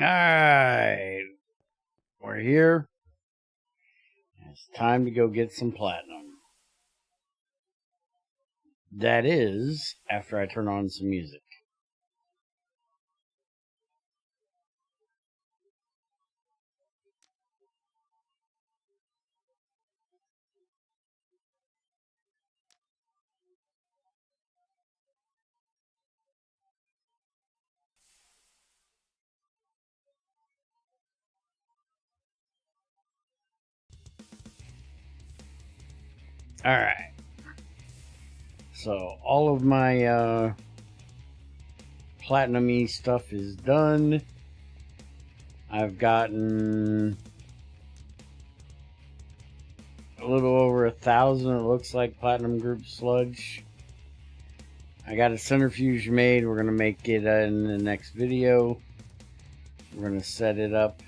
Alright, we're here. It's time to go get some platinum. That is, after I turn on some music. Alright. So, all of my platinum-y stuff is done. I've gotten a little over 1,000, it looks like, platinum group sludge. I got a centrifuge made. We're going to make it in the next video. We're going to set it up.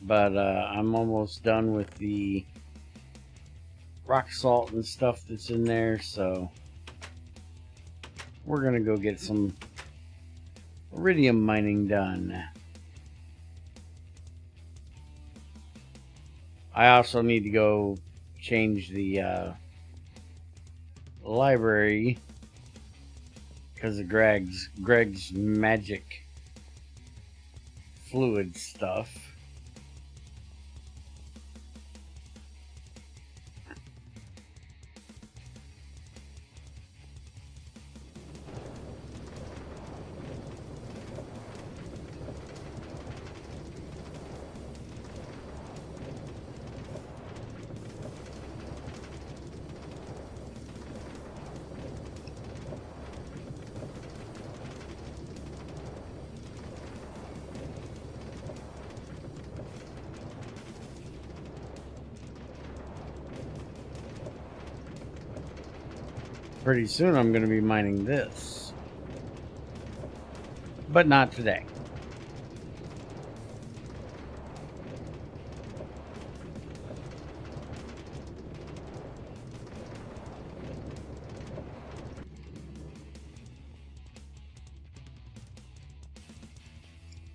But I'm almost done with the rock salt and stuff that's in there, so we're gonna go get some iridium mining done. I also need to go change the library because of Greg's magic fluid stuff. Pretty soon I'm going to be mining this. But not today.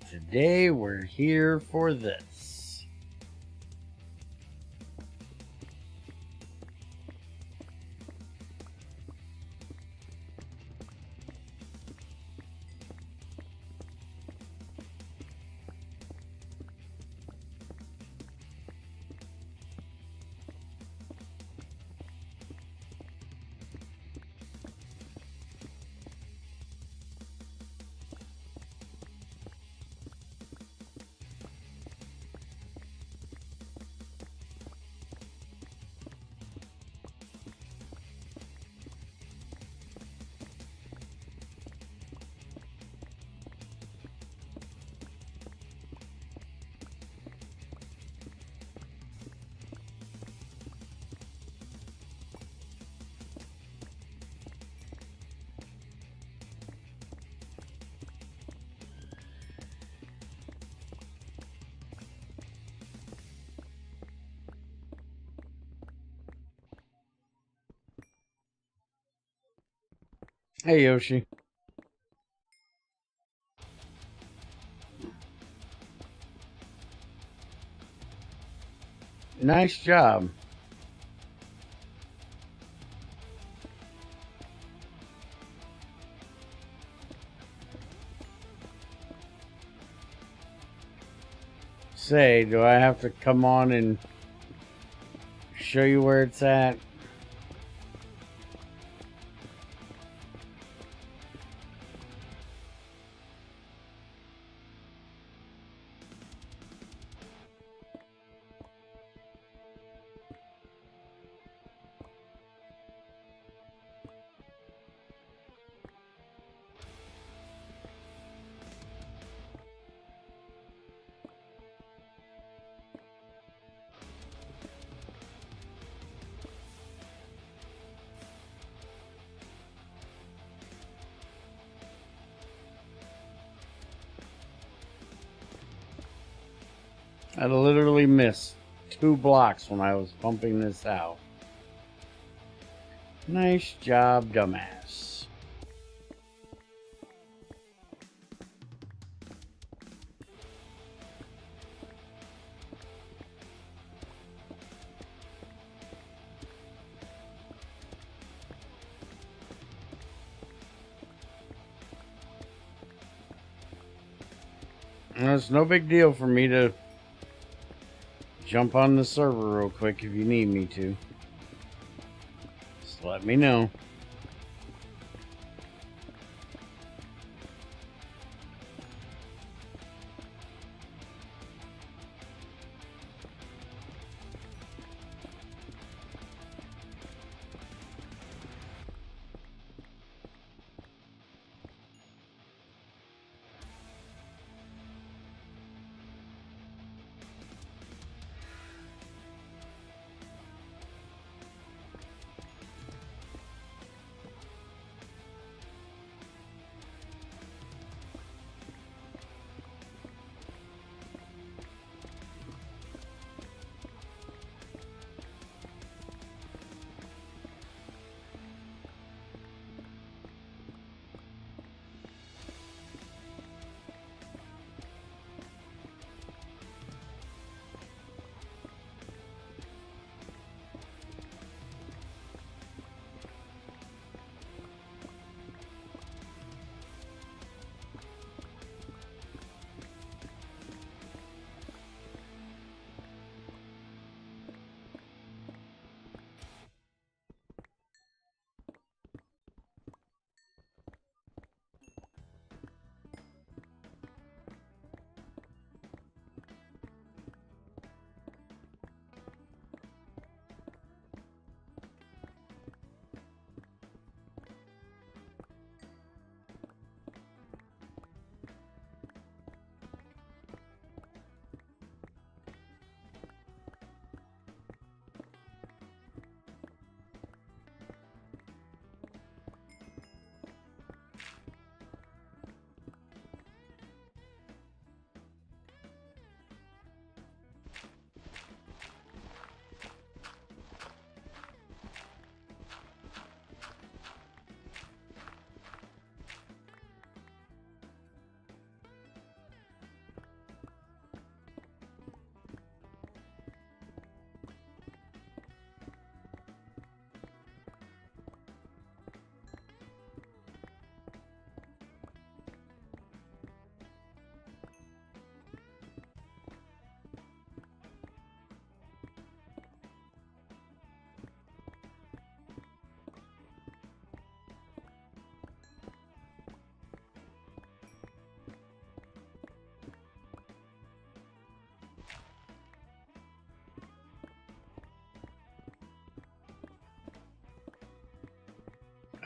Today we're here for this. Hey, Yoshi. Nice job. Say, do I have to come on and show you where it's at? I literally missed 2 blocks when I was pumping this out. Nice job, dumbass. It's no big deal for me to jump on the server real quick if you need me to. Just let me know.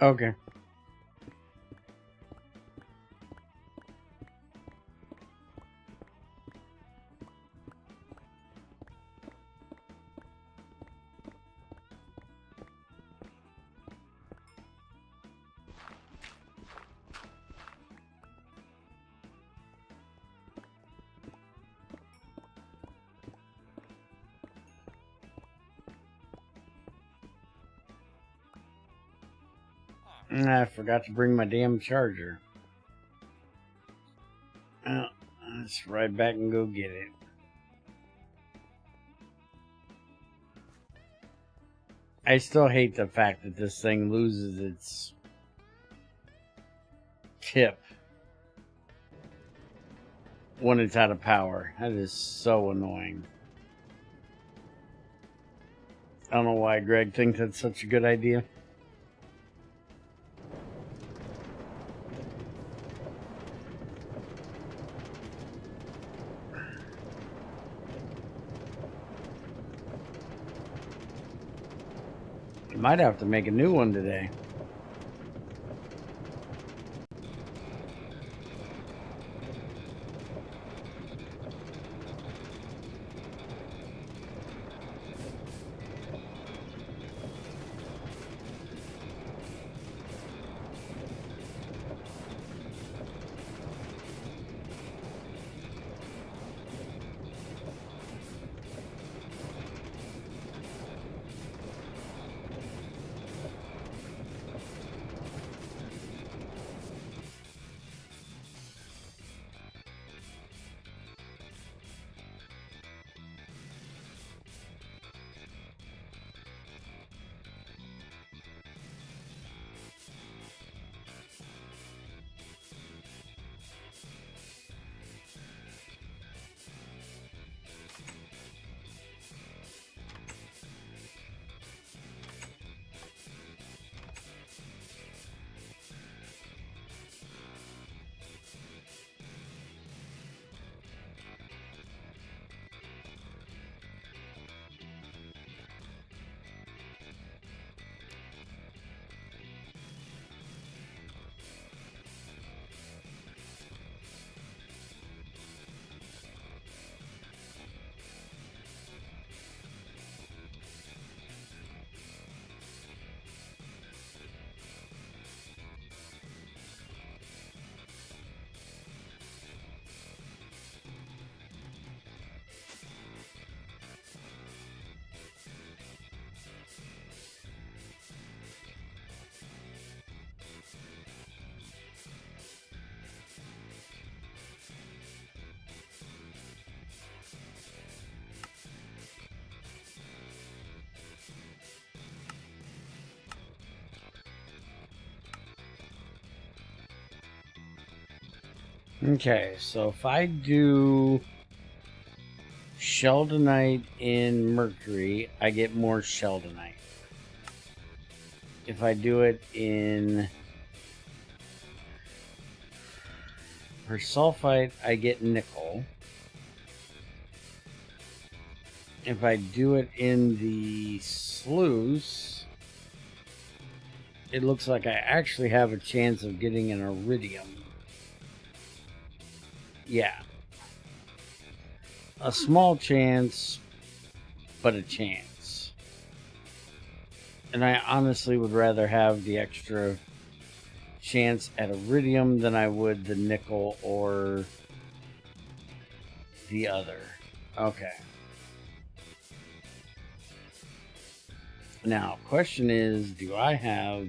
Okay. I forgot to bring my damn charger. Well, let's ride back and go get it. I still hate the fact that this thing loses its tip when it's out of power. That is so annoying. I don't know why Greg thinks that's such a good idea. Might have to make a new one today. Okay, so if I do sheldonite in mercury, I get more sheldonite. If I do it in persulfite, I get nickel. If I do it in the sluice, it looks like I actually have a chance of getting an iridium. Yeah. A small chance, but a chance. And I honestly would rather have the extra chance at iridium than I would the nickel or the other. Okay. Now, question is, do I have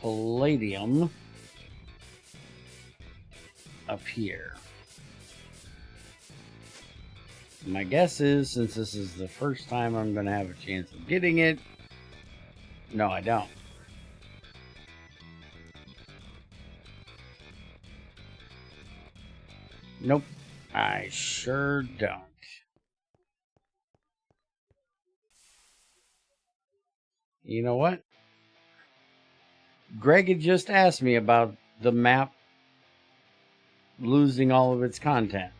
palladium up here? My guess is, since this is the first time I'm going to have a chance of getting it, no, I don't. Nope, I sure don't. You know what? Greg had just asked me about the map losing all of its content.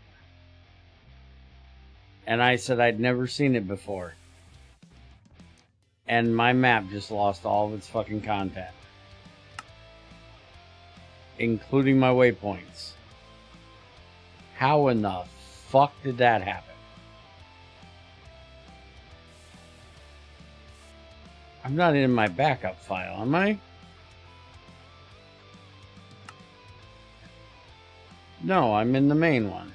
And I said I'd never seen it before. And my map just lost all of its fucking content. Including my waypoints. How in the fuck did that happen? I'm not in my backup file, am I? No, I'm in the main one.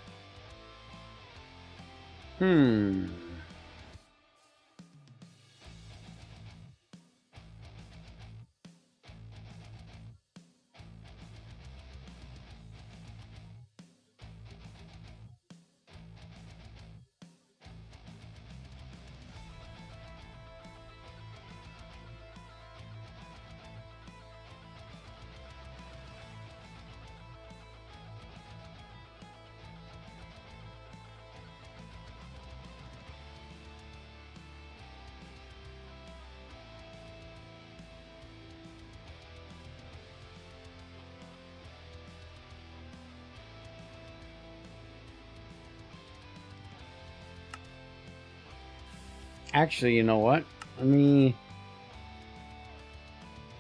Actually, you know what? Let me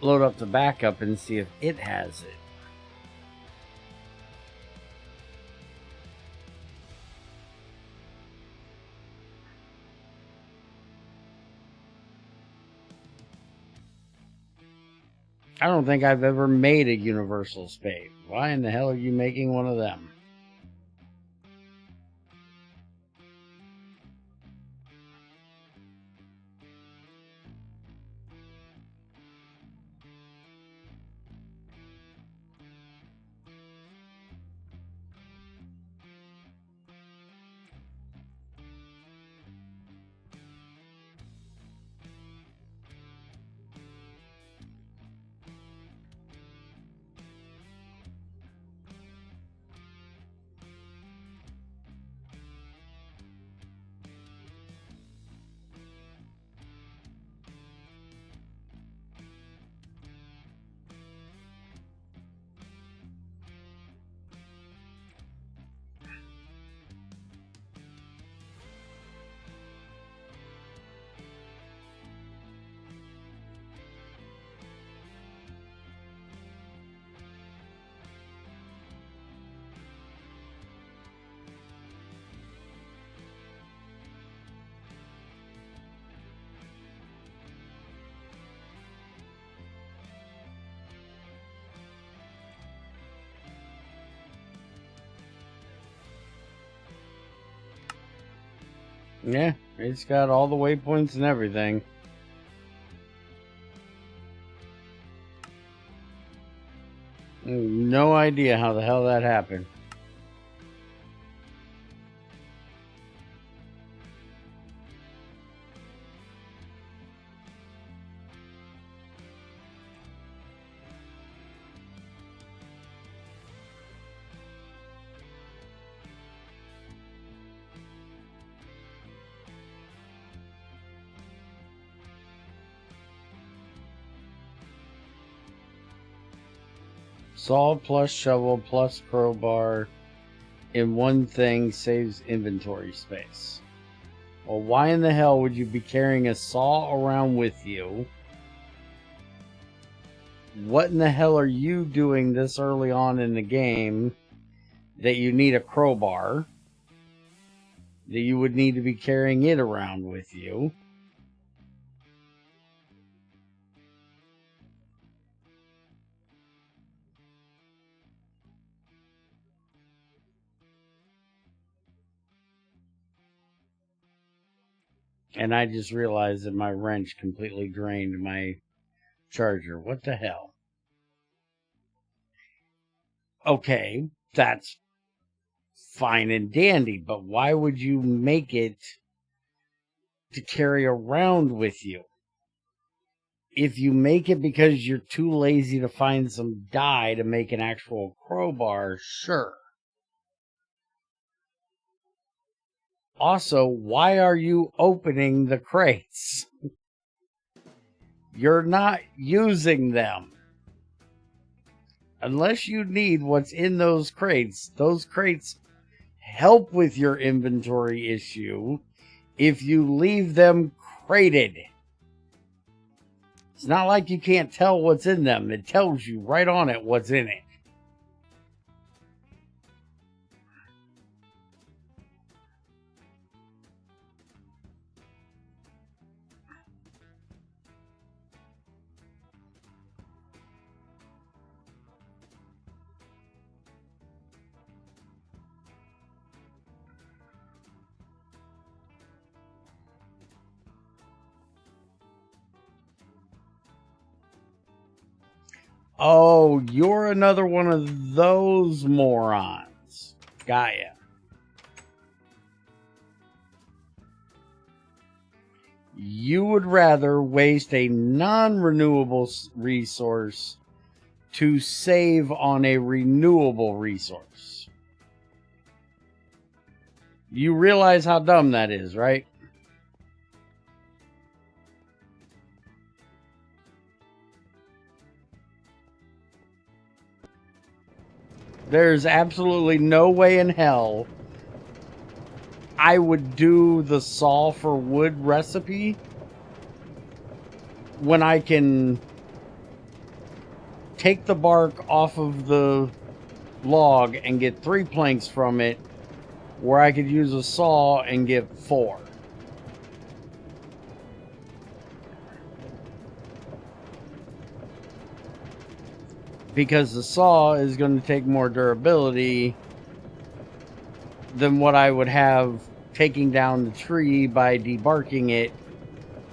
load up the backup and see if it has it. I don't think I've ever made a universal spade. Why in the hell are you making one of them? Yeah, it's got all the waypoints and everything. No idea how the hell that happened. Saw plus shovel plus crowbar in one thing saves inventory space. Well, why in the hell would you be carrying a saw around with you? What in the hell are you doing this early on in the game that you need a crowbar? That you would need to be carrying it around with you? And I just realized that my wrench completely drained my charger. What the hell? Okay, that's fine and dandy, but why would you make it to carry around with you? If you make it because you're too lazy to find some dye to make an actual crowbar, sure. Also, why are you opening the crates? You're not using them. Unless you need what's in those crates help with your inventory issue if you leave them crated. It's not like you can't tell what's in them. It tells you right on it what's in it. Oh, you're another one of those morons. Got ya. You would rather waste a non-renewable resource to save on a renewable resource. You realize how dumb that is, right? There's absolutely no way in hell I would do the saw for wood recipe when I can take the bark off of the log and get 3 planks from it, where I could use a saw and get 4. Because the saw is going to take more durability than what I would have taking down the tree by debarking it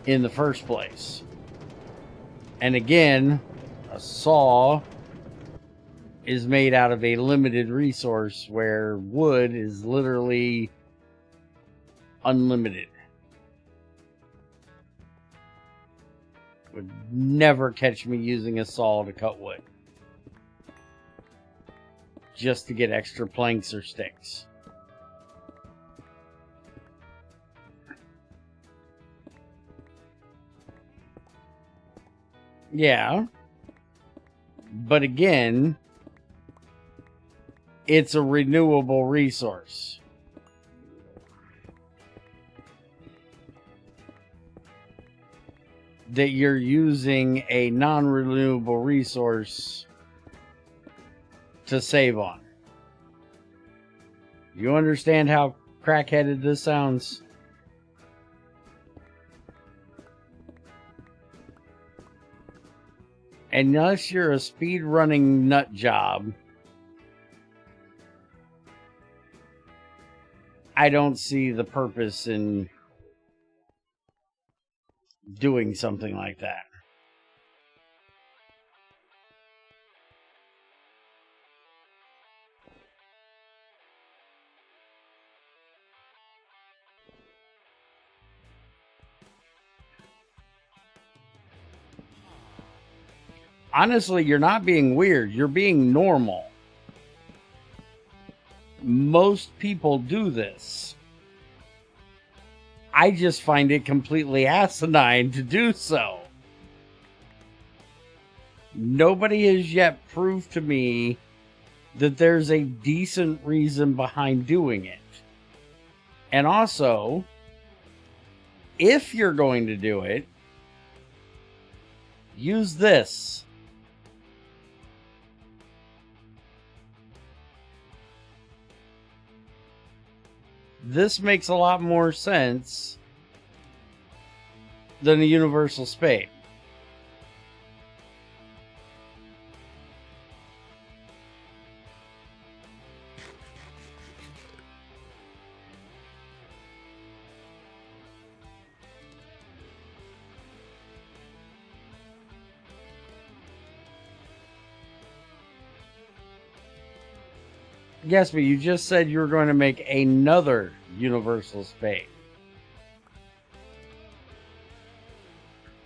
in the first place. And again, a saw is made out of a limited resource, where wood is literally unlimited. Would never catch me using a saw to cut wood just to get extra planks or sticks. Yeah. But again, it's a renewable resource. That you're using a non-renewable resource to save on. You understand how crackheaded this sounds? Unless you're a speed-running nut job, I don't see the purpose in doing something like that. Honestly, you're not being weird. You're being normal. Most people do this. I just find it completely asinine to do so. Nobody has yet proved to me that there's a decent reason behind doing it. And also, if you're going to do it, use this. This makes a lot more sense than a universal spade. Yes, but you just said you were going to make another universal spade.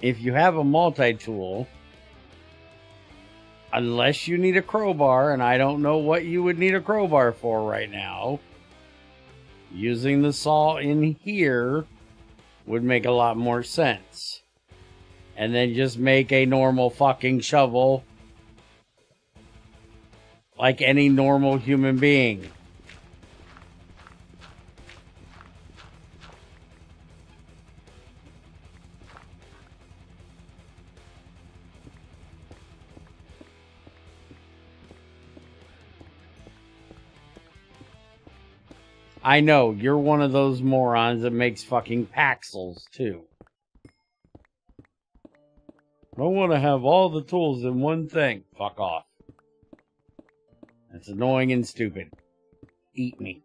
If you have a multi-tool, unless you need a crowbar, and I don't know what you would need a crowbar for right now, using the saw in here would make a lot more sense. And then just make a normal fucking shovel like any normal human being. I know, you're one of those morons that makes fucking paxels, too. I want to have all the tools in one thing. Fuck off. That's annoying and stupid. Eat me.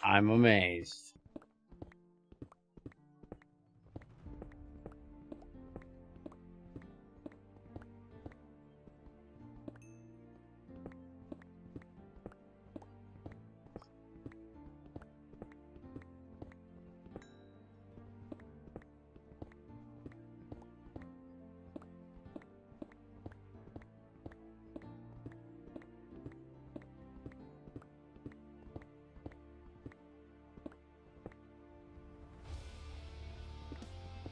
I'm amazed.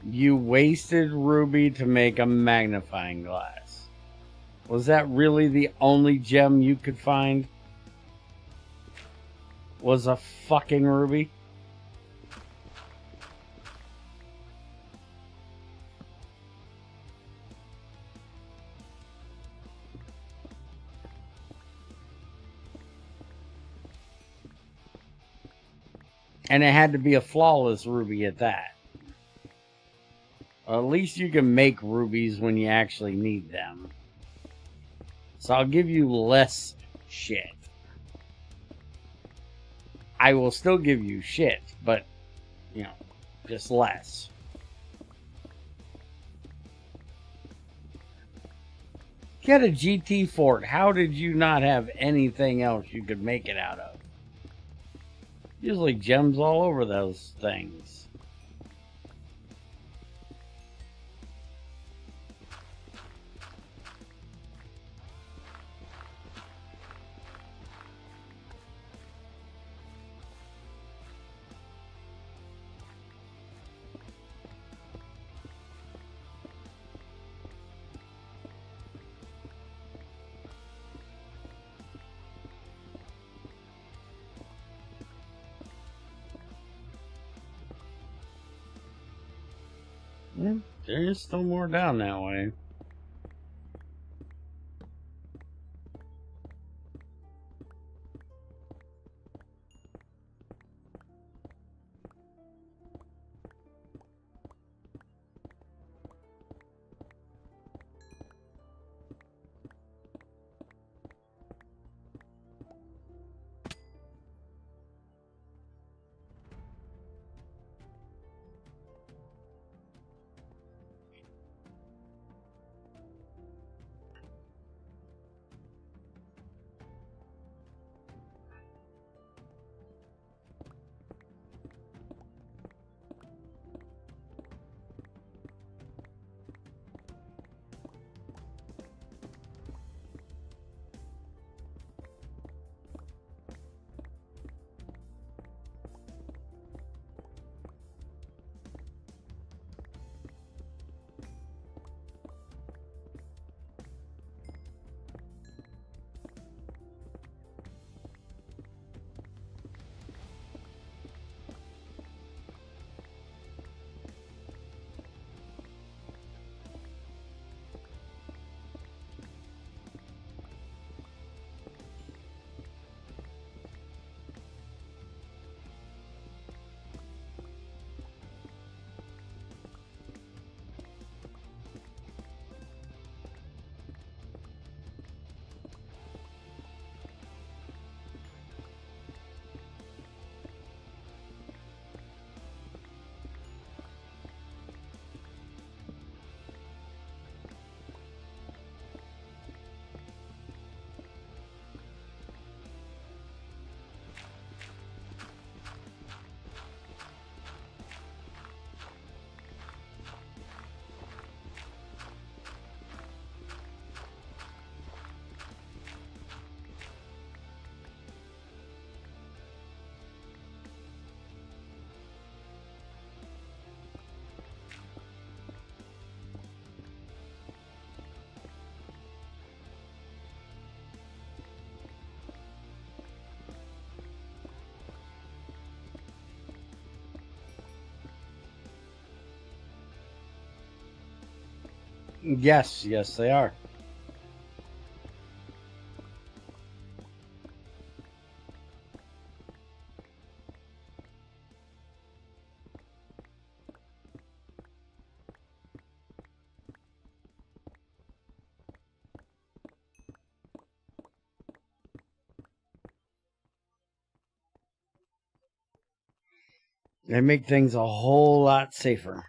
You wasted ruby to make a magnifying glass. Was that really the only gem you could find? Was a fucking ruby? And it had to be a flawless ruby at that. At least you can make rubies when you actually need them. So I'll give you less shit. I will still give you shit, but, you know, just less. Get a GT fort. How did you not have anything else you could make it out of? Usually gems all over those things. There's still more down that way. Yes, yes, they are. They make things a whole lot safer.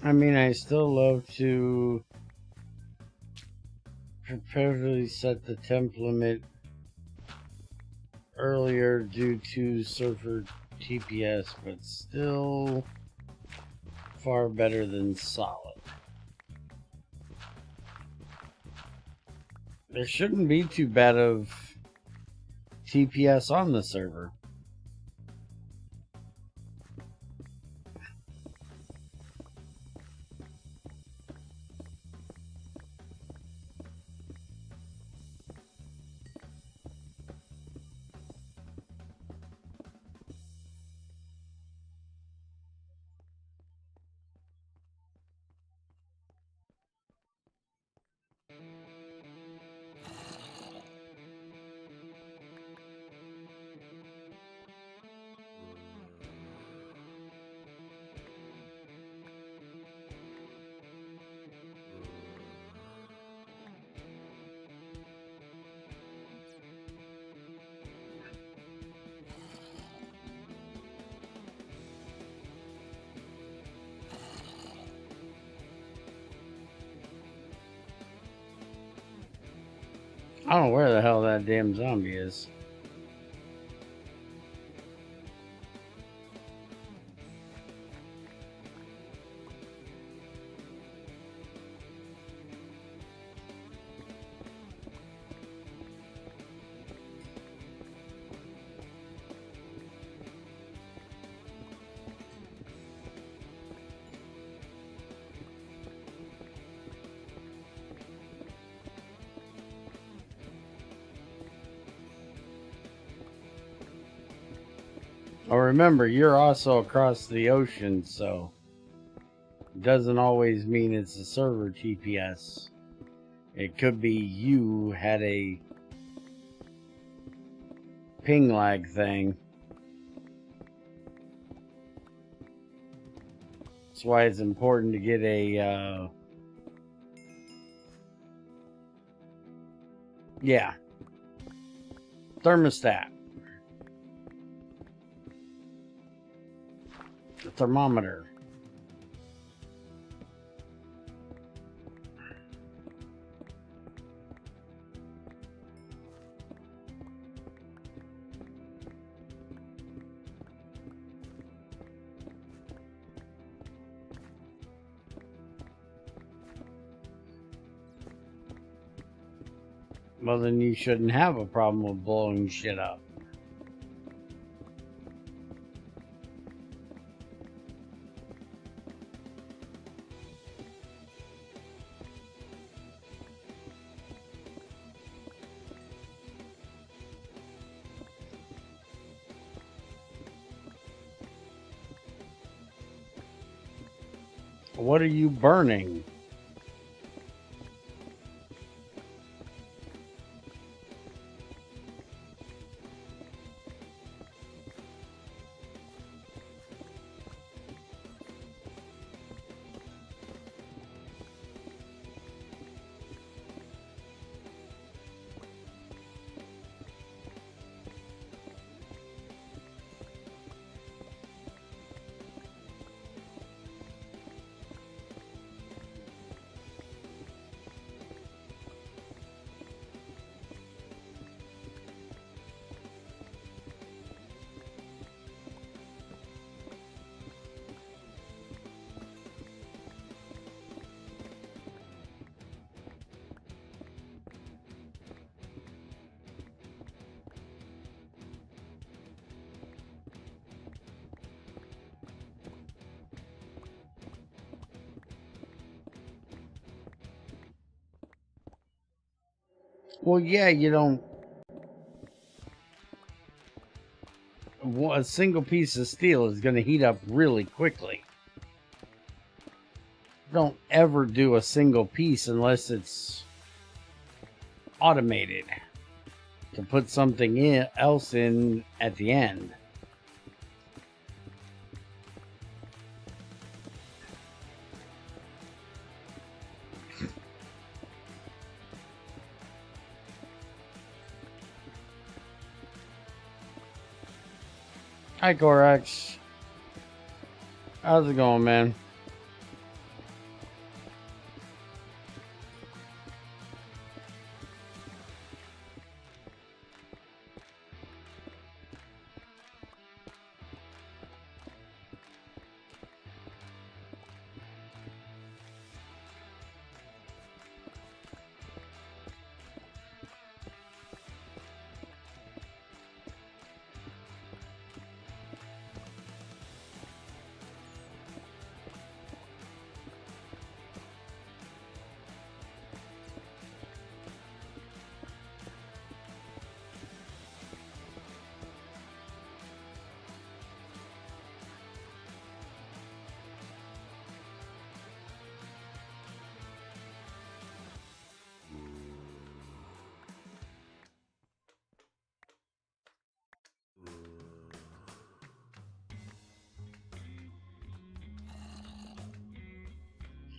I mean, I still love to preferably set the temp limit earlier due to server TPS, but still far better than solid. There shouldn't be too bad of TPS on the server. I don't know where the hell that damn zombie is. Well, remember, you're also across the ocean, so it doesn't always mean it's a server TPS. It could be you had a ping lag thing. That's why it's important to get a thermostat, a thermometer. Well, then you shouldn't have a problem with blowing shit up. What are you burning? Well, yeah, you don't. A single piece of steel is going to heat up really quickly. Don't ever do a single piece unless it's automated to put something else in at the end. Hi, Corax. How's it going, man?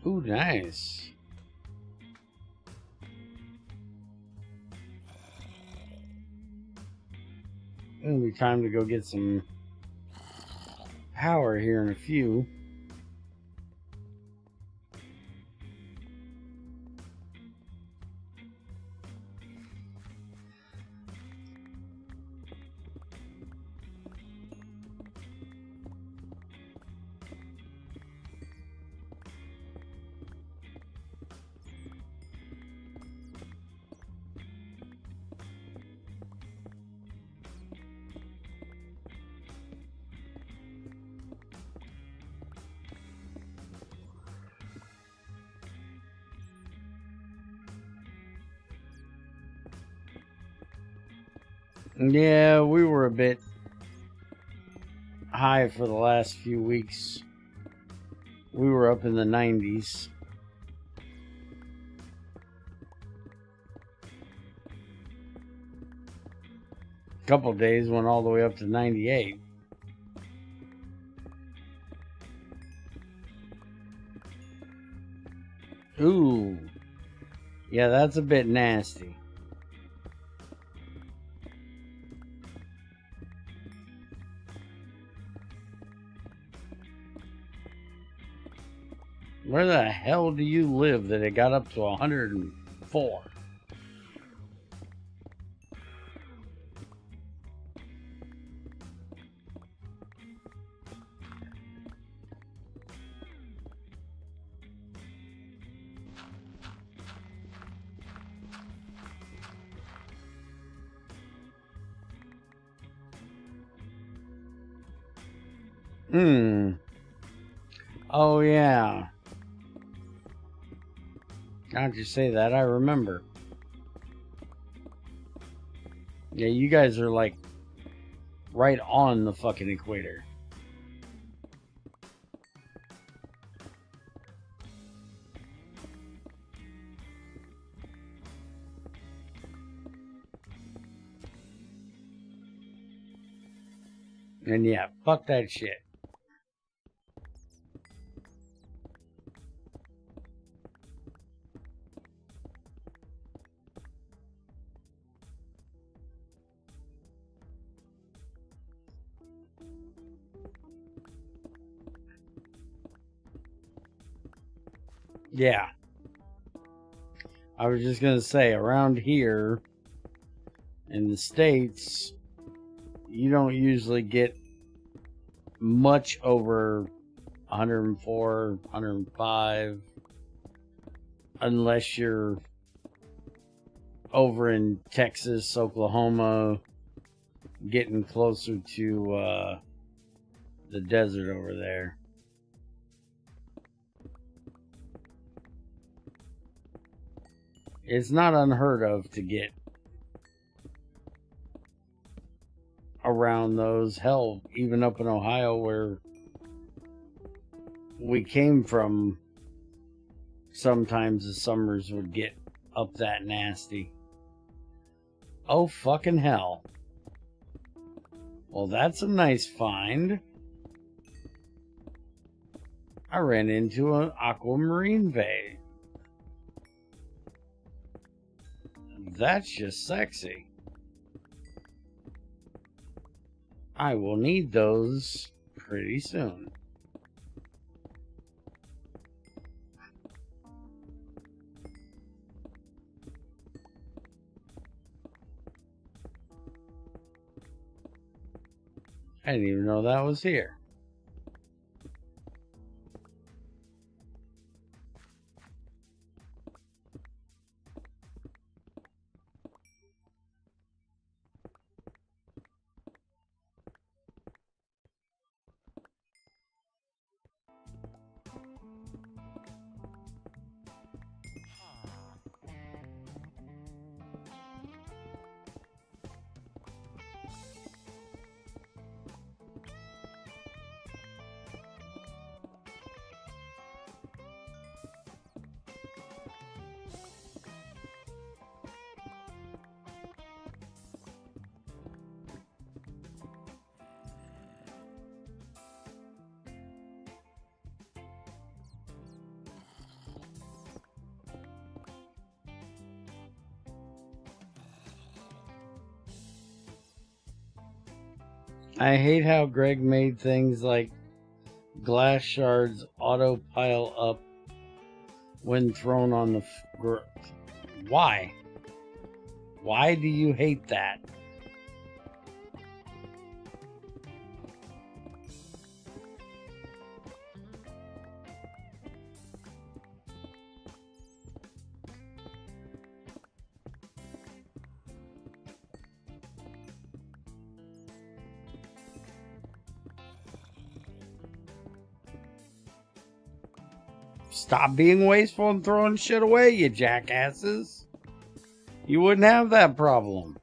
Ooh, nice. It'll be time to go get some power here in a few. Yeah, we were a bit high for the last few weeks. We were up in the 90s. A couple days went all the way up to 98. Ooh. Yeah, that's a bit nasty. Where the hell do you live that it got up to 104? Oh, yeah. Now that you say that, I remember. Yeah, you guys are like right on the fucking equator. And yeah, fuck that shit. Yeah. I was just gonna say, around here in the States, you don't usually get much over 104, 105, unless you're over in Texas, Oklahoma, getting closer to the desert over there. It's not unheard of to get around those. Hell, even up in Ohio where we came from, sometimes the summers would get up that nasty. Oh, fucking hell. Well, that's a nice find. I ran into an aquamarine bay. That's just sexy. I will need those pretty soon. I didn't even know that was here. I hate how Greg made things like glass shards auto pile up when thrown on the Why? Why do you hate that? Stop being wasteful and throwing shit away, you jackasses. You wouldn't have that problem.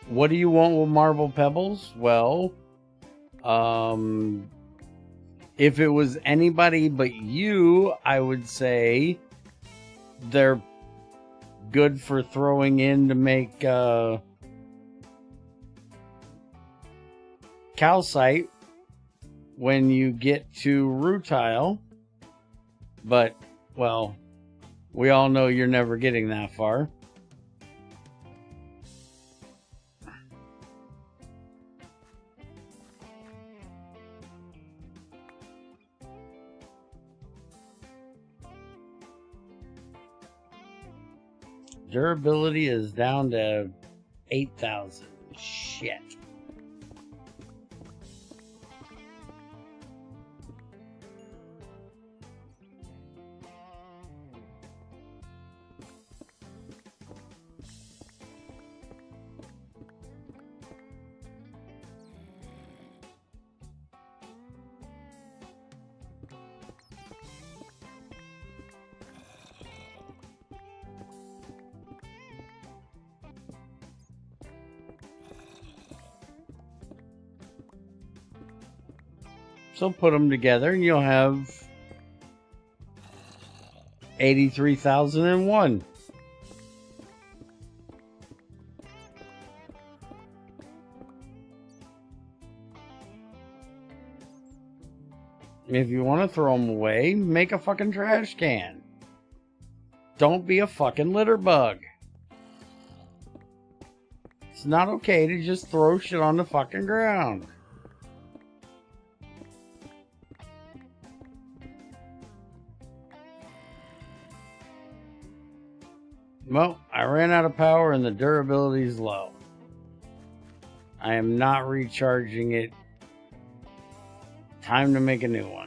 What do you want with marble pebbles? Well, if it was anybody but you, I would say they're good for throwing in to make calcite when you get to rutile. But, well, we all know you're never getting that far. Durability is down to 8,000. Shit. So put them together and you'll have 83,001. If you want to throw them away, make a fucking trash can. Don't be a fucking litter bug. It's not okay to just throw shit on the fucking ground. Well, I ran out of power and the durability is low. I am not recharging it. Time to make a new one.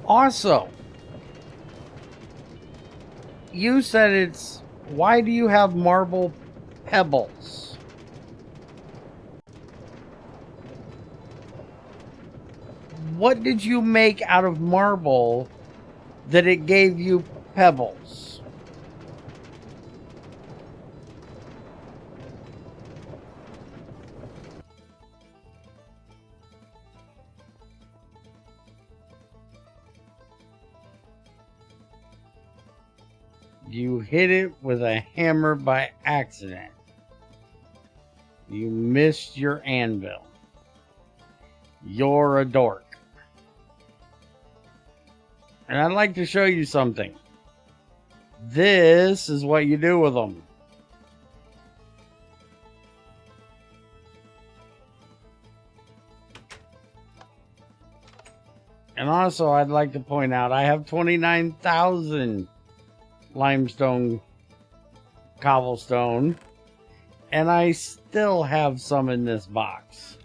Also, you said it's, why do you have marble pebbles? What did you make out of marble that it gave you pebbles? You hit it with a hammer by accident. You missed your anvil. You're a dork. And I'd like to show you something. This is what you do with them. And also, I'd like to point out, I have 29,000 limestone cobblestone, and I still have some in this box.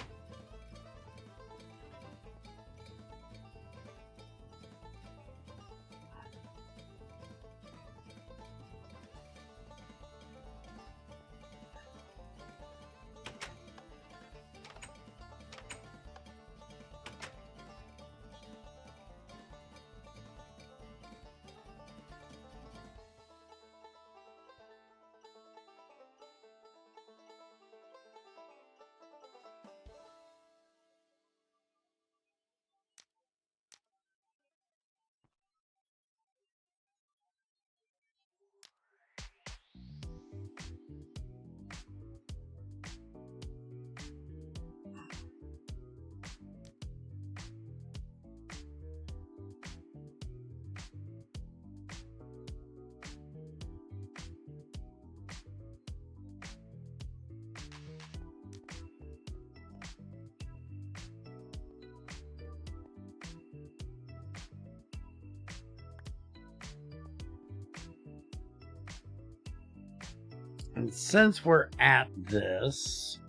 And since we're at this,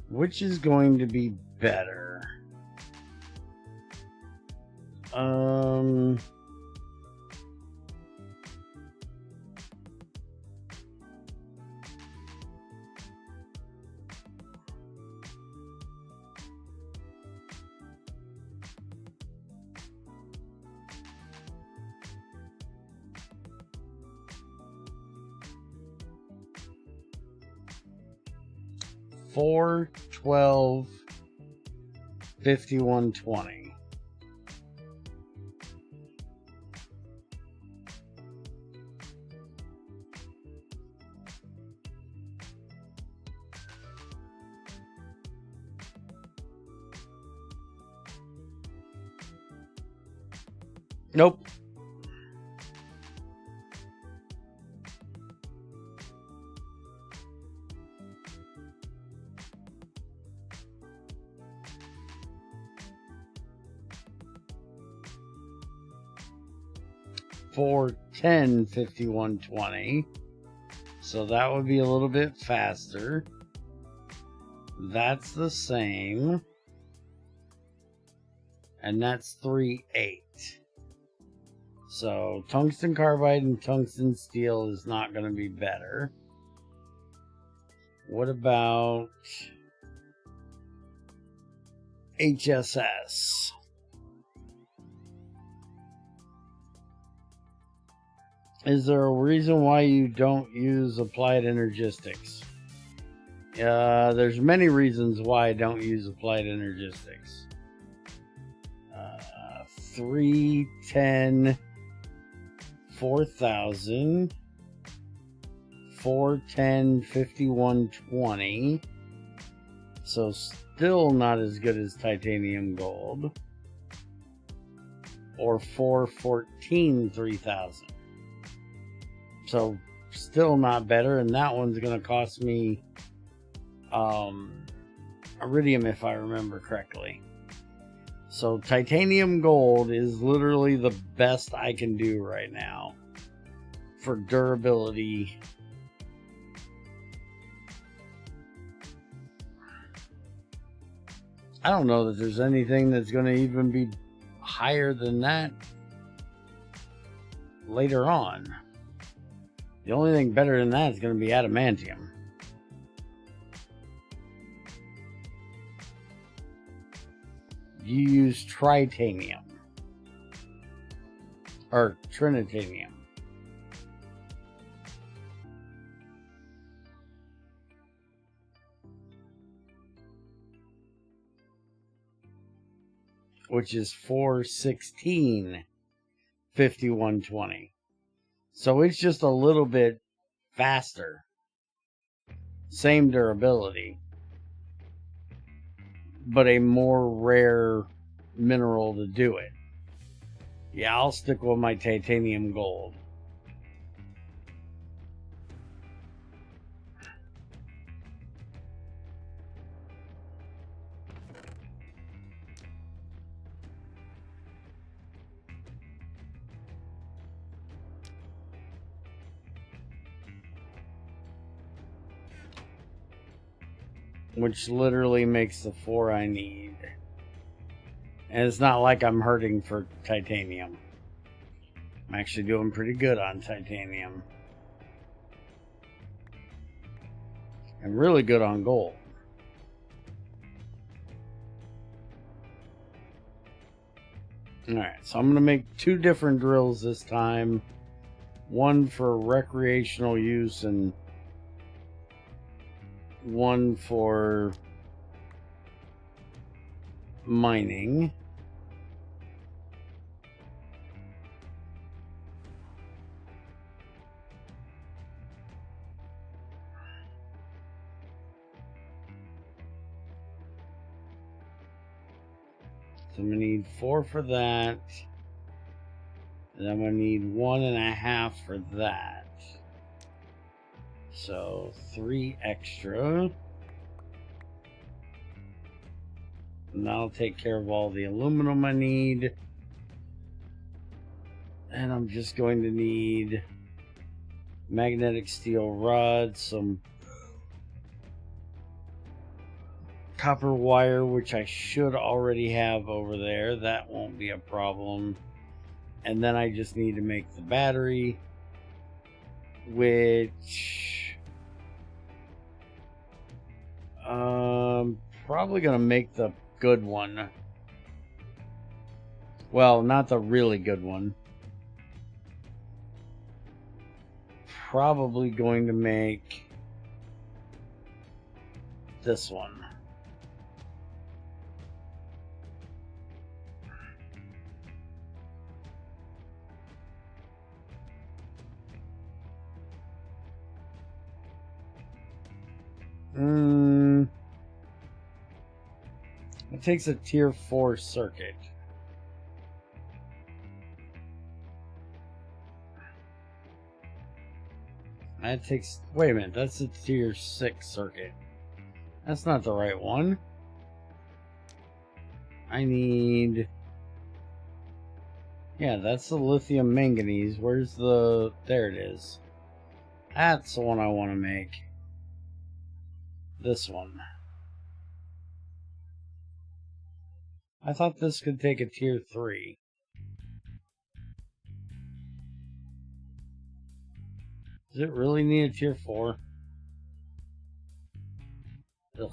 which is going to be better? $4, $12, $51, $20. Nope. For 10, 51, 20. So that would be a little bit faster. That's the same. And that's 3, 8. So tungsten carbide and tungsten steel is not going to be better. What about HSS? Is there a reason why you don't use applied energistics? There's many reasons why I don't use applied energistics. 3, 10, 4,000, 4, 10, 51, 20. So still not as good as titanium gold. Or 4, 14, 3,000. So still not better, and that one's going to cost me iridium if I remember correctly. So titanium gold is literally the best I can do right now for durability. I don't know that there's anything that's going to even be higher than that later on. The only thing better than that is going to be adamantium. You use tritanium. Or trinitanium. Which is 416, 5120. So it's just a little bit faster. Same durability. But a more rare mineral to do it. Yeah, I'll stick with my titanium gold. Which literally makes the 4 I need. And it's not like I'm hurting for titanium. I'm actually doing pretty good on titanium. And really good on gold. Alright, so I'm going to make 2 different drills this time. One for recreational use and one for mining. So I'm going to need 4 for that. And I'm going to need 1.5 for that. So 3 extra. And And that'll take care of all the aluminum I need. And I'm just going to need magnetic steel rods, some copper wire, which I should already have over there. That won't be a problem. And then I just need to make the battery, which probably gonna make the good one. Well, not the really good one. Probably going to make this one. It takes a tier 4 circuit. That takes... Wait a minute, that's a tier 6 circuit. That's not the right one. I need... Yeah, that's the lithium manganese. Where's the... There it is. That's the one I want to make. This one. I thought this could take a tier 3. Does it really need a tier 4? Ugh.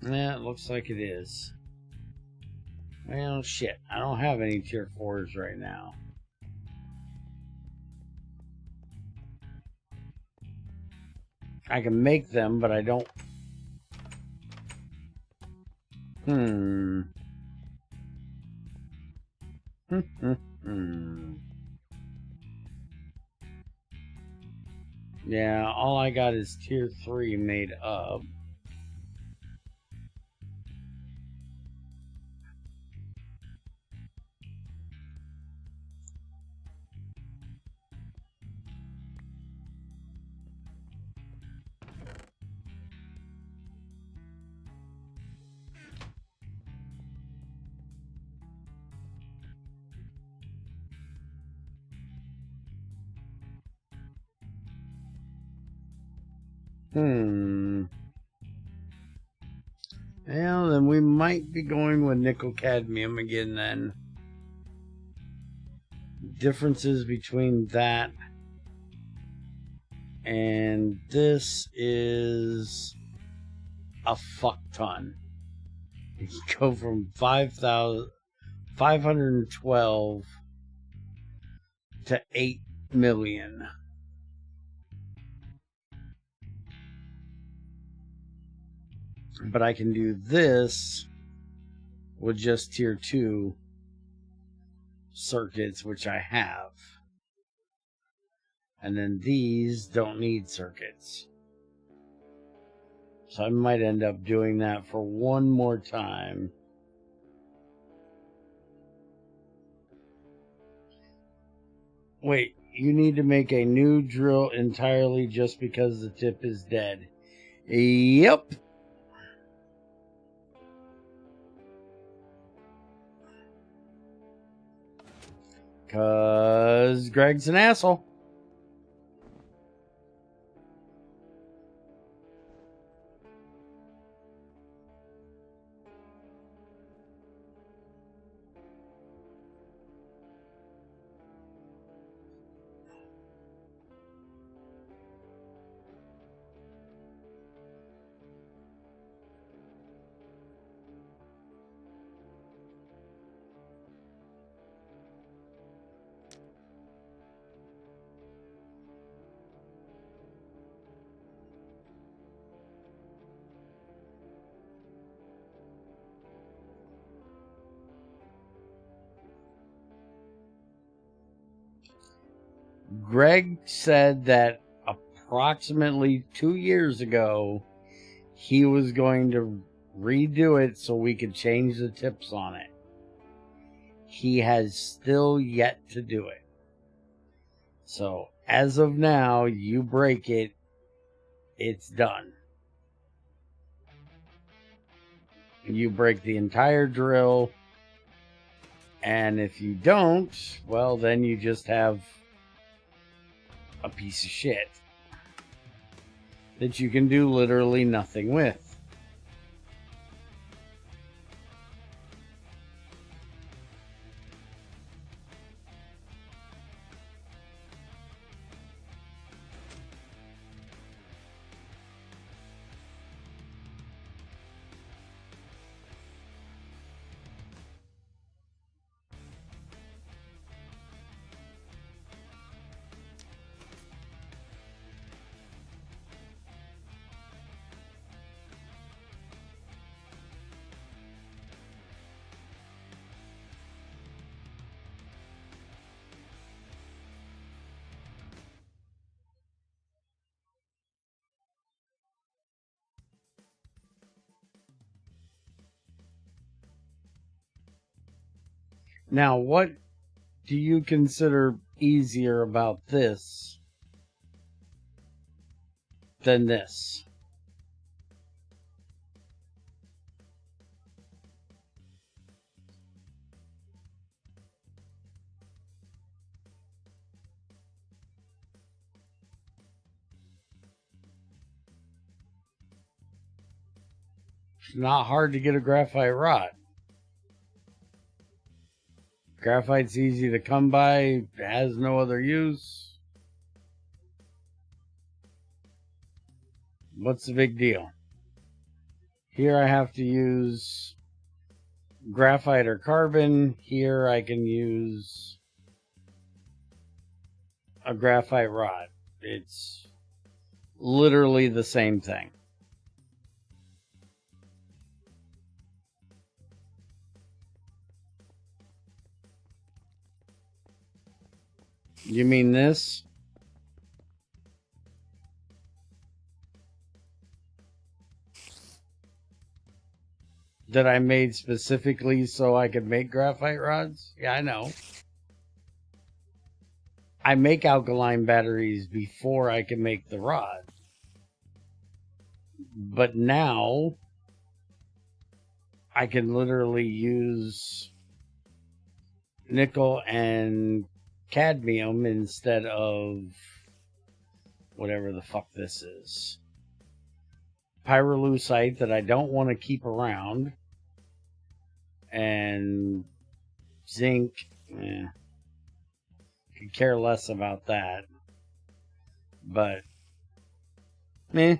Yeah, it looks like it is. Well, shit. I don't have any tier 4s right now. I can make them, but I don't... Yeah, all I got is tier 3 made up. Well, then we might be going with nickel cadmium again then. Differences between that and this is a fuck ton. You can go from 512 to 8 million. But I can do this with just tier 2 circuits, which I have. And then these don't need circuits. So I might end up doing that for one more time. Wait, you need to make a new drill entirely just because the tip is dead. Yep. Because Greg's an asshole. Greg said that approximately 2 years ago, he was going to redo it so we could change the tips on it. He has still yet to do it. So as of now, you break it, it's done. You break the entire drill, and if you don't, well, then you just have a piece of shit that you can do literally nothing with. Now, what do you consider easier about this than this? It's not hard to get a graphite rod. Graphite's easy to come by, has no other use. What's the big deal? Here I have to use graphite or carbon. Here I can use a graphite rod. It's literally the same thing. You mean this? That I made specifically so I could make graphite rods? Yeah, I know. I make alkaline batteries before I can make the rod. But now I can literally use nickel and cadmium instead of whatever the fuck this is. Pyrolusite that I don't want to keep around. And zinc. Could care less about that. But meh.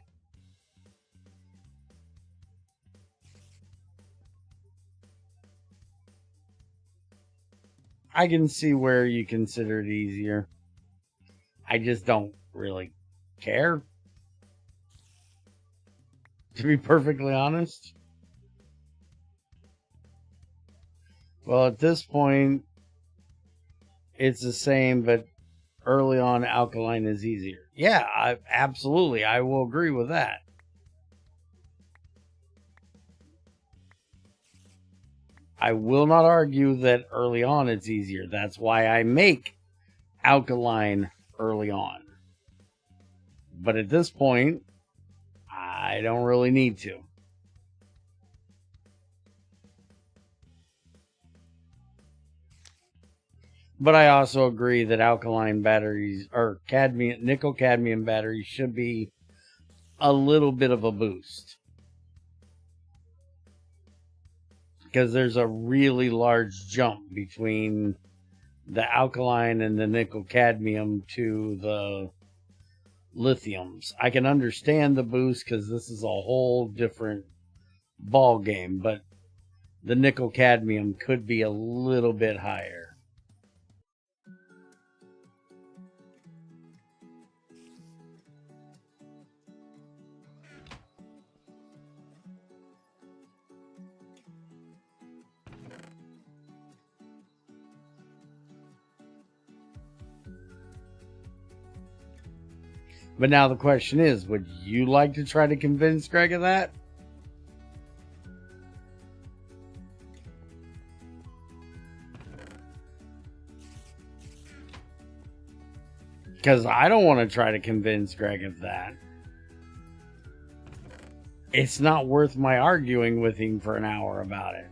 I can see where you consider it easier. I just don't really care. To be perfectly honest. Well, at this point, it's the same, but early on, alkaline is easier. Yeah, absolutely. I will agree with that. I will not argue that early on it's easier. That's why I make alkaline early on. But at this point, I don't really need to. But I also agree that alkaline batteries, or nickel cadmium batteries, should be a little bit of a boost. Because there's a really large jump between the alkaline and the nickel cadmium to the lithiums. I can understand the boost because this is a whole different ball game, but the nickel cadmium could be a little bit higher. But now the question is, would you like to try to convince Greg of that? Because I don't want to try to convince Greg of that. It's not worth my arguing with him for an hour about it.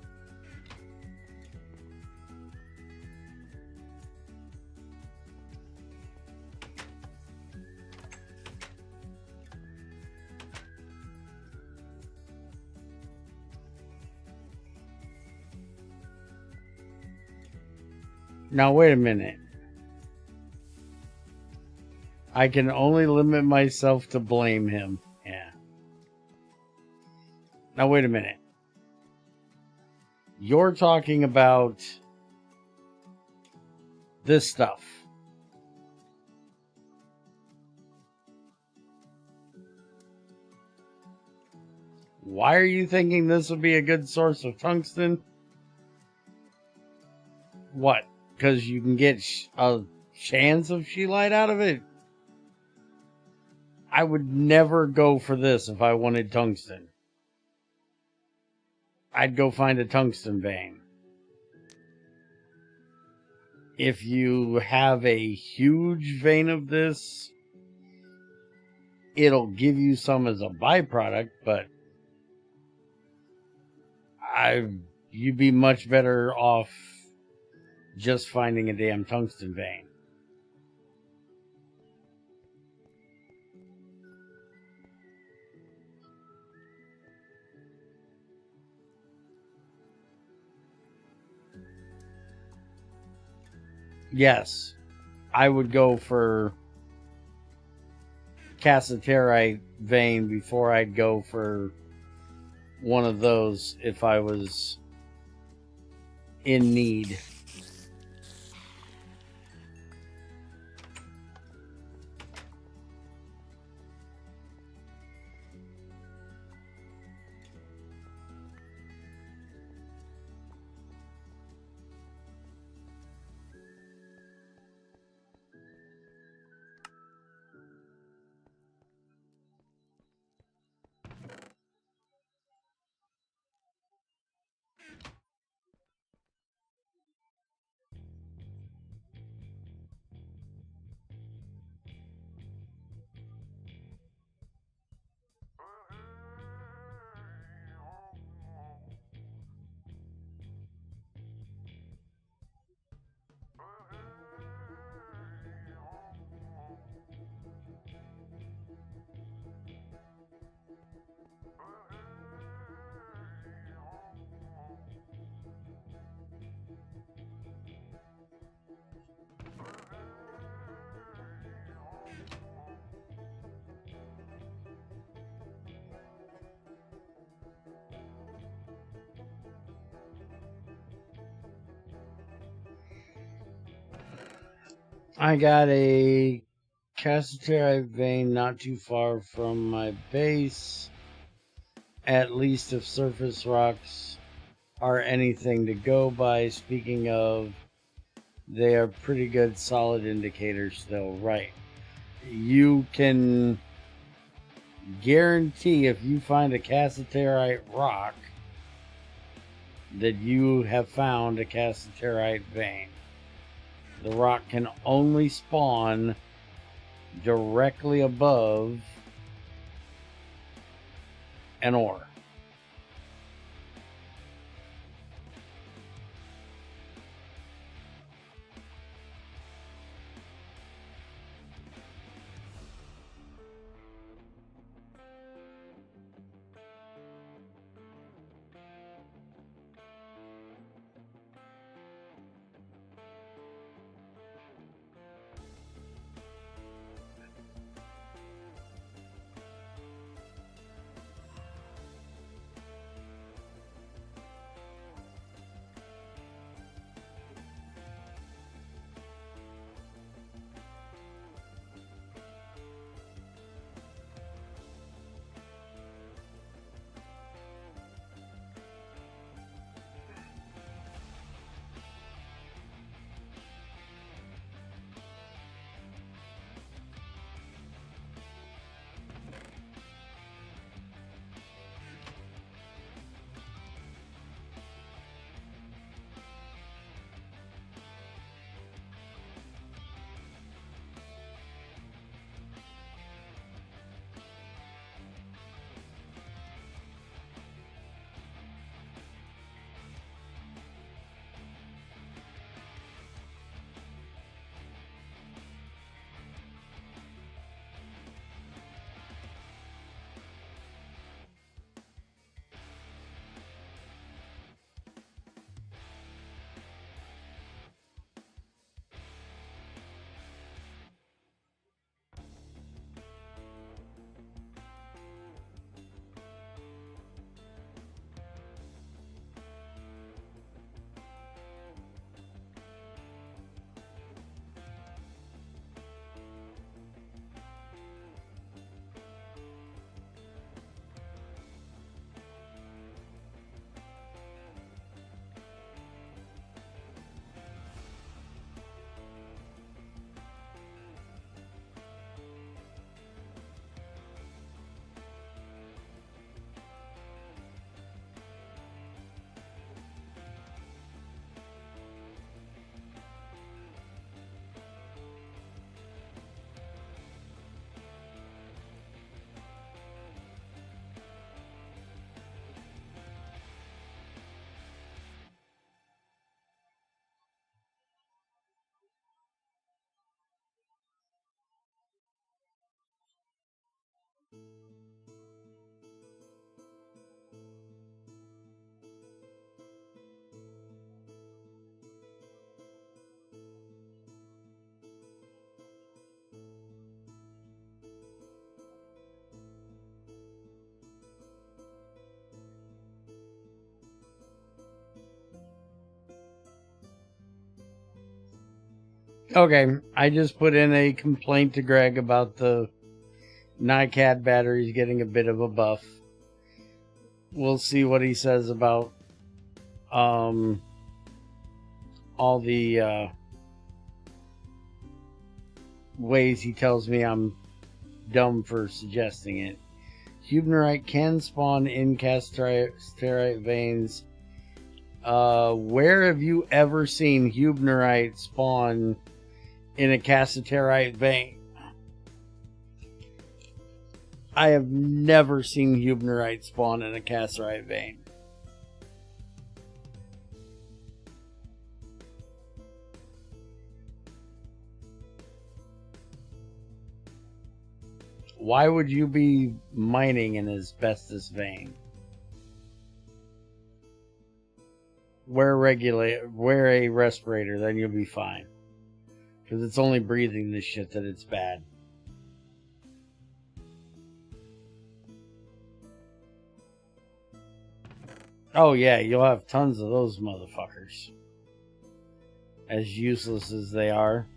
Now, wait a minute. I can only limit myself to blame him. Yeah. Now, wait a minute. You're talking about this stuff. Why are you thinking this would be a good source of tungsten? What? Because you can get a chance of scheelite out of it? I would never go for this if I wanted tungsten. I'd go find a tungsten vein. If you have a huge vein of this, it'll give you some as a byproduct, but you'd be much better off just finding a damn tungsten vein. Yes, I would go for cassiterite vein before I'd go for one of those if I was in need. I got a cassiterite vein not too far from my base. At least if surface rocks are anything to go by. Speaking of, they are pretty good solid indicators still, right? You can guarantee if you find a cassiterite rock that you have found a cassiterite vein. The rock can only spawn directly above an ore. Okay, I just put in a complaint to Greg about the NiCad batteries getting a bit of a buff. We'll see what he says about all the ways he tells me I'm dumb for suggesting it. Huebnerite can spawn in cassiterite veins. Where have you ever seen Huebnerite spawn in a cassiterite vein? I have never seen Huebnerite spawn in a cassiterite vein. Why would you be mining an asbestos vein? Wear a respirator, then you'll be fine. Because it's only breathing this shit that it's bad. Oh yeah, you'll have tons of those motherfuckers. As useless as they are.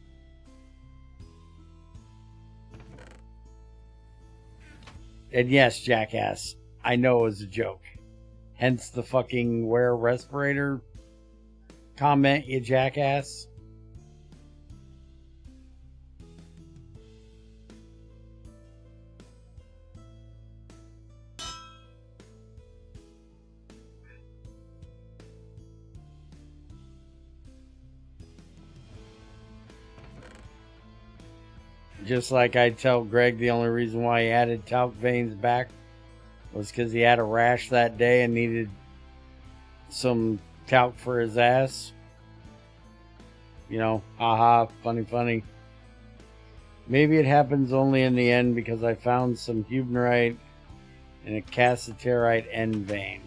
And yes, jackass, I know it was a joke. Hence the fucking wear a respirator comment, you jackass. Just like I tell Greg the only reason why he added talc veins back was because he had a rash that day and needed some talc for his ass. You know, haha, funny, funny. Maybe it happens only in the end because I found some Huebnerite in a cassiterite end vein.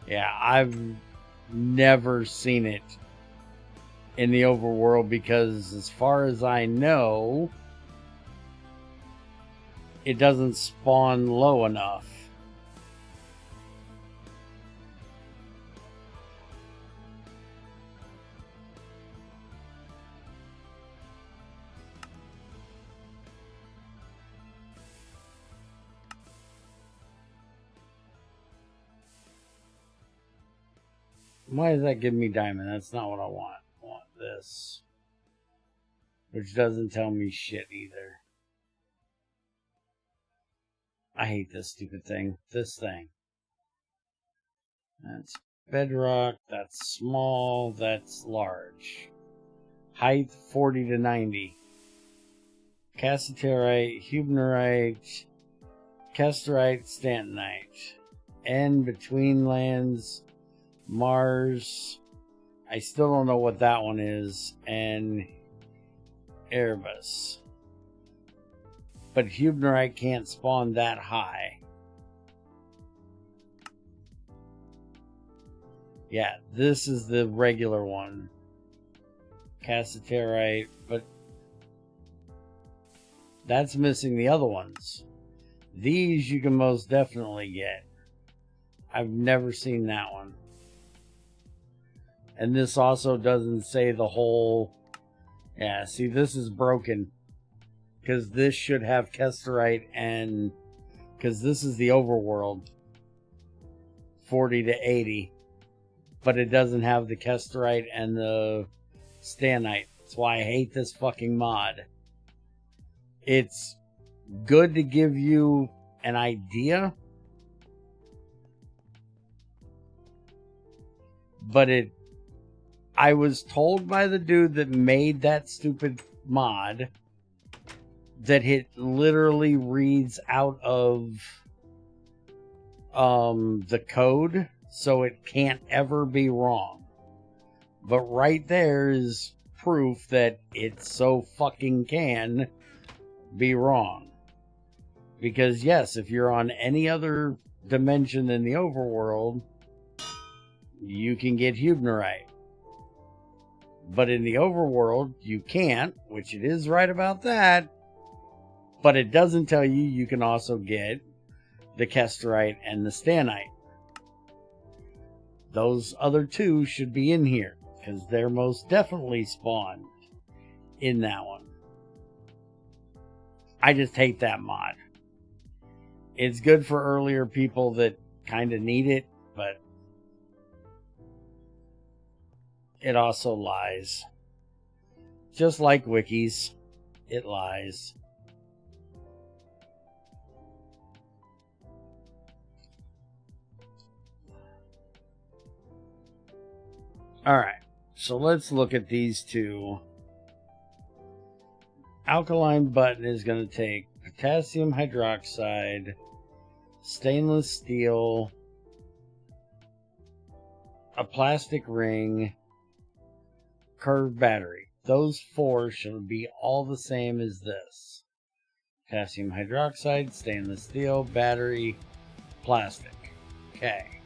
Yeah, I've never seen it in the overworld because as far as I know, it doesn't spawn low enough. Why does that give me diamond? That's not what I want. I want this. Which doesn't tell me shit either. I hate this stupid thing. This thing. That's bedrock. That's small. That's large. Height 40 to 90. Cassiterite, Huebnerite, Kesterite, Stantonite. And between lands, Mars. I still don't know what that one is. And Erebus. But Huebnerite can't spawn that high. Yeah, this is the regular one. Cassiterite, but that's missing the other ones. These you can most definitely get. I've never seen that one. And this also doesn't say the whole... Yeah, see, this is broken. Because this should have Kesterite and... Because this is the overworld. 40 to 80. But it doesn't have the Kesterite and the Stanite. That's why I hate this fucking mod. It's good to give you an idea. But I was told by the dude that made that stupid mod that it literally reads out of the code, so it can't ever be wrong. But right there is proof that it so fucking can be wrong. Because yes, if you're on any other dimension than the overworld, you can get Huebnerite. But in the overworld, you can't, which it is right about that. But it doesn't tell you you can also get the Kesterite and the Stanite. Those other two should be in here, because they're most definitely spawned in that one. I just hate that mod. It's good for earlier people that kind of need it, but it also lies. Just like wikis, it lies. Alright, so let's look at these two. Alkaline button is going to take potassium hydroxide, stainless steel, a plastic ring, curved battery. Those four should be all the same as this. Potassium hydroxide, stainless steel, battery, plastic. Okay.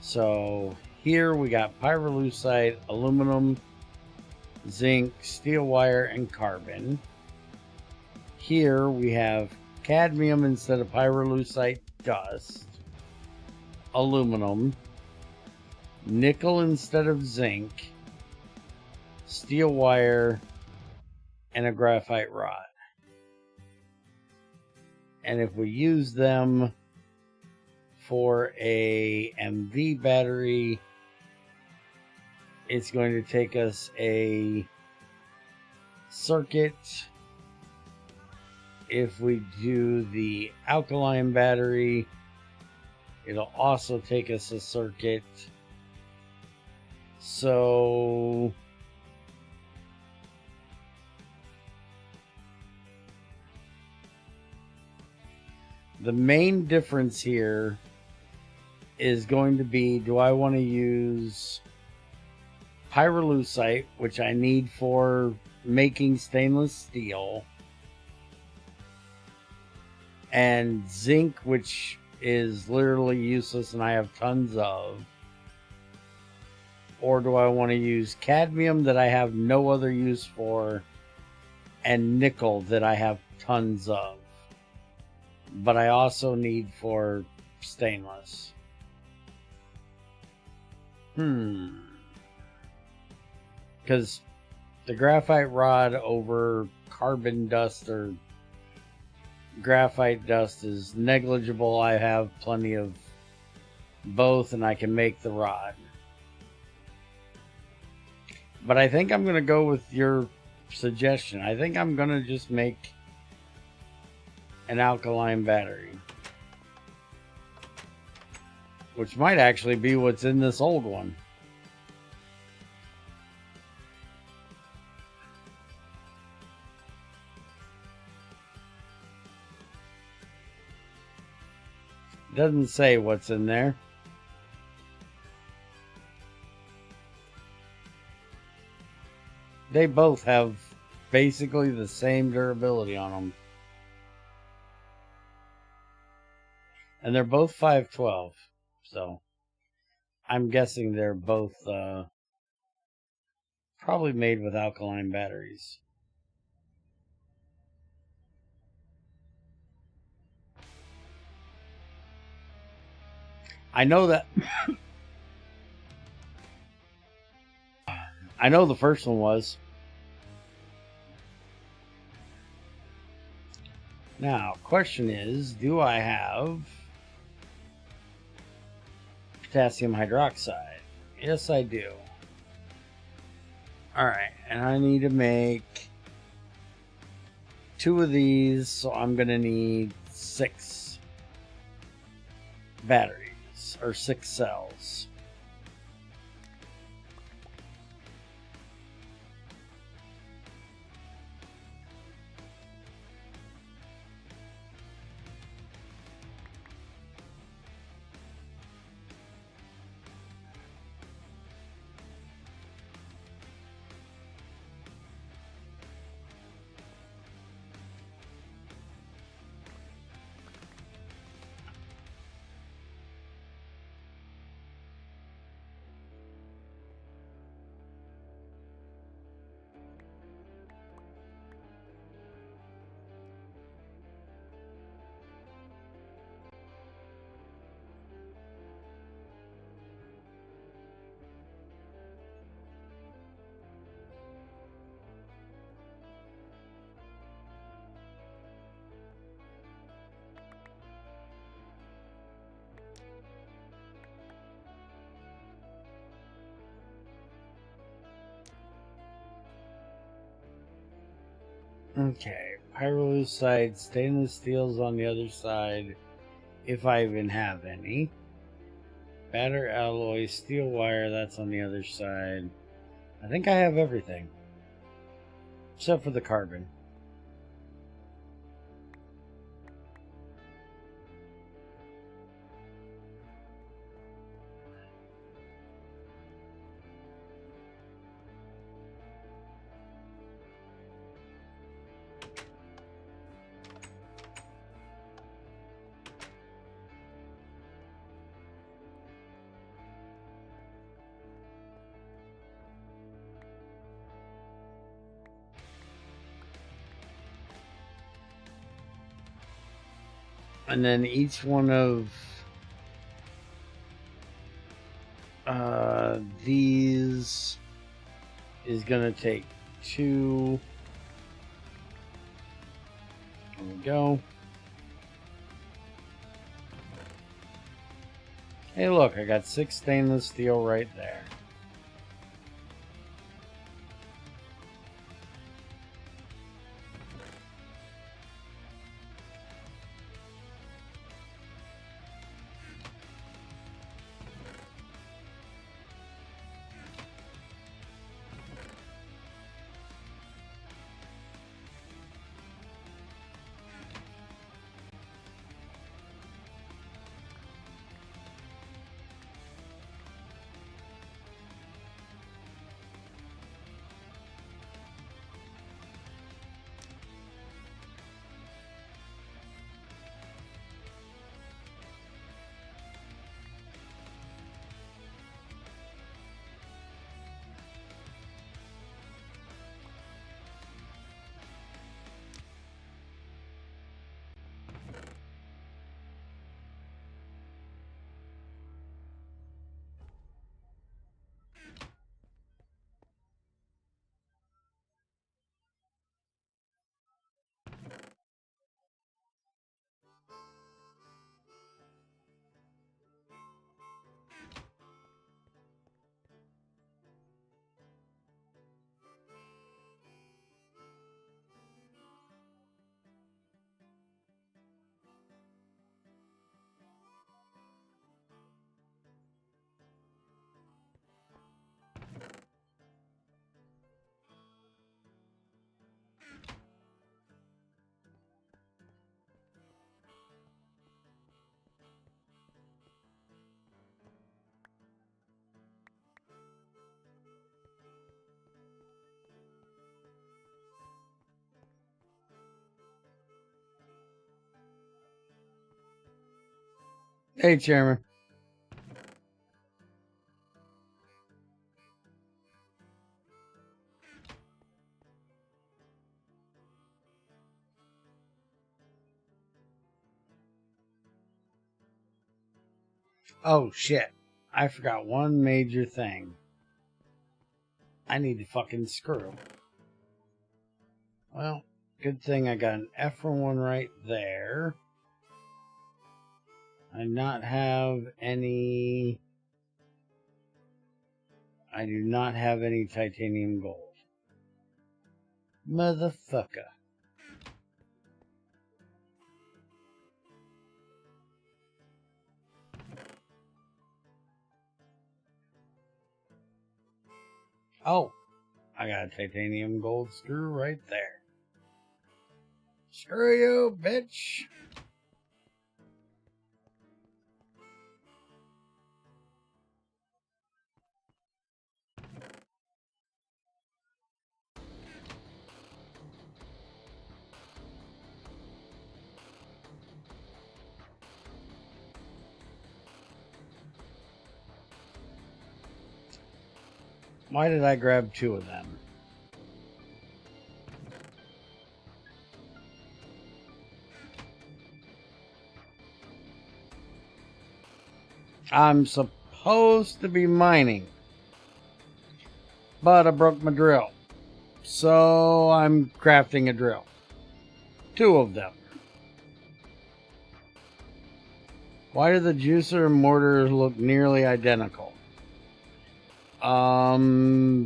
So here we got pyrolusite, aluminum, zinc, steel wire, and carbon. Here we have cadmium instead of pyrolusite dust, aluminum, nickel instead of zinc, steel wire, and a graphite rod. And if we use them for a MV battery, it's going to take us a circuit. If we do the alkaline battery, it'll also take us a circuit. So the main difference here is going to be, do I want to use pyrolusite, which I need for making stainless steel, and zinc, which is literally useless and I have tons of, or do I want to use cadmium that I have no other use for, and nickel that I have tons of, but I also need for stainless? Because the graphite rod over carbon dust or graphite dust is negligible. I have plenty of both and I can make the rod. But I think I'm going to go with your suggestion. I think I'm going to just make an alkaline battery, which might actually be what's in this old one. Doesn't say what's in there. They both have basically the same durability on them. And they're both 512. So I'm guessing they're both probably made with alkaline batteries. I know that I know the first one was. Now, question is, do I have potassium hydroxide? Yes, I do. Alright, and I need to make 2 of these, so I'm going to need 6 batteries, or 6 cells. Okay, pyrolusite, stainless steel's on the other side, if I even have any. Batter alloy, steel wire, that's on the other side. I think I have everything. Except for the carbon. And then each one of these is going to take 2. There we go. Hey, look, I got 6 stainless steel right there. Hey, Chairman. Oh, shit. I forgot one major thing. I need to fucking screw. Well, good thing I got an F1 right there. I do not have any titanium gold. Motherfucker. Oh, I got a titanium gold screw right there. Screw you, bitch. Why did I grab 2 of them? I'm supposed to be mining, but I broke my drill. So I'm crafting a drill. 2 of them. Why do the juicer and mortar look nearly identical?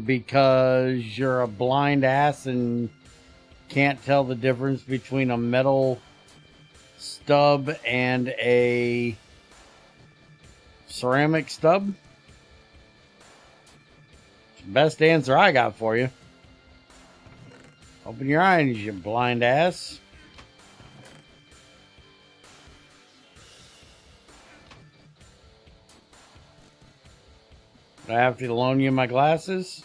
Because you're a blind ass and can't tell the difference between a metal stub and a ceramic stub? Best answer I got for you. Open your eyes, you blind ass. Do I have to loan you my glasses?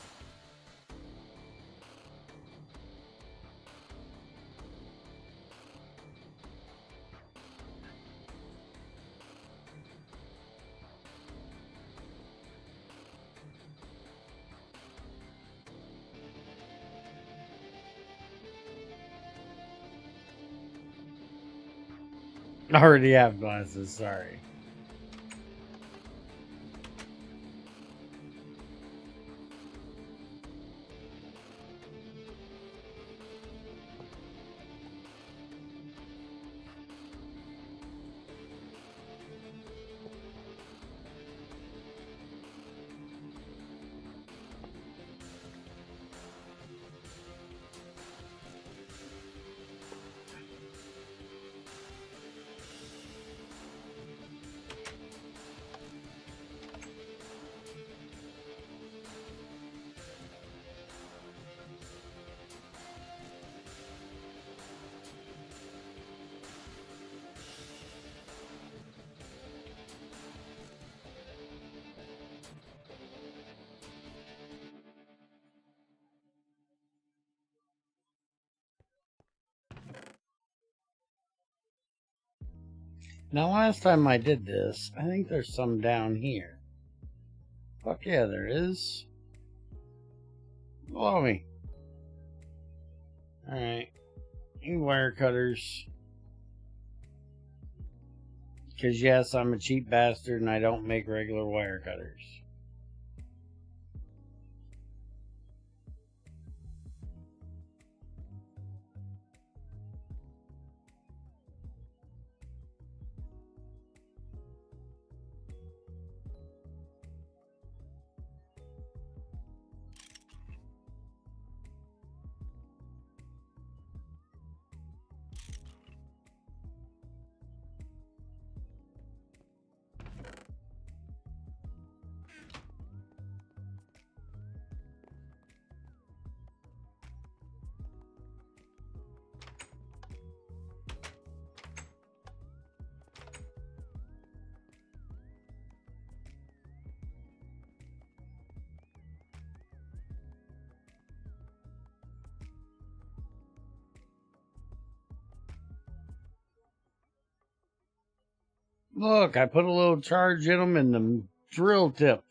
I already have glasses, sorry. Now, last time I did this, I think there's some down here. Fuck yeah, there is. Below me. Alright. Any wire cutters. Because, yes, I'm a cheap bastard and I don't make regular wire cutters. Look, I put a little charge in them and the drill tip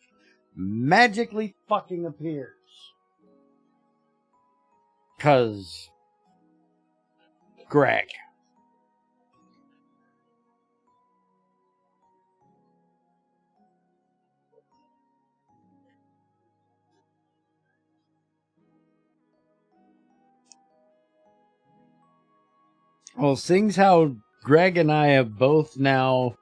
magically fucking appears. 'Cause Greg. Well, seeing how Greg and I have both now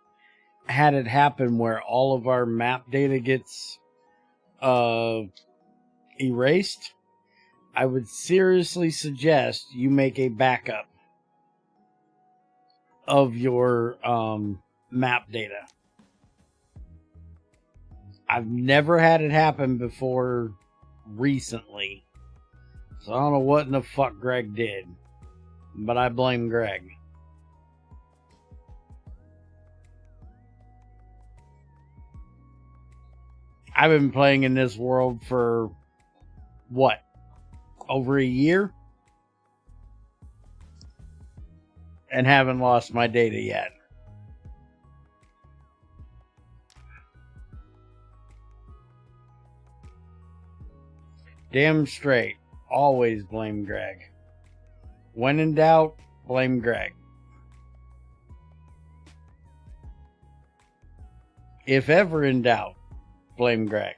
had it happen where all of our map data gets erased, I would seriously suggest you make a backup of your map data. I've never had it happen before recently, so I don't know what in the fuck Greg did, but I blame Greg. I've been playing in this world for, what, over a year? And haven't lost my data yet. Damn straight. Always blame Greg. When in doubt, blame Greg. If ever in doubt, blame Greg.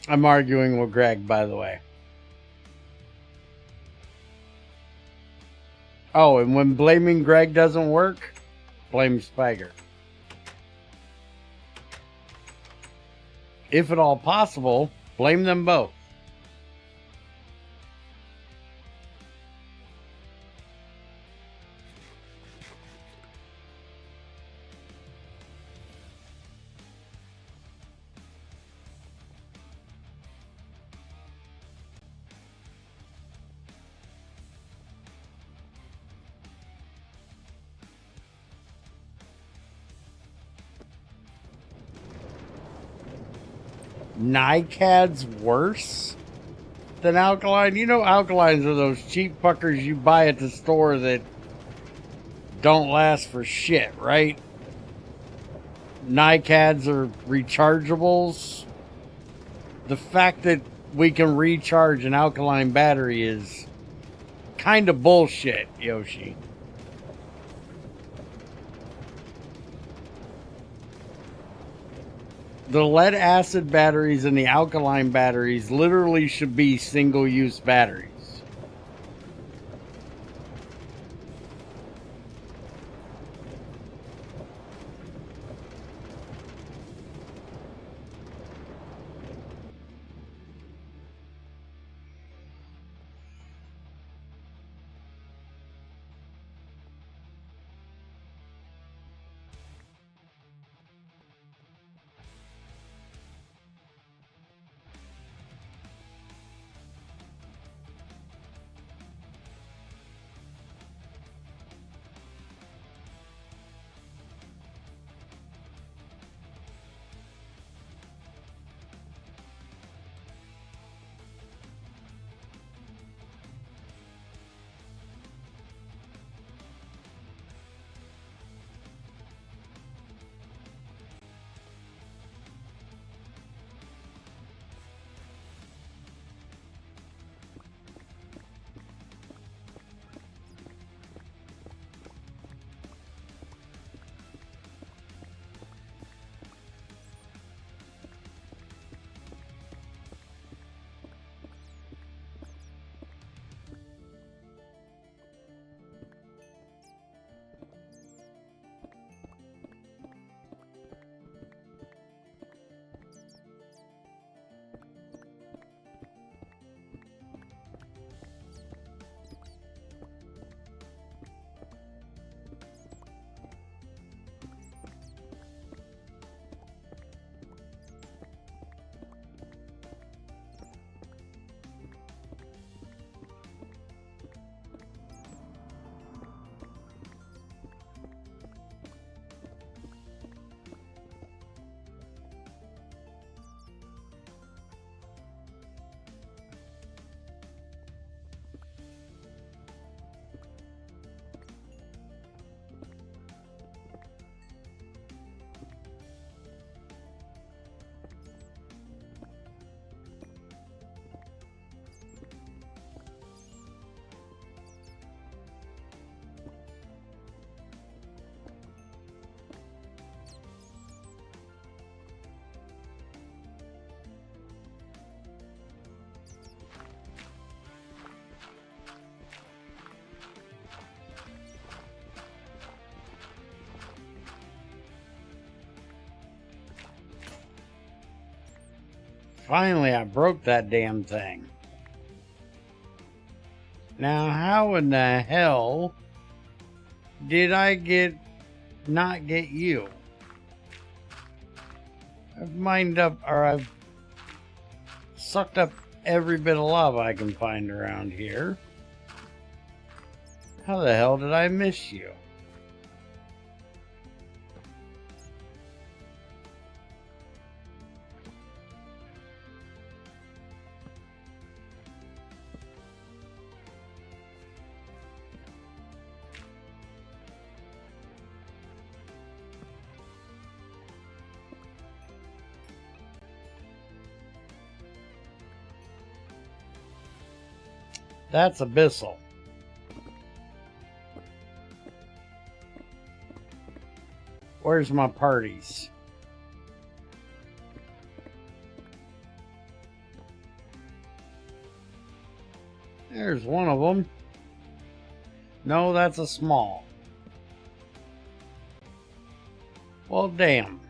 I'm arguing with Greg, by the way. Oh, and when blaming Greg doesn't work, blame Spiger. If at all possible, blame them both. NiCad's worse than alkaline? You know, alkalines are those cheap fuckers you buy at the store that don't last for shit, right? NiCads are rechargeables. The fact that we can recharge an alkaline battery is kind of bullshit, Yoshi. The lead acid batteries and the alkaline batteries literally should be single-use batteries. Finally, I broke that damn thing. Now, how in the hell did I not get you? I've mined up, or I've sucked up every bit of lava I can find around here. How the hell did I miss you? That's abyssal. Where's my parties? There's one of them. No, that's a small. Well, damn.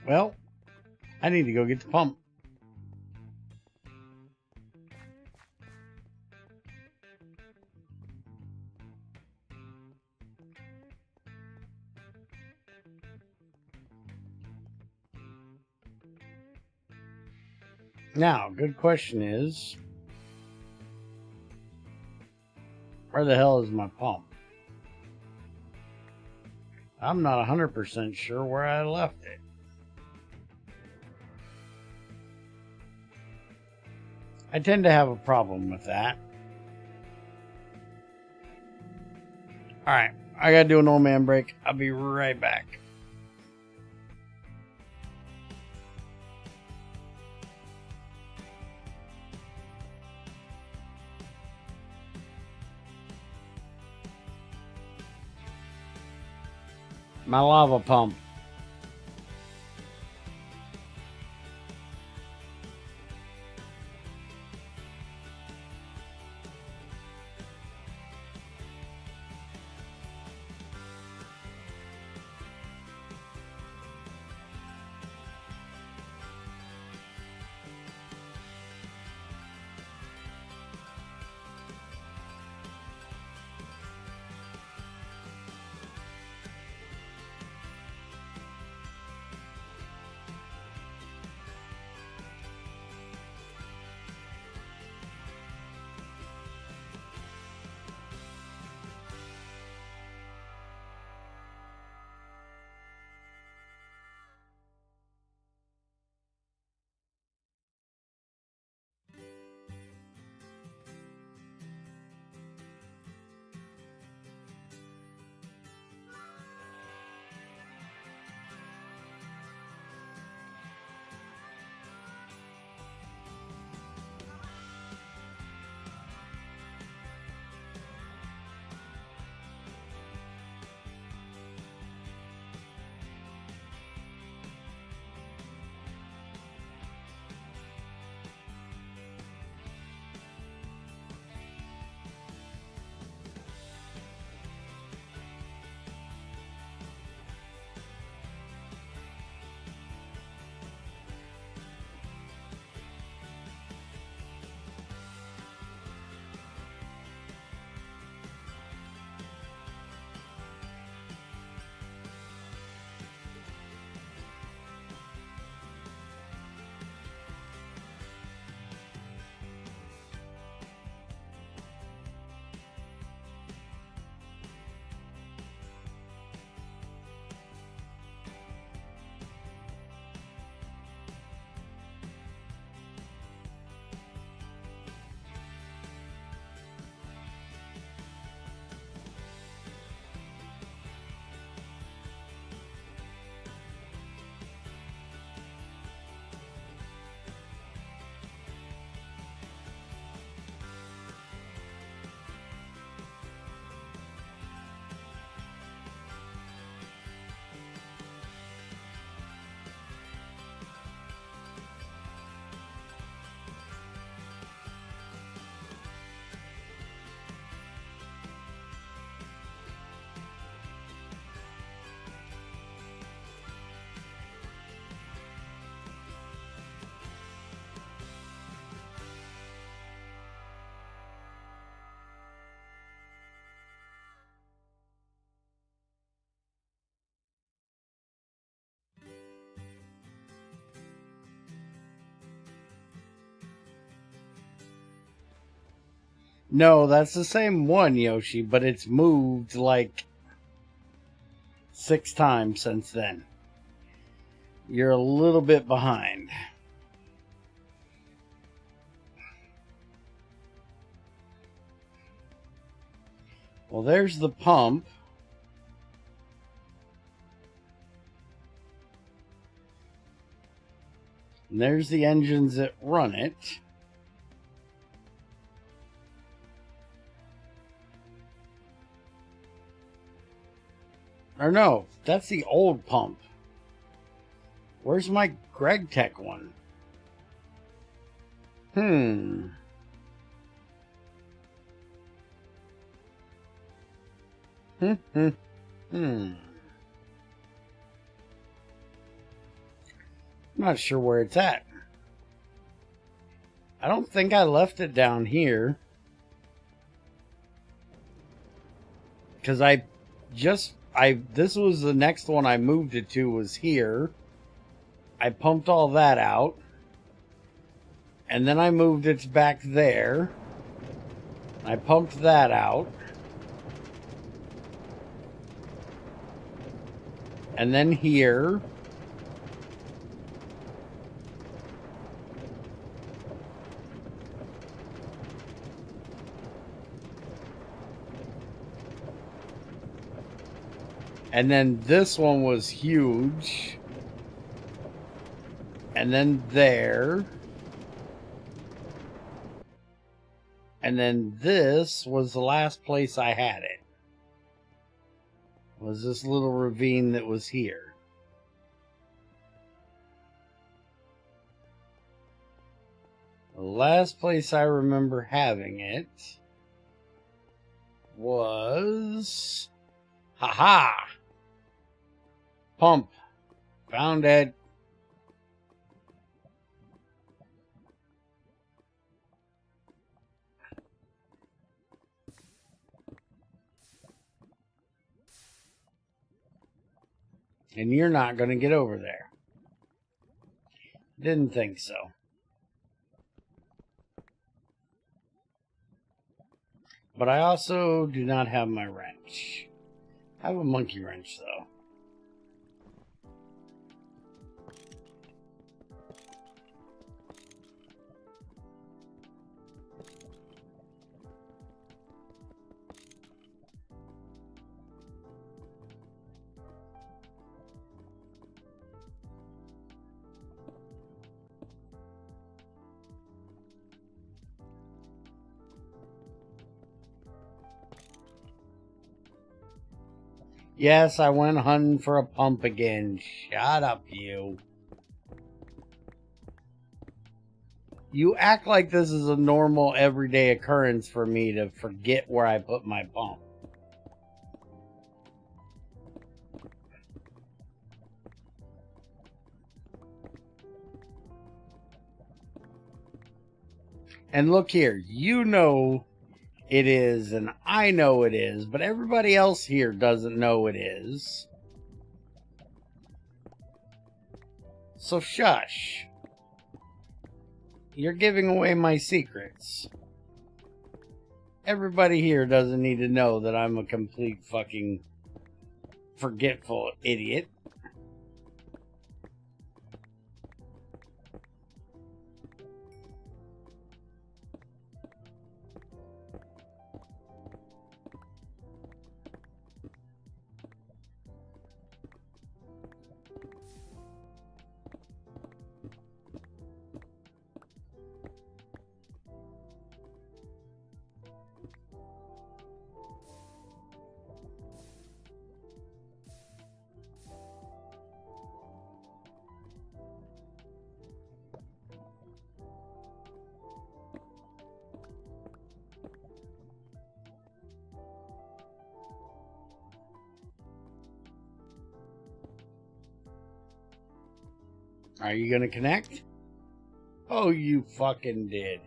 Well, I need to go get the pump. Now, good question is, where the hell is my pump? I'm not 100% sure where I left it. I tend to have a problem with that. Alright, I gotta do an old man break. I'll be right back. My lava pump. No, that's the same one, Yoshi, but it's moved like 6 times since then. You're a little bit behind. Well, there's the pump. And there's the engines that run it. Or no, that's the old pump. Where's my GregTech one? Not sure where it's at. I don't think I left it down here. Because this was the next one I moved it to, was here. I pumped all that out. And then I moved it back there. I pumped that out. And then here. And then this one was huge. And then there. And then this was the last place I had it. Was this little ravine that was here. The last place I remember having it was... Haha! Pump. Found it. And you're not going to get over there. Didn't think so. But I also do not have my wrench. I have a monkey wrench, though. Yes, I went hunting for a pump again. Shut up, you. You act like this is a normal, everyday occurrence for me to forget where I put my pump. And look here, you know it is, and I know it is, but everybody else here doesn't know it is. So shush. You're giving away my secrets. Everybody here doesn't need to know that I'm a complete fucking forgetful idiot. Are you gonna connect? Oh, you fucking did.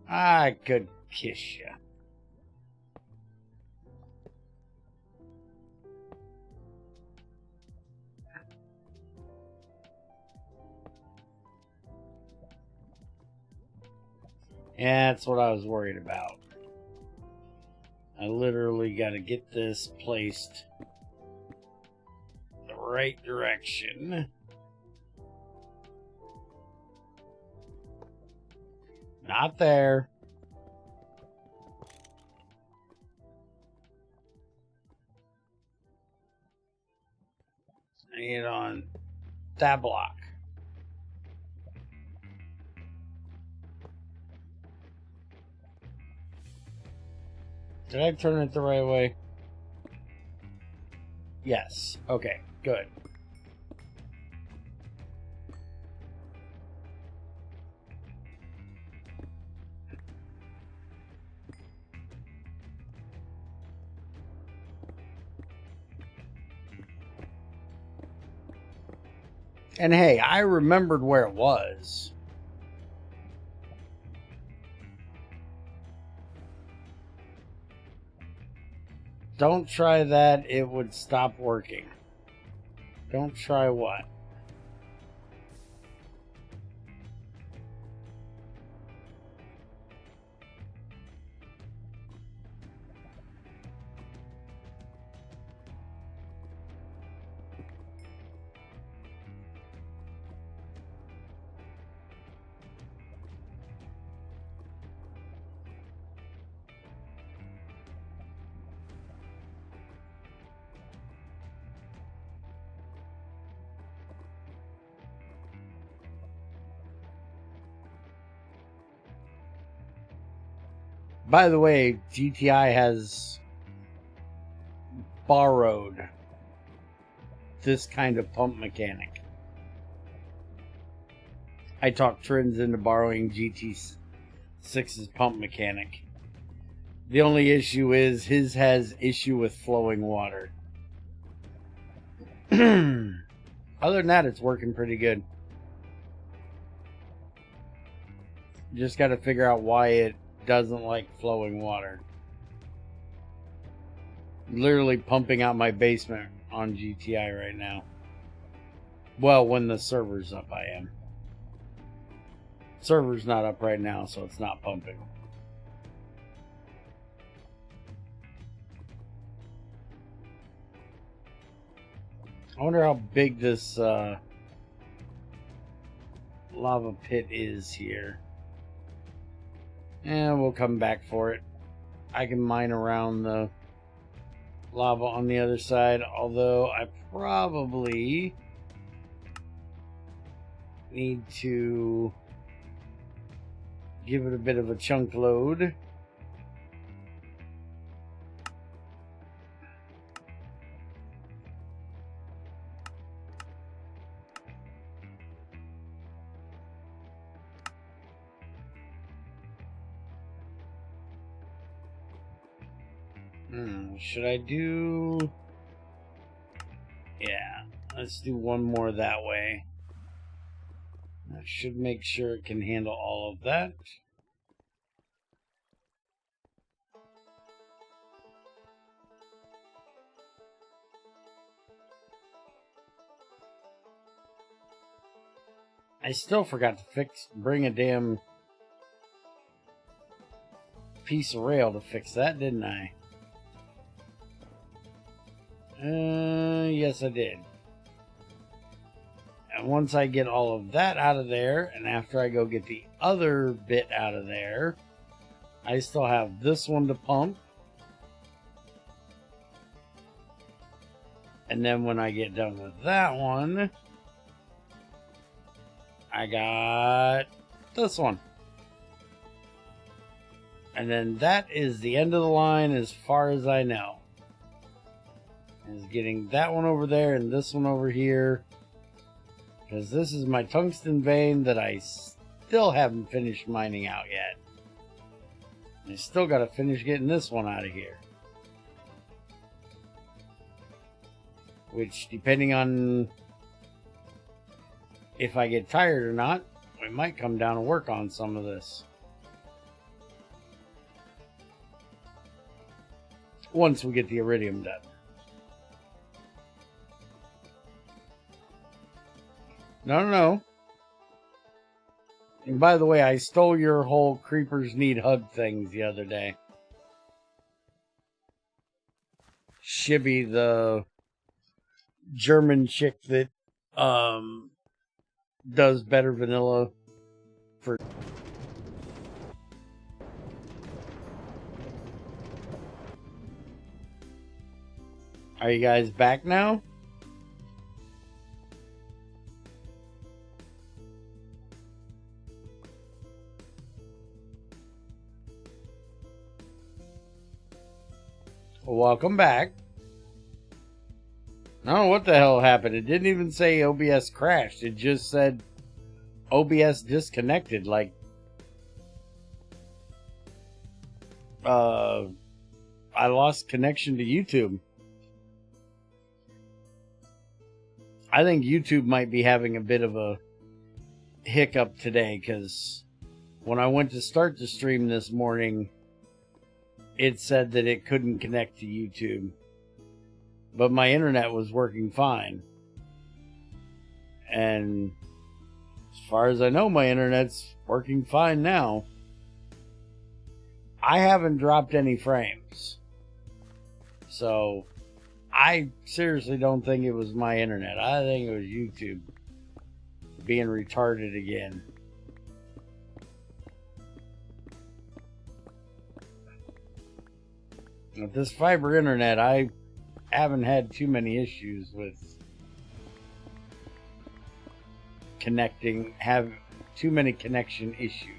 I could kiss you. Yeah, that's what I was worried about. I literally got to get this placed the right direction. Not there. I need it on that block. Did I turn it the right way? Yes. Okay, good. And hey, I remembered where it was. Don't try that, it would stop working. Don't try what? By the way, GTI has borrowed this kind of pump mechanic. I talked Trins into borrowing GT6's pump mechanic. The only issue is his has issue with flowing water. Other than that, it's working pretty good. Just got to figure out why it doesn't like flowing water. Literally pumping out my basement on GTI right now. Well, when the server's up, I am. Server's not up right now, so it's not pumping. I wonder how big this lava pit is here. And we'll come back for it. I can mine around the lava on the other side, although I probably need to give it a bit of a chunk load. Should I do... Yeah, let's do one more that way. I should make sure it can handle all of that. I still forgot to bring a damn piece of rail to fix that, didn't I? Yes, I did. And once I get all of that out of there, and after I go get the other bit out of there, I still have this one to pump. And then when I get done with that one, I got this one. And then that is the end of the line as far as I know. Is getting that one over there and this one over here. Because this is my tungsten vein that I still haven't finished mining out yet. I still got to finish getting this one out of here. Which, depending on if I get tired or not, we might come down and work on some of this. Once we get the iridium done. No. And by the way, I stole your whole creepers need hug things the other day. Shibby, the German chick that does better vanilla for... Are you guys back now? Well, welcome back. I don't know what the hell happened. It didn't even say OBS crashed. It just said OBS disconnected. Like, I lost connection to YouTube. I think YouTube might be having a bit of a hiccup today, because when I went to start the stream this morning, it said that it couldn't connect to YouTube. But my internet was working fine. And as far as I know, my internet's working fine now. I haven't dropped any frames. So I seriously don't think it was my internet. I think it was YouTube being retarded again. With this fiber internet, I haven't had too many issues with connecting, have too many connection issues.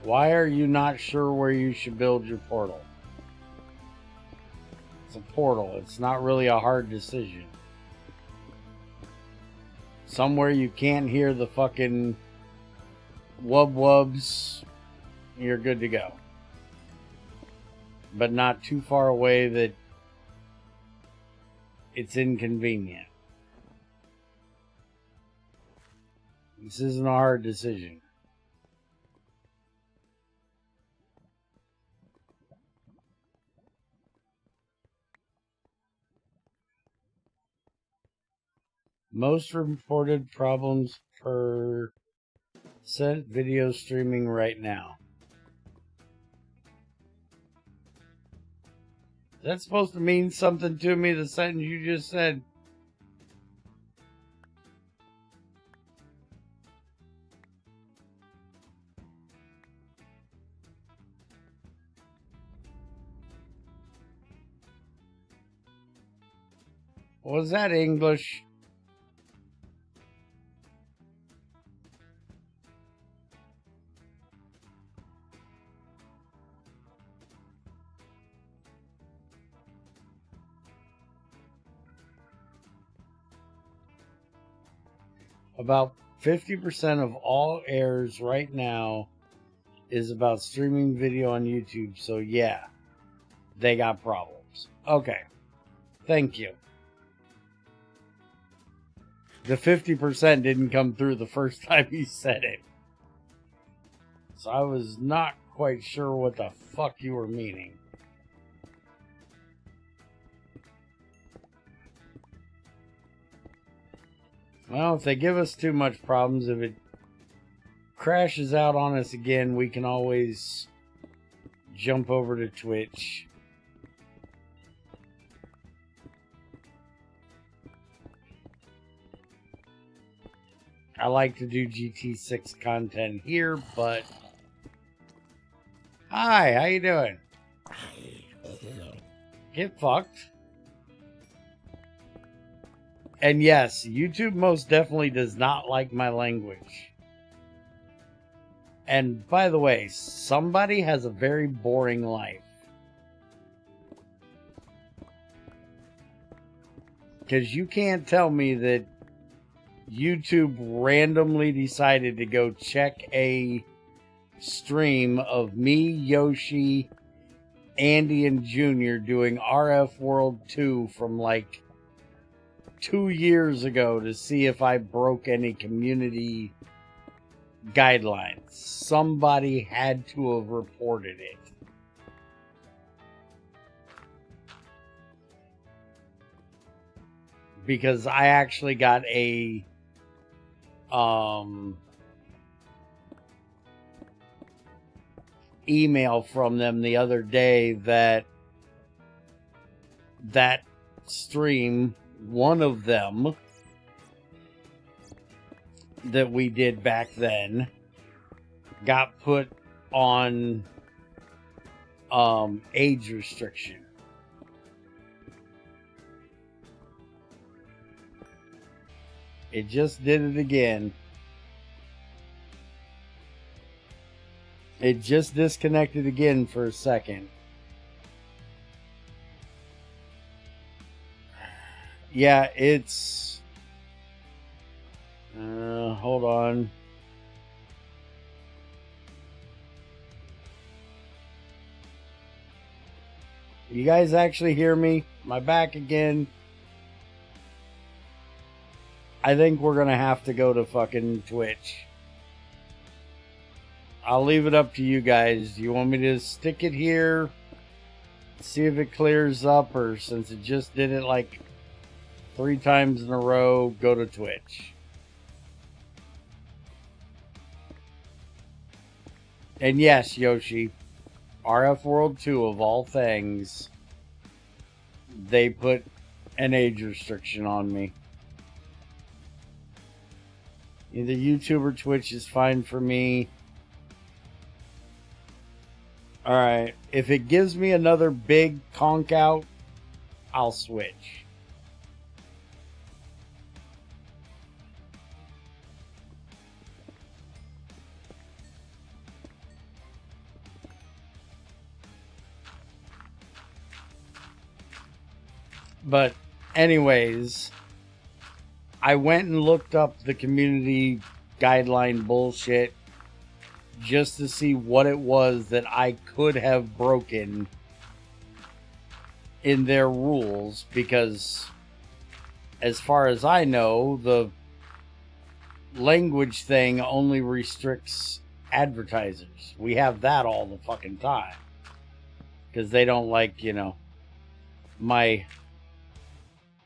Why are you not sure where you should build your portal? It's a portal. It's not really a hard decision. Somewhere you can't hear the fucking wub-wubs, you're good to go. But not too far away that it's inconvenient. This isn't a hard decision. Most reported problems per % video streaming right now. Is that supposed to mean something to me, the sentence you just said? Was that English? About 50% of all errors right now is about streaming video on YouTube. So yeah, they got problems. Okay. Thank you. The 50% didn't come through the first time he said it. So I was not quite sure what the fuck you were meaning. Well, if they give us too much problems, if it crashes out on us again, we can always jump over to Twitch. I like to do GT6 content here, but... Hi, how you doing? Get fucked. And yes, YouTube most definitely does not like my language. And by the way, somebody has a very boring life. Because you can't tell me that YouTube randomly decided to go check a stream of me, Yoshi, Andy and Junior doing RF World 2 from like 2 years ago to see if I broke any community guidelines. Somebody had to have reported it. Because I actually got a email from them the other day that stream, one of them that we did back then, got put on age restriction. It just did it again. It just disconnected again for a second. Yeah, it's... hold on. You guys actually hear me? Am I back again? I think we're gonna have to go to fucking Twitch. I'll leave it up to you guys. Do you want me to stick it here? See if it clears up, or since it just did it like 3 times in a row, go to Twitch. And yes, Yoshi, RF World 2 of all things, they put an age restriction on me. Either YouTube or Twitch is fine for me. Alright, if it gives me another big conk out, I'll switch. But anyways, I went and looked up the community guideline bullshit just to see what it was that I could have broken in their rules, because as far as I know, the language thing only restricts advertisers. We have that all the fucking time because they don't like, you know, my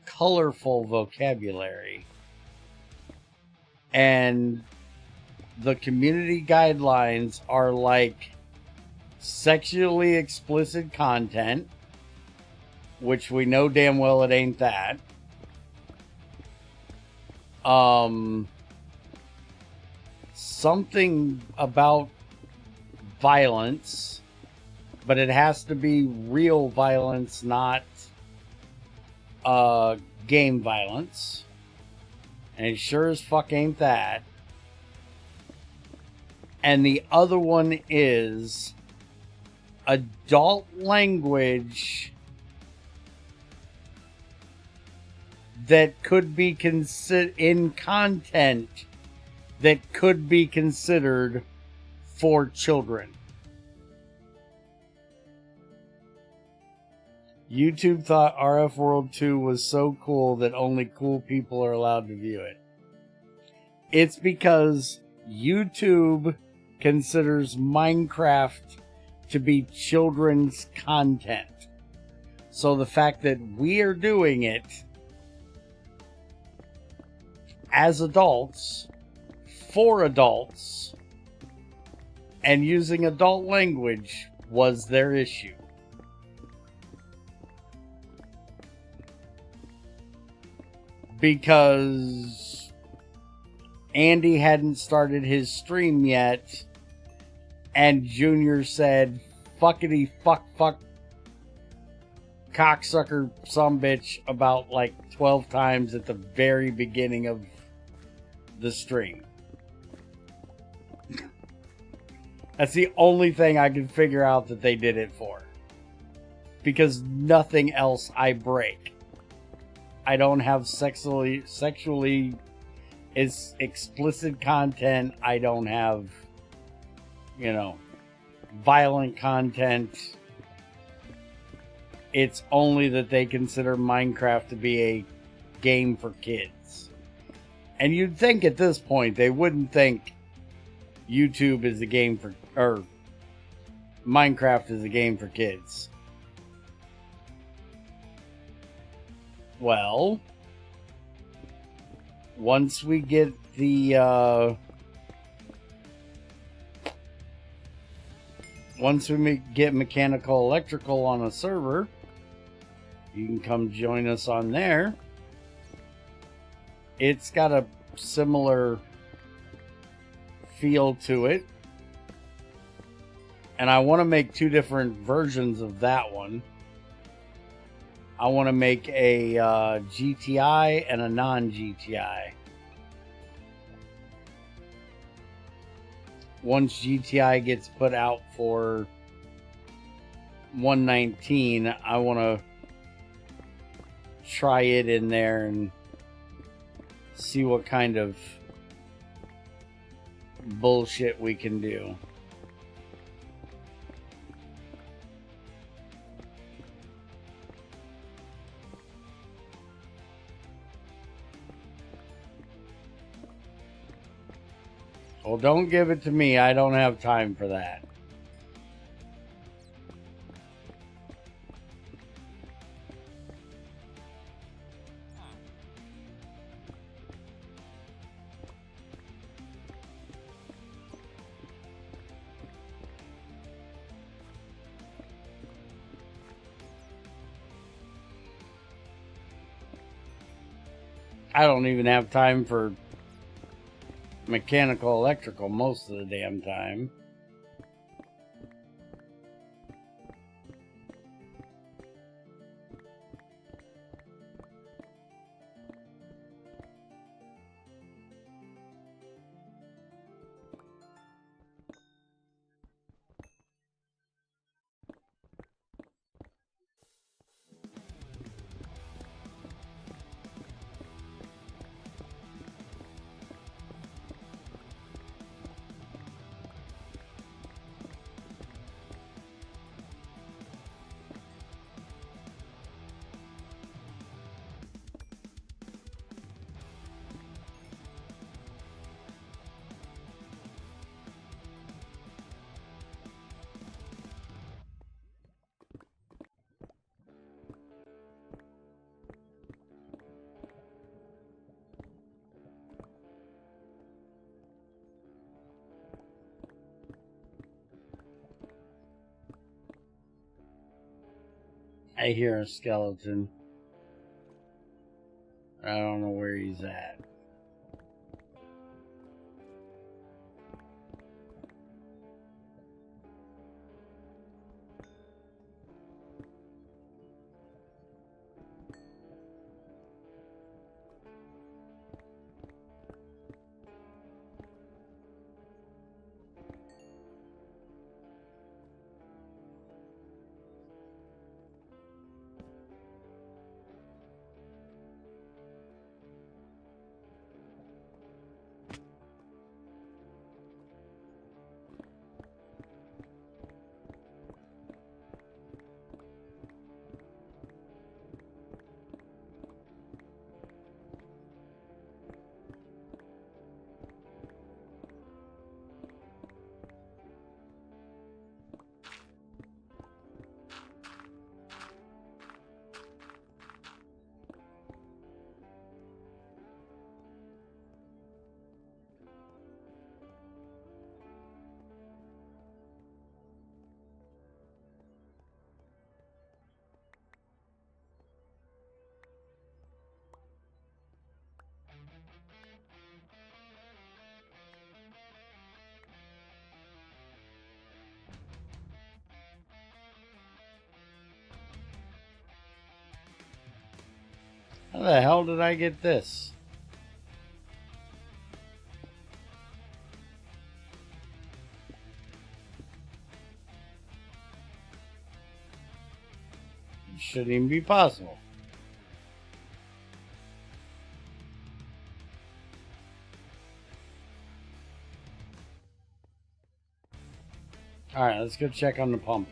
colorful vocabulary. And the community guidelines are like sexually explicit content, which we know damn well it ain't that. Something about violence, but it has to be real violence, not game violence. And it sure as fuck ain't that. And the other one is adult language that could be considered in content that could be considered for children. YouTube thought RF World 2 was so cool that only cool people are allowed to view it. It's because YouTube considers Minecraft to be children's content. So the fact that we are doing it as adults, for adults, and using adult language was their issue. Because Andy hadn't started his stream yet, and Junior said, fuckity fuck cocksucker sumbitch about like 12 times at the very beginning of the stream. That's the only thing I can figure out that they did it for. Because nothing else I break. I don't have sexually is explicit content. I don't have, you know, violent content. It's only that they consider Minecraft to be a game for kids. And you'd think at this point they wouldn't think YouTube is a game for, or Minecraft is a game for kids. Well, once we get the once we get mechanical electrical on a server, you can come join us on there. It's got a similar feel to it, and I want to make two different versions of that one. I want to make a GTI and a non-GTI. Once GTI gets put out for 119, I want to try it in there and see what kind of bullshit we can do. Well, don't give it to me. I don't have time for that. I don't even have time for mechanical electrical most of the damn time. I hear a skeleton. I don't know where he's at. How the hell did I get this? It shouldn't even be possible. Alright, let's go check on the pump.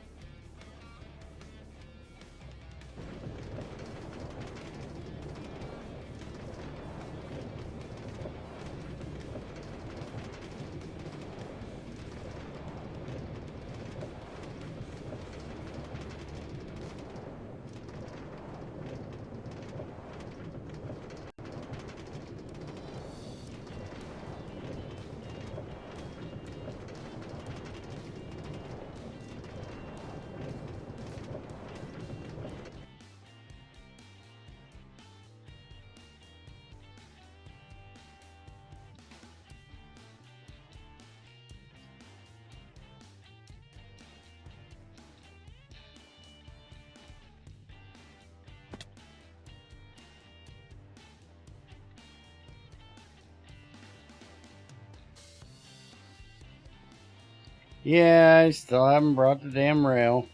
Yeah, I still haven't brought the damn rail.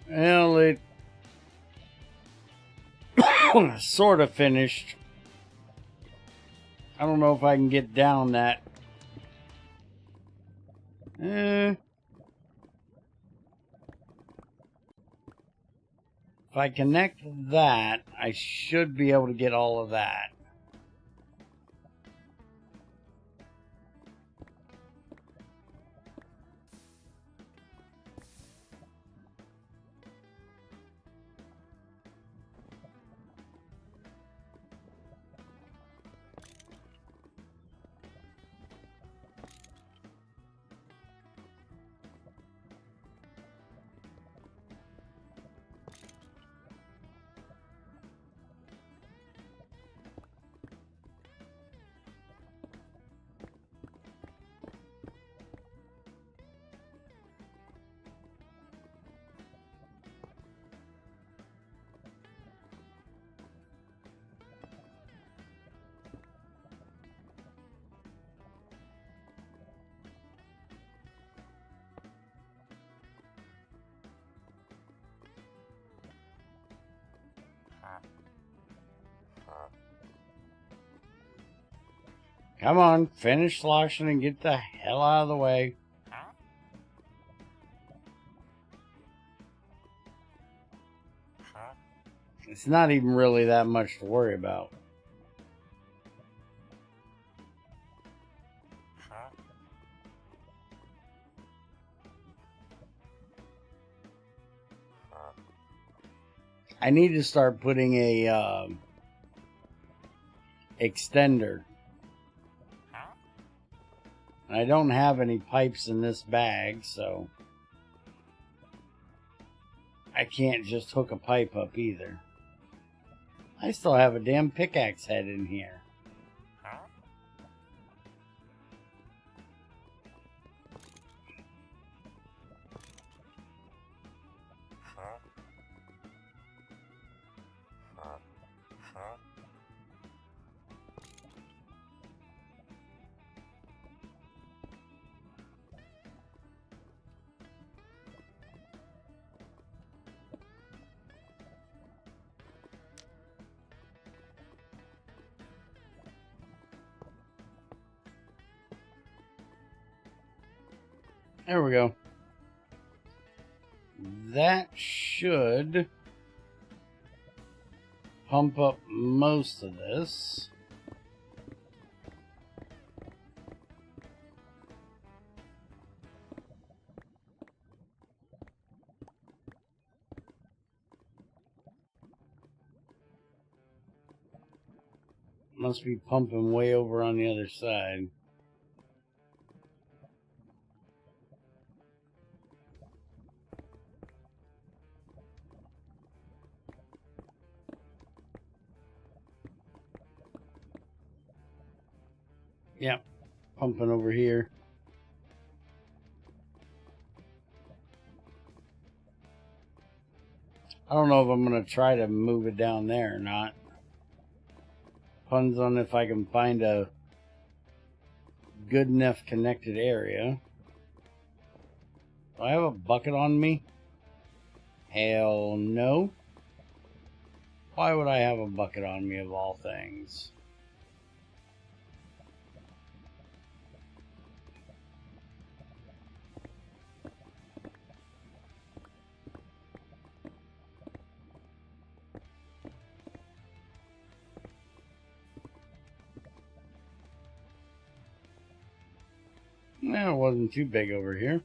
Well, it sort of finished. I don't know if I can get down that. If I connect that, I should be able to get all of that. Come on, finish sloshing and get the hell out of the way. It's not even really that much to worry about. I need to start putting a extender. I don't have any pipes in this bag, so I can't just hook a pipe up either. I still have a damn pickaxe head in here. There we go. That should pump up most of this. Must be pumping way over on the other side. Yep, pumping over here. I don't know if I'm going to try to move it down there or not. Depends on if I can find a good enough connected area. Do I have a bucket on me? Hell no. Why would I have a bucket on me of all things? No, it wasn't too big over here.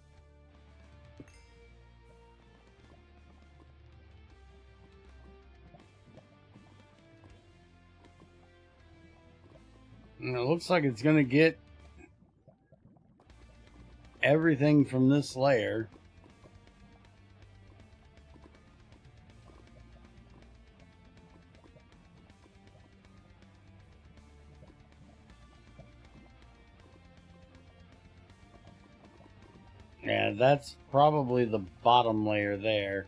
And it looks like it's going to get everything from this layer. Yeah, that's probably the bottom layer there.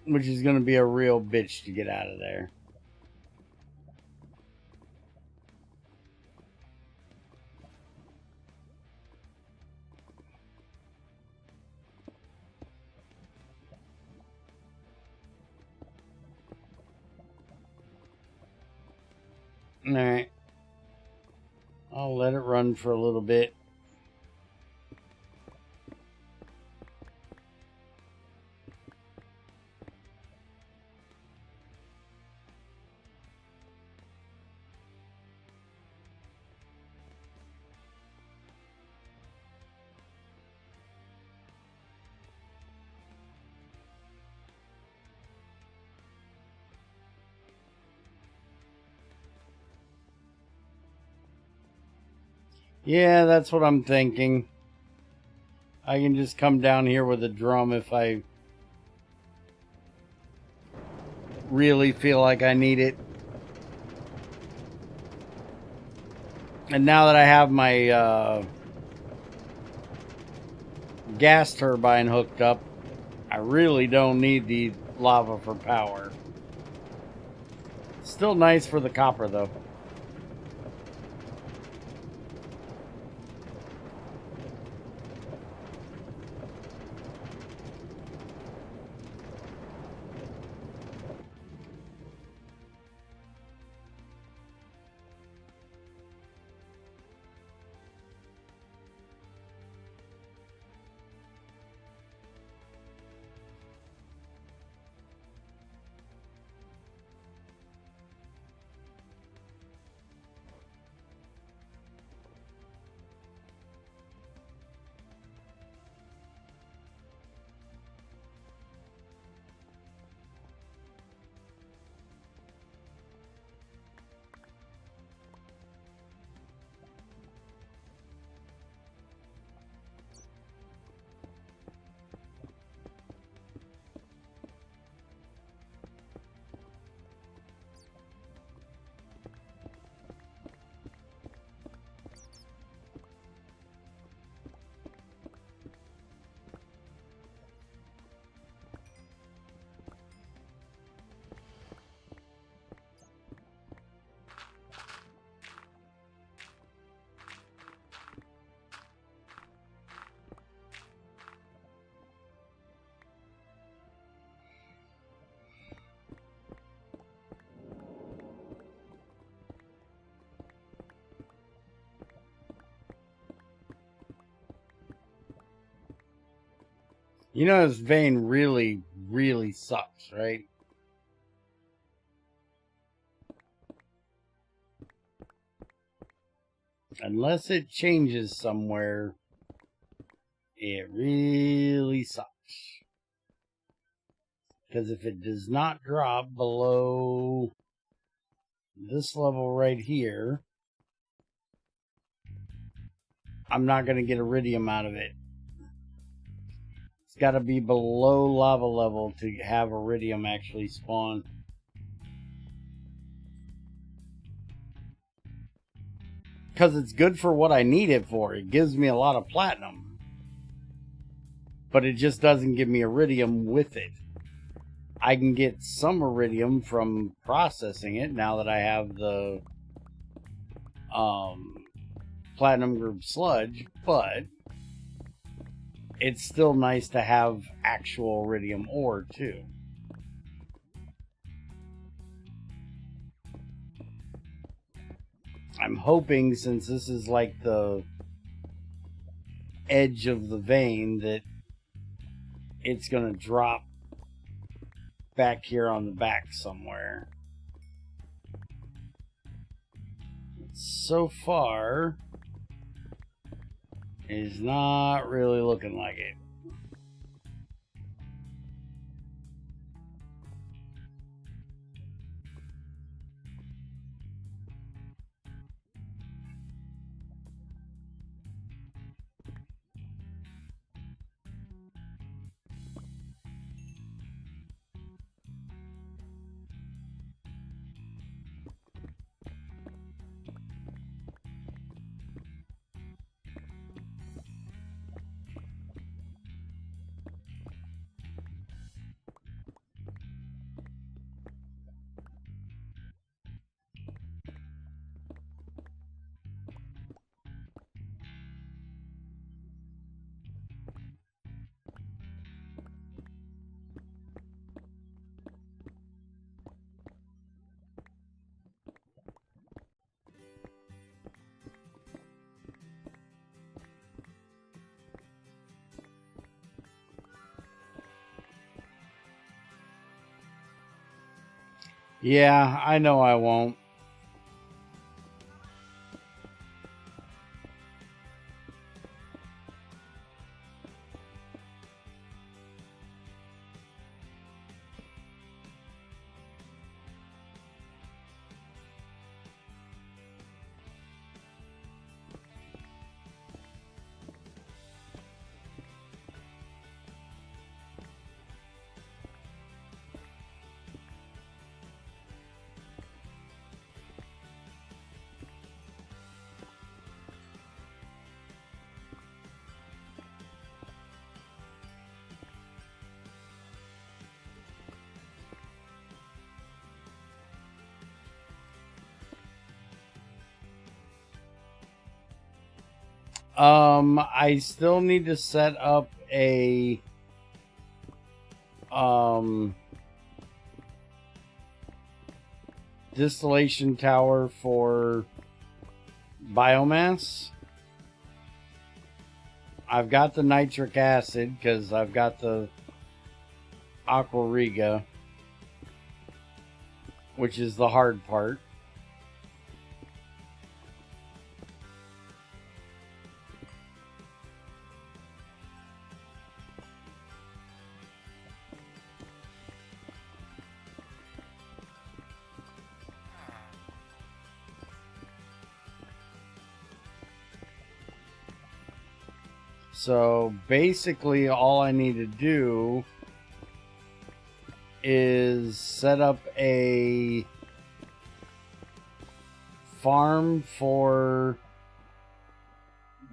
Which is going to be a real bitch to get out of there. Alright. I'll let it run for a little bit. Yeah, that's what I'm thinking. I can just come down here with a drum if I really feel like I need it. And now that I have my gas turbine hooked up, I really don't need the lava for power. Still nice for the copper though. You know this vein really, really sucks, right? Unless it changes somewhere, it really sucks. Because if it does not drop below this level right here, I'm not going to get iridium out of it. It's got to be below lava level to have iridium actually spawn. Because it's good for what I need it for. It gives me a lot of platinum. But it just doesn't give me iridium with it. I can get some iridium from processing it now that I have the platinum group sludge, but it's still nice to have actual iridium ore too. I'm hoping, since this is like the edge of the vein, that it's gonna drop back here on the back somewhere. So far, is not really looking like it. Yeah, I know I won't. I still need to set up a distillation tower for biomass. I've got the nitric acid because I've got the aquariga, which is the hard part. So basically all I need to do is set up a farm for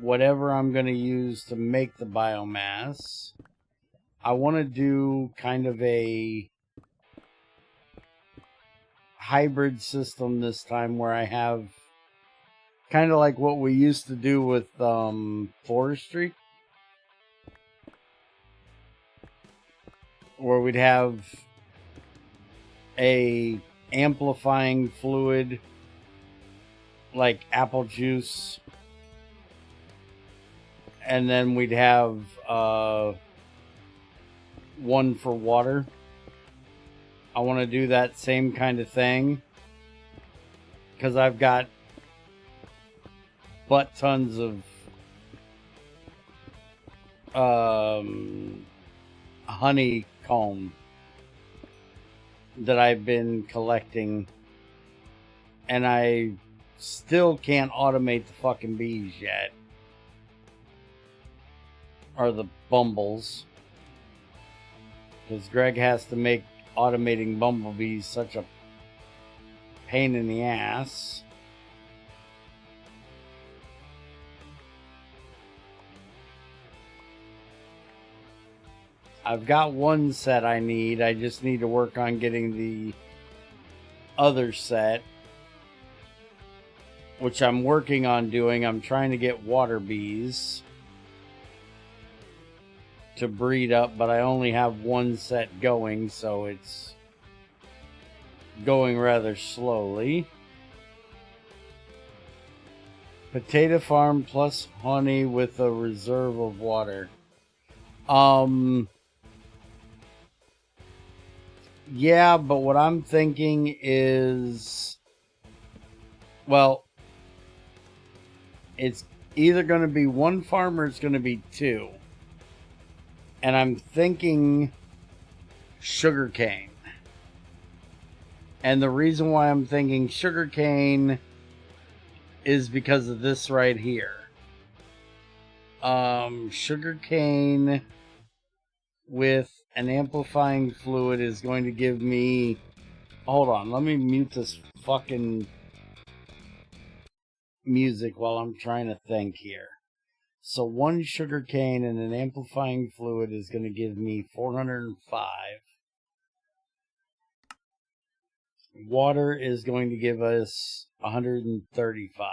whatever I'm going to use to make the biomass. I want to do kind of a hybrid system this time where I have kind of like what we used to do with forestry, where we'd have a amplifying fluid like apple juice, and then we'd have one for water. I want to do that same kind of thing because I've got butt tons of honeycomb that I've been collecting, and I still can't automate the fucking bees yet, or the bumbles, because Greg has to make automating bumblebees such a pain in the ass. I've got one set I need. I just need to work on getting the other set, which I'm working on doing. I'm trying to get water bees to breed up, but I only have one set going, so it's going rather slowly. Potato farm plus honey with a reserve of water. Yeah, but what I'm thinking is, well, it's either going to be one farm or it's going to be two. And I'm thinking sugarcane. And the reason why I'm thinking sugarcane is because of this right here. Sugarcane with an amplifying fluid is going to give me... Hold on, let me mute this fucking music while I'm trying to think here. So one sugarcane and an amplifying fluid is going to give me 405. Water is going to give us 135.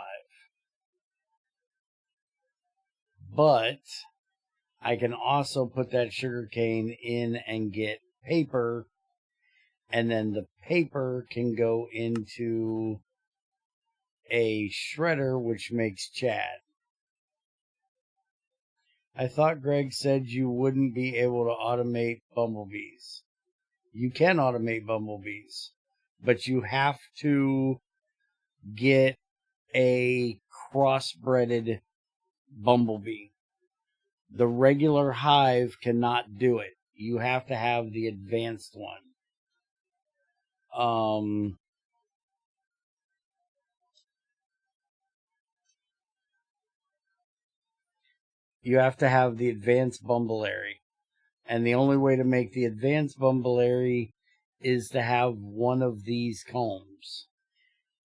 But I can also put that sugarcane in and get paper, and then the paper can go into a shredder, which makes Chad. I thought Greg said you wouldn't be able to automate bumblebees. You can automate bumblebees, but you have to get a crossbreeded bumblebee. The regular hive cannot do it. You have to have the advanced one. You have to have the advanced bumbleberry. And the only way to make the advanced bumbleberry is to have one of these combs.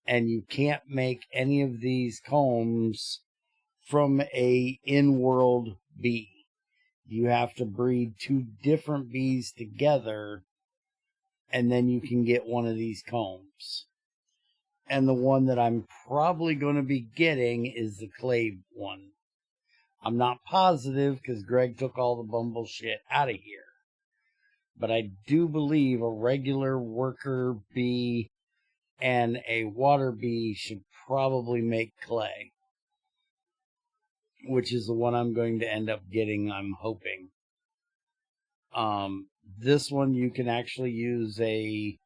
And you can't make any of these combs from a in-world bee. You have to breed two different bees together, and then you can get one of these combs. And the one that I'm probably going to be getting is the clave one. I'm not positive because Greg took all the bumble shit out of here. But I do believe a regular worker bee and a water bee should probably make clay, which is the one I'm going to end up getting, I'm hoping. This one you can actually use a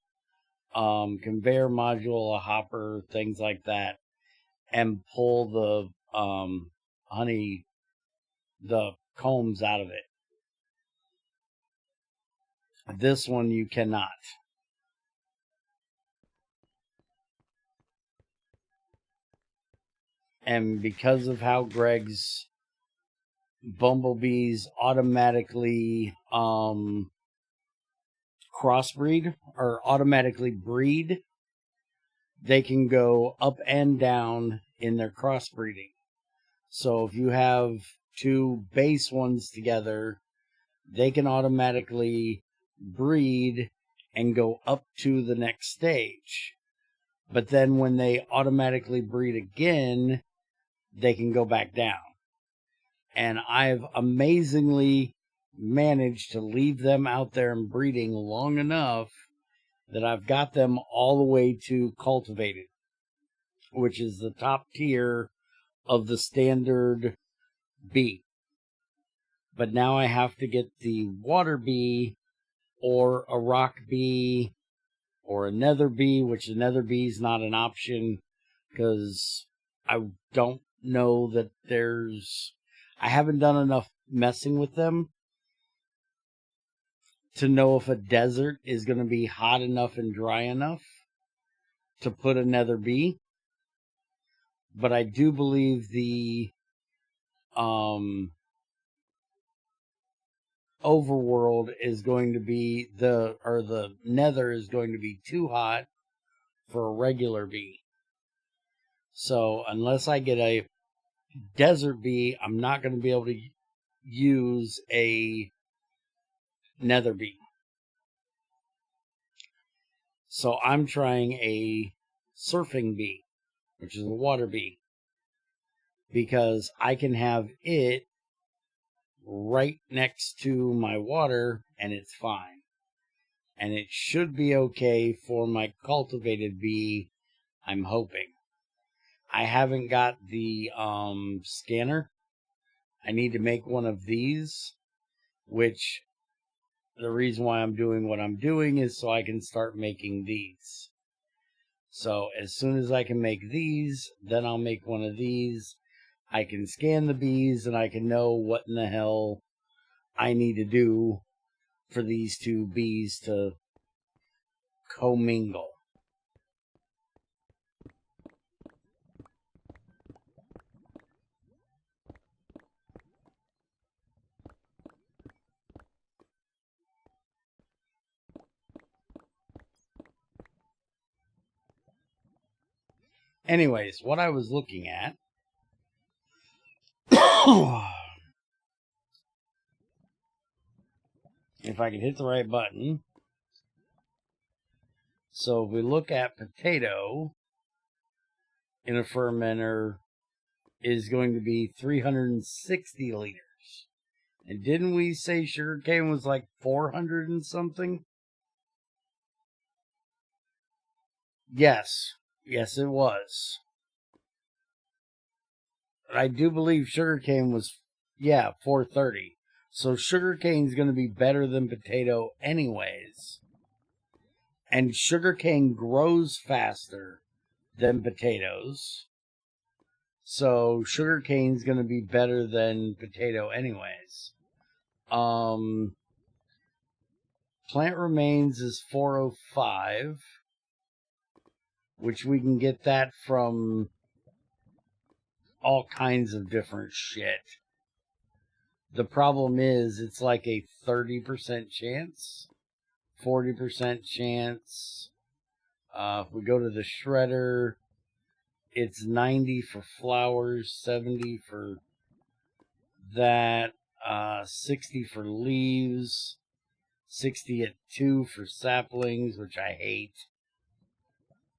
conveyor module, a hopper, things like that, and pull the the combs out of it. This one you cannot. And because of how Greg's bumblebees automatically crossbreed or automatically breed, they can go up and down in their crossbreeding. So if you have two base ones together, they can automatically breed and go up to the next stage. But then when they automatically breed again, they can go back down. And I've amazingly managed to leave them out there and breeding long enough that I've got them all the way to cultivated, which is the top tier of the standard bee. But now I have to get the water bee or a rock bee or a nether bee, which a nether bee is not an option because I don't know that I haven't done enough messing with them to know if a desert is going to be hot enough and dry enough to put a nether bee. But I do believe the overworld is going to be the nether is going to be too hot for a regular bee. So unless I get a desert bee, I'm not going to be able to use a nether bee. So I'm trying a surfing bee, which is a water bee, because I can have it right next to my water and it's fine. And it should be okay for my cultivated bee, I'm hoping. I haven't got the scanner. I need to make one of these, which the reason why I'm doing what I'm doing is so I can start making these. So as soon as I can make these, then I'll make one of these. I can scan the bees and I can know what in the hell I need to do for these two bees to commingle. Anyways, what I was looking at if I can hit the right button. So if we look at potato in a fermenter is going to be 360 liters. And didn't we say sugarcane was like 400 and something? Yes. Yes, it was. But I do believe sugarcane was, 430. So sugarcane's going to be better than potato anyways. And sugarcane grows faster than potatoes. So sugarcane's going to be better than potato anyways. Plant remains is 405, which we can get that from all kinds of different shit. The problem is it's like a 30% chance, 40% chance. If we go to the shredder, it's 90 for flowers, 70 for that, 60 for leaves, 60 at 2 for saplings, which I hate.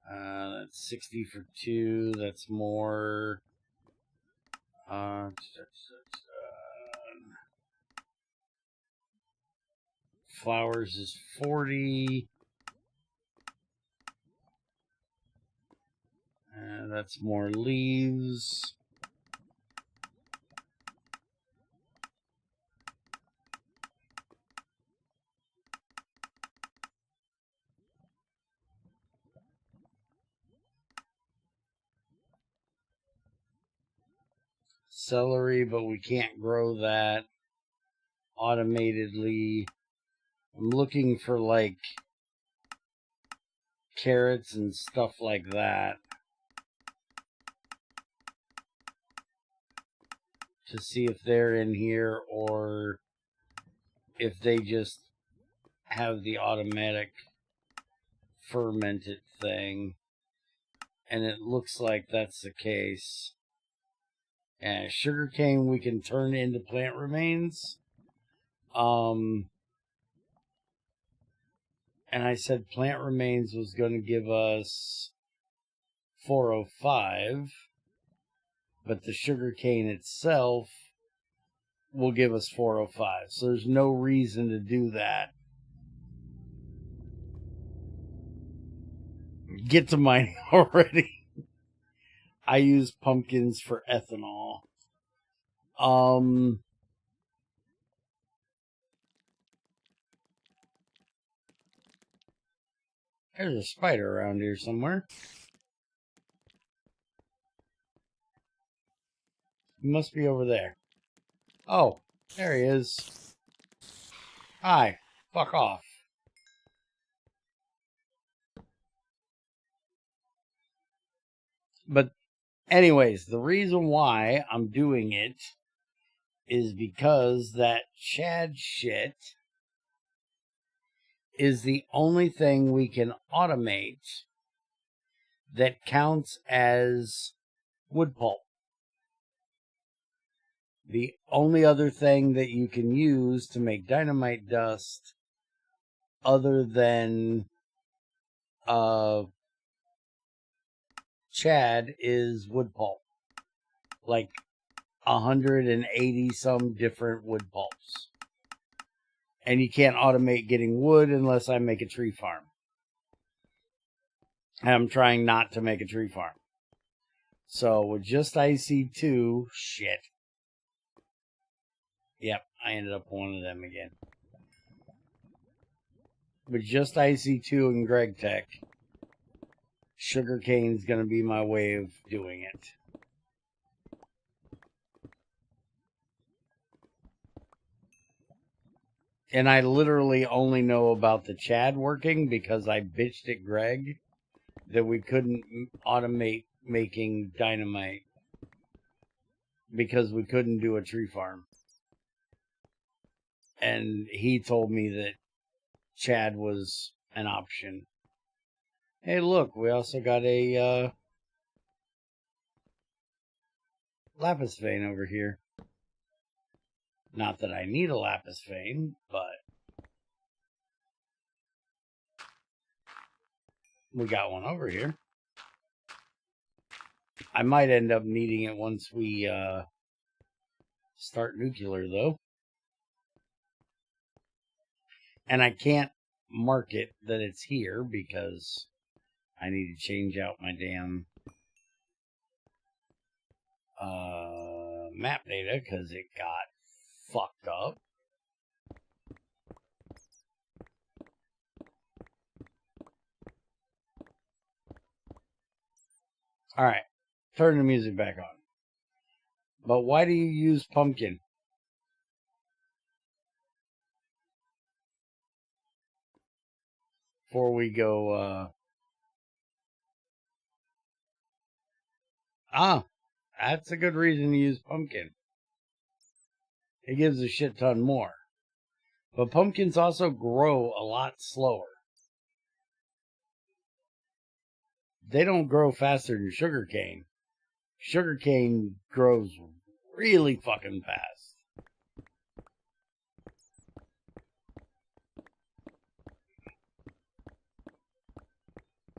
That's 60 for 2, that's more. Flowers is 40. That's more leaves. Celery, but we can't grow that automatedly. I'm looking for like carrots and stuff like that to see if they're in here or if they just have the automatic fermented thing. And it looks like that's the case. And sugarcane we can turn into plant remains. And I said plant remains was going to give us 405, but the sugarcane itself will give us 405. So there's no reason to do that. Get to mining already. I use pumpkins for ethanol. There's a spider around here somewhere. He must be over there. Oh, there he is. Hi, fuck off. But anyways, the reason why I'm doing it is because that Chad shit is the only thing we can automate that counts as wood pulp. The only other thing that you can use to make dynamite dust other than Chad is wood pulp. Like 180 some different wood pulps. And you can't automate getting wood unless I make a tree farm. And I'm trying not to make a tree farm. So with just IC2, shit. Yep, I ended up one of them again. With just IC2 and GregTech, sugarcane's going to be my way of doing it. And I literally only know about the Chad working because I bitched at Greg that we couldn't automate making dynamite because we couldn't do a tree farm. And he told me that Chad was an option. Hey, look, we also got a lapis vein over here. Not that I need a lapis vein, but we got one over here. I might end up needing it once we start nuclear, though. And I can't mark it that it's here because I need to change out my damn map data because it got fucked up. Alright, turn the music back on. But why do you use pumpkin? Before we go, that's a good reason to use pumpkin. It gives a shit ton more. But pumpkins also grow a lot slower. They don't grow faster than sugarcane. Sugarcane grows really fucking fast.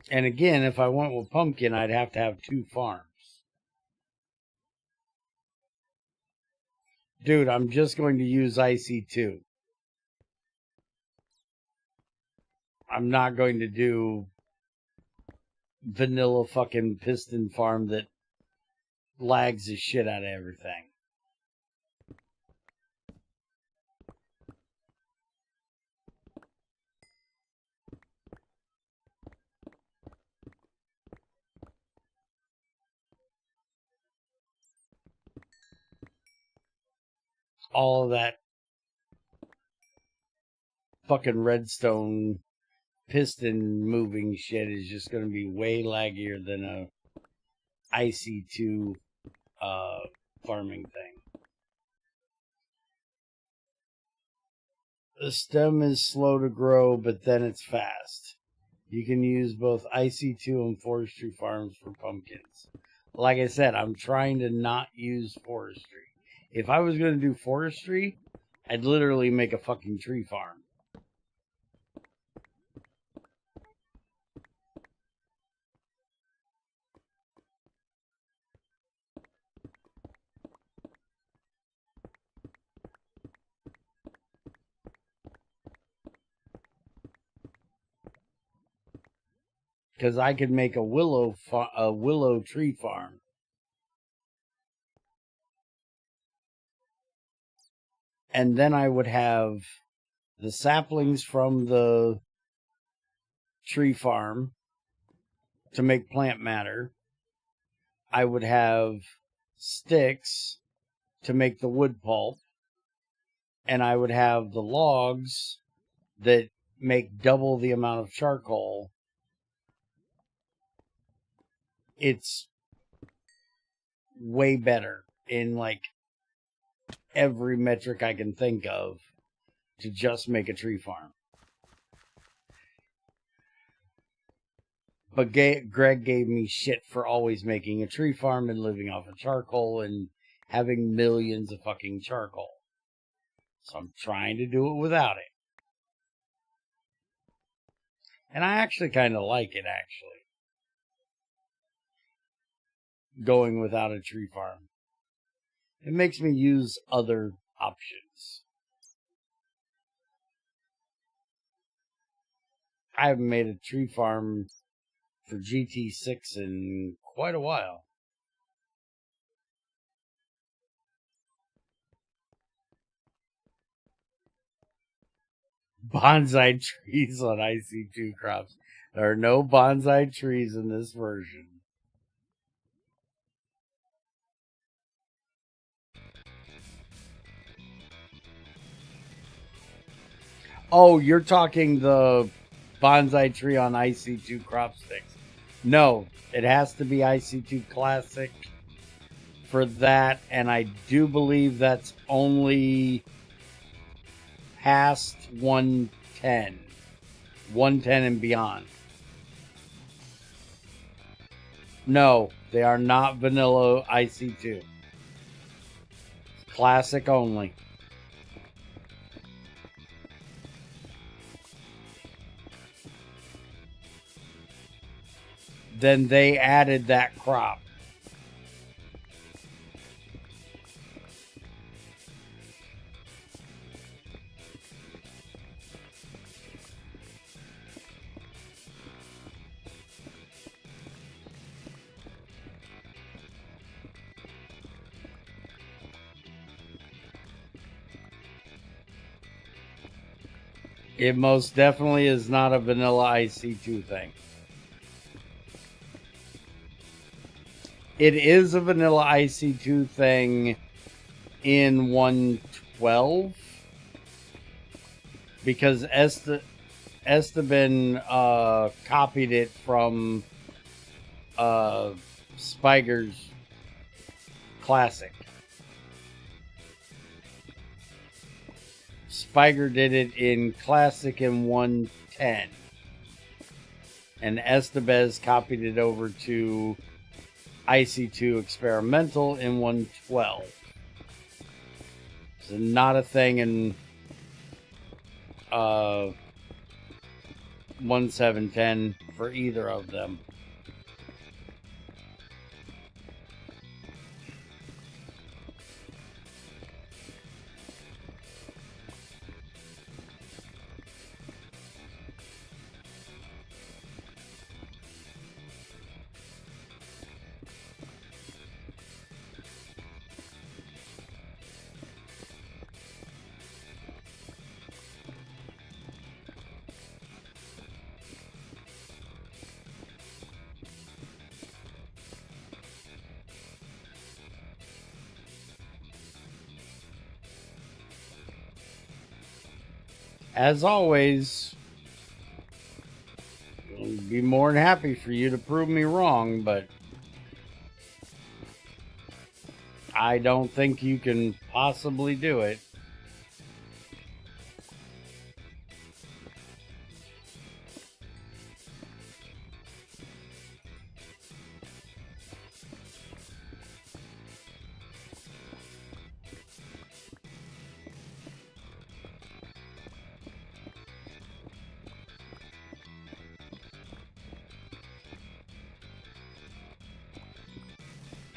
And again, if I went with pumpkin, I'd have to have 2 farms. Dude, I'm just going to use IC2. I'm not going to do vanilla fucking piston farm that lags the shit out of everything. All of that fucking redstone piston moving shit is just going to be way laggier than a IC2 farming thing. The stem is slow to grow, but then it's fast. You can use both IC2 and forestry farms for pumpkins. Like I said, I'm trying to not use forestry. If I was going to do forestry, I'd literally make a fucking tree farm. Because I could make a willow tree farm. And then I would have the saplings from the tree farm to make plant matter. I would have sticks to make the wood pulp. And I would have the logs that make double the amount of charcoal. It's way better in like every metric I can think of to just make a tree farm. But Greg gave me shit for always making a tree farm and living off of charcoal and having millions of fucking charcoal. So I'm trying to do it without it. And I actually kind of like it, actually. Going without a tree farm. It makes me use other options. I haven't made a tree farm for GT6 in quite a while. Bonsai trees on IC2 crops. There are no bonsai trees in this version. Oh, you're talking the bonsai tree on IC2 crop sticks. No, it has to be IC2 Classic for that, and I do believe that's only past 110. 110 and beyond. No, they are not vanilla IC2. Classic only. Then they added that crop. It most definitely is not a vanilla IC2 thing. It is a vanilla IC2 thing in 1.12 because Esteban copied it from Spiger's Classic. Spiger did it in Classic in 1.10. And Estebez copied it over to IC2 Experimental in 1.12. So not a thing in 1.7.10 for either of them. As always, I'll be more than happy for you to prove me wrong, but I don't think you can possibly do it.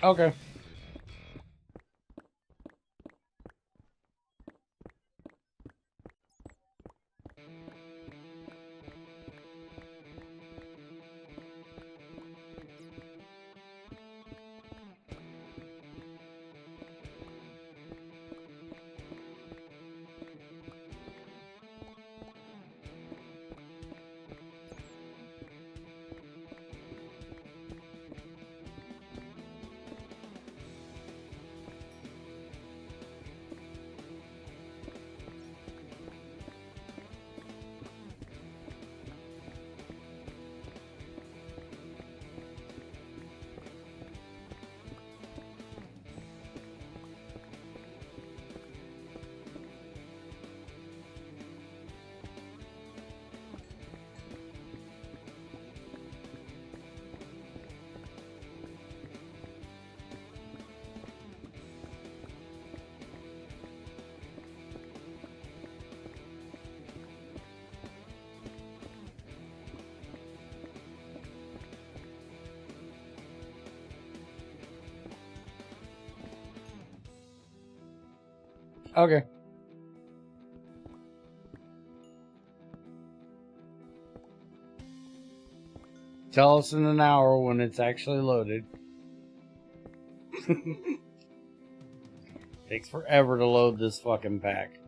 Okay. Okay. Tell us in an hour when it's actually loaded. Takes forever to load this fucking pack.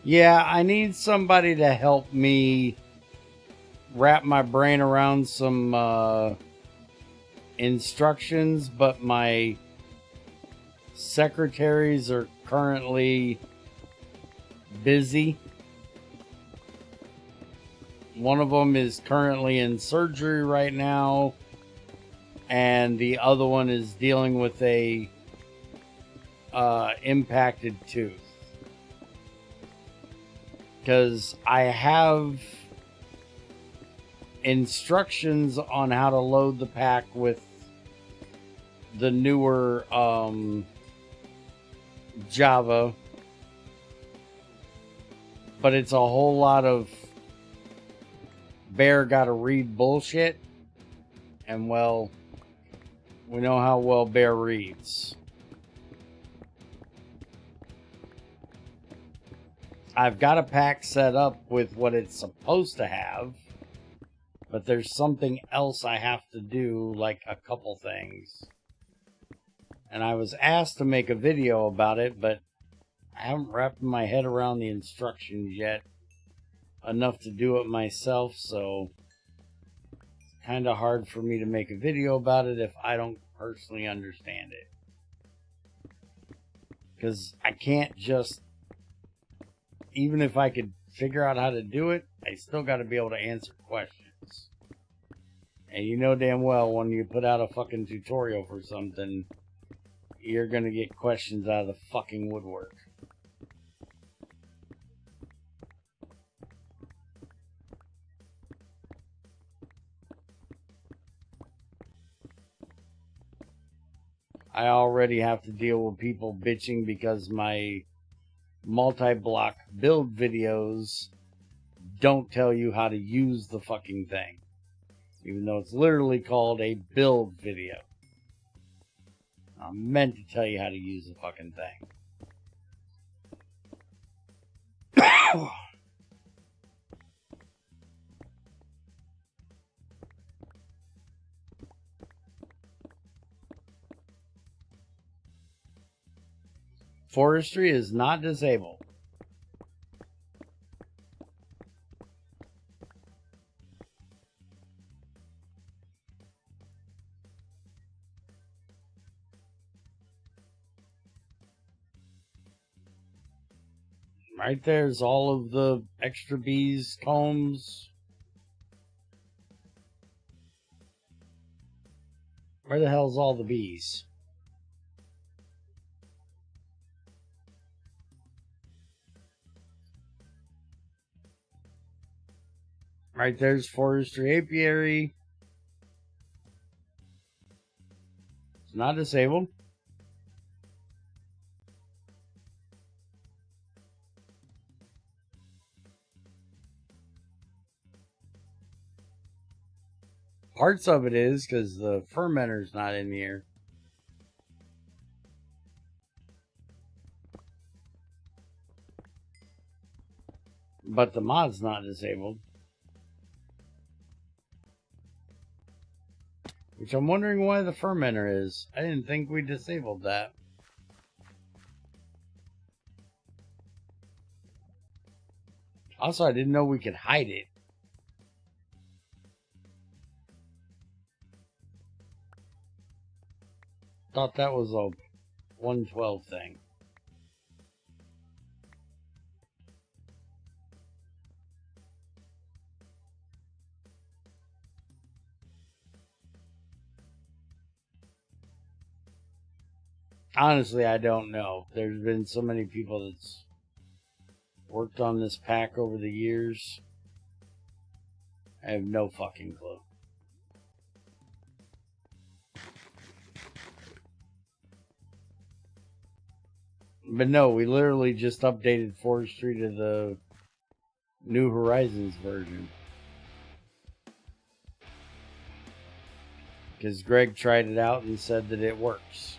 Yeah, I need somebody to help me wrap my brain around some instructions, but my secretaries are currently busy. One of them is currently in surgery right now, and the other one is dealing with a impacted tooth. Because I have instructions on how to load the pack with the newer Java, but it's a whole lot of Bear gotta read bullshit, and well, we know how well Bear reads. I've got a pack set up with what it's supposed to have, but there's something else I have to do, like a couple things. And I was asked to make a video about it, but I haven't wrapped my head around the instructions yet enough to do it myself, so it's kind of hard for me to make a video about it if I don't personally understand it. Because I can't just, even if I could figure out how to do it, I still got to be able to answer questions. And you know damn well when you put out a fucking tutorial for something, you're going to get questions out of the fucking woodwork. I already have to deal with people bitching because my multi-block build videos don't tell you how to use the fucking thing, even though it's literally called a build video. I'm meant to tell you how to use the fucking thing. Forestry is not disabled. Right there's all of the extra bees, combs. Where the hell's all the bees? Right there's forestry apiary. It's not disabled. Parts of it is because the fermenter's not in here. But the mod's not disabled. Which I'm wondering why the fermenter is. I didn't think we disabled that. Also, I didn't know we could hide it. Thought that was a 112 thing. Honestly, I don't know. There's been so many people that's worked on this pack over the years. I have no fucking clue. But no, we literally just updated forestry to the New Horizons version. Because Greg tried it out and said that it works.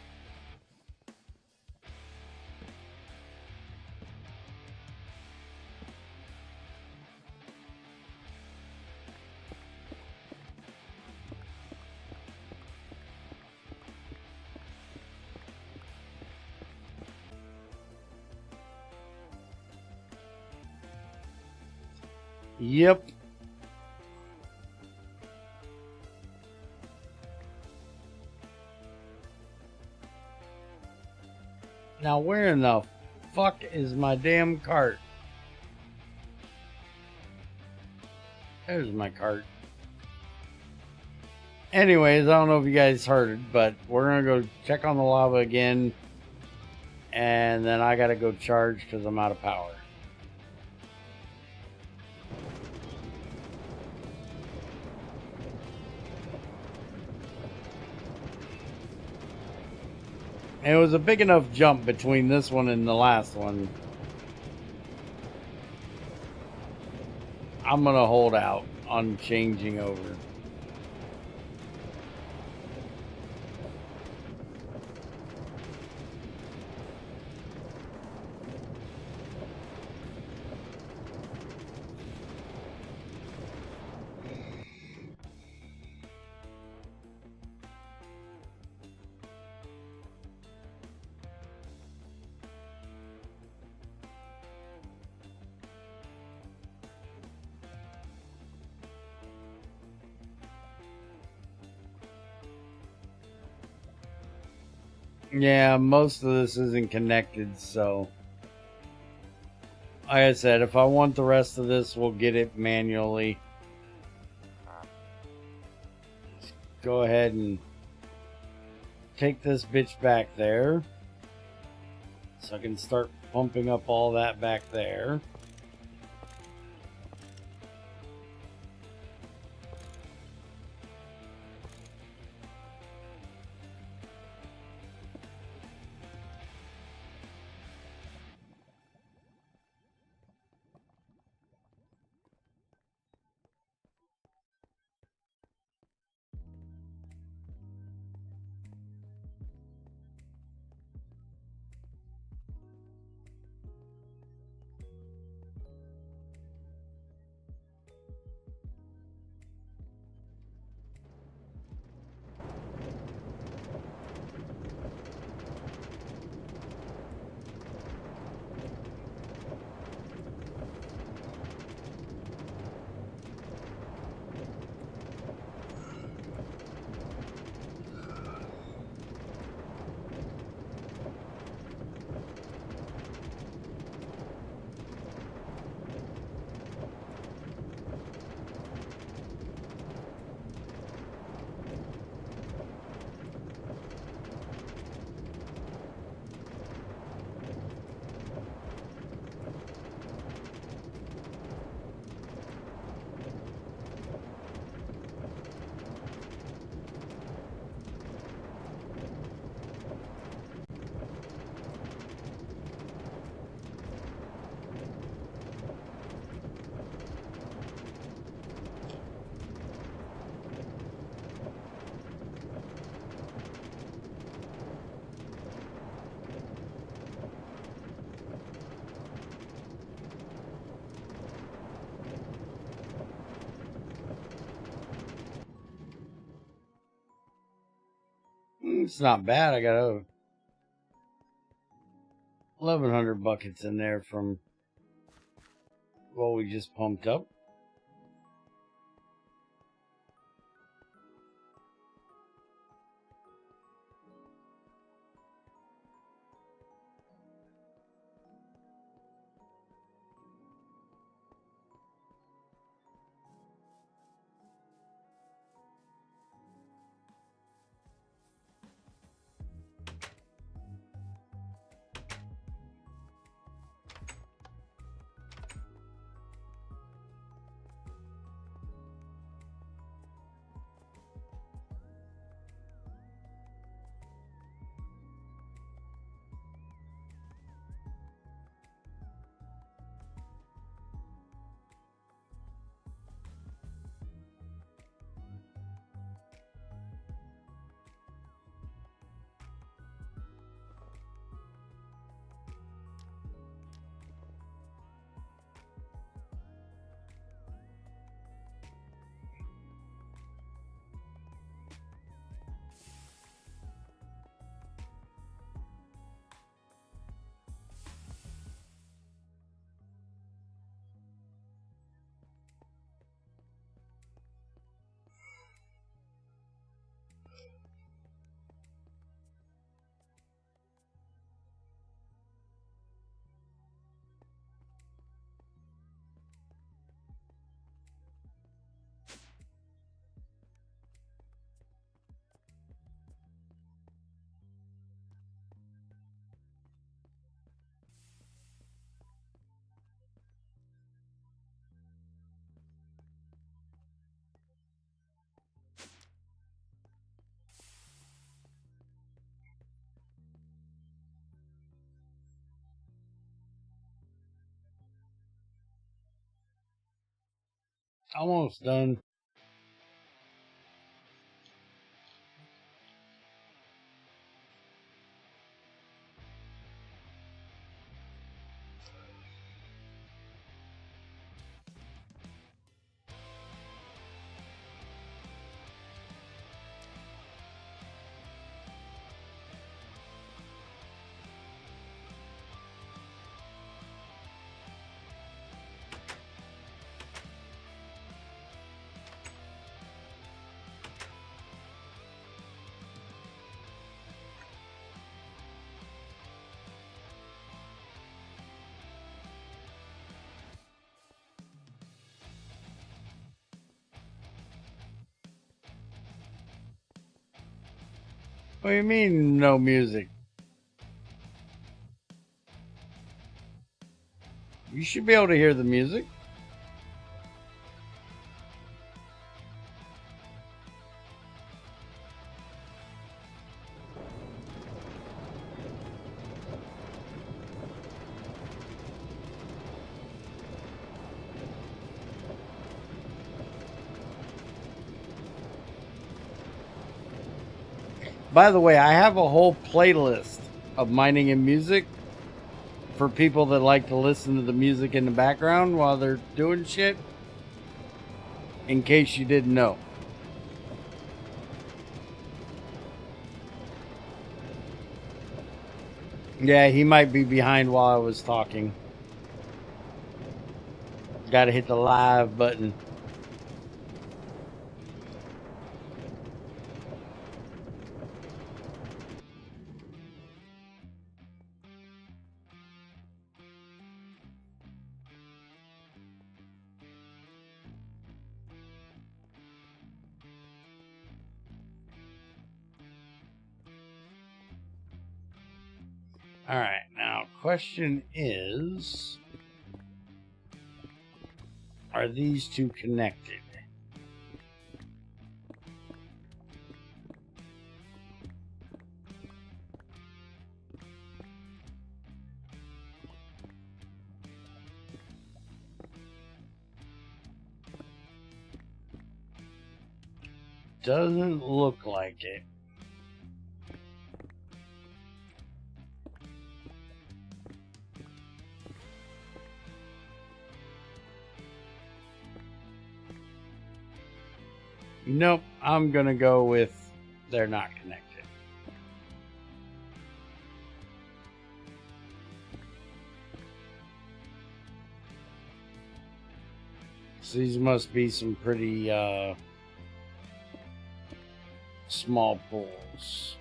Yep. Now where in the fuck is my damn cart? There's my cart. Anyways, I don't know if you guys heard it, but we're gonna go check on the lava again. And then I gotta go charge because I'm out of power. And it was a big enough jump between this one and the last one. I'm gonna hold out on changing over. Yeah, most of this isn't connected, so like I said, if I want the rest of this, we'll get it manually. Go ahead and take this bitch back there so I can start pumping up all that back there. It's not bad. I got 1,100 buckets in there from what we just pumped up. Almost done. What do you mean, no music? You should be able to hear the music. By the way, I have a whole playlist of mining and music for people that like to listen to the music in the background while they're doing shit. In case you didn't know. Yeah, he might be behind while I was talking. Gotta hit the live button. Alright, now question is, are these two connected? Doesn't look like it. Nope, I'm gonna go with they're not connected. So these must be some pretty small pools.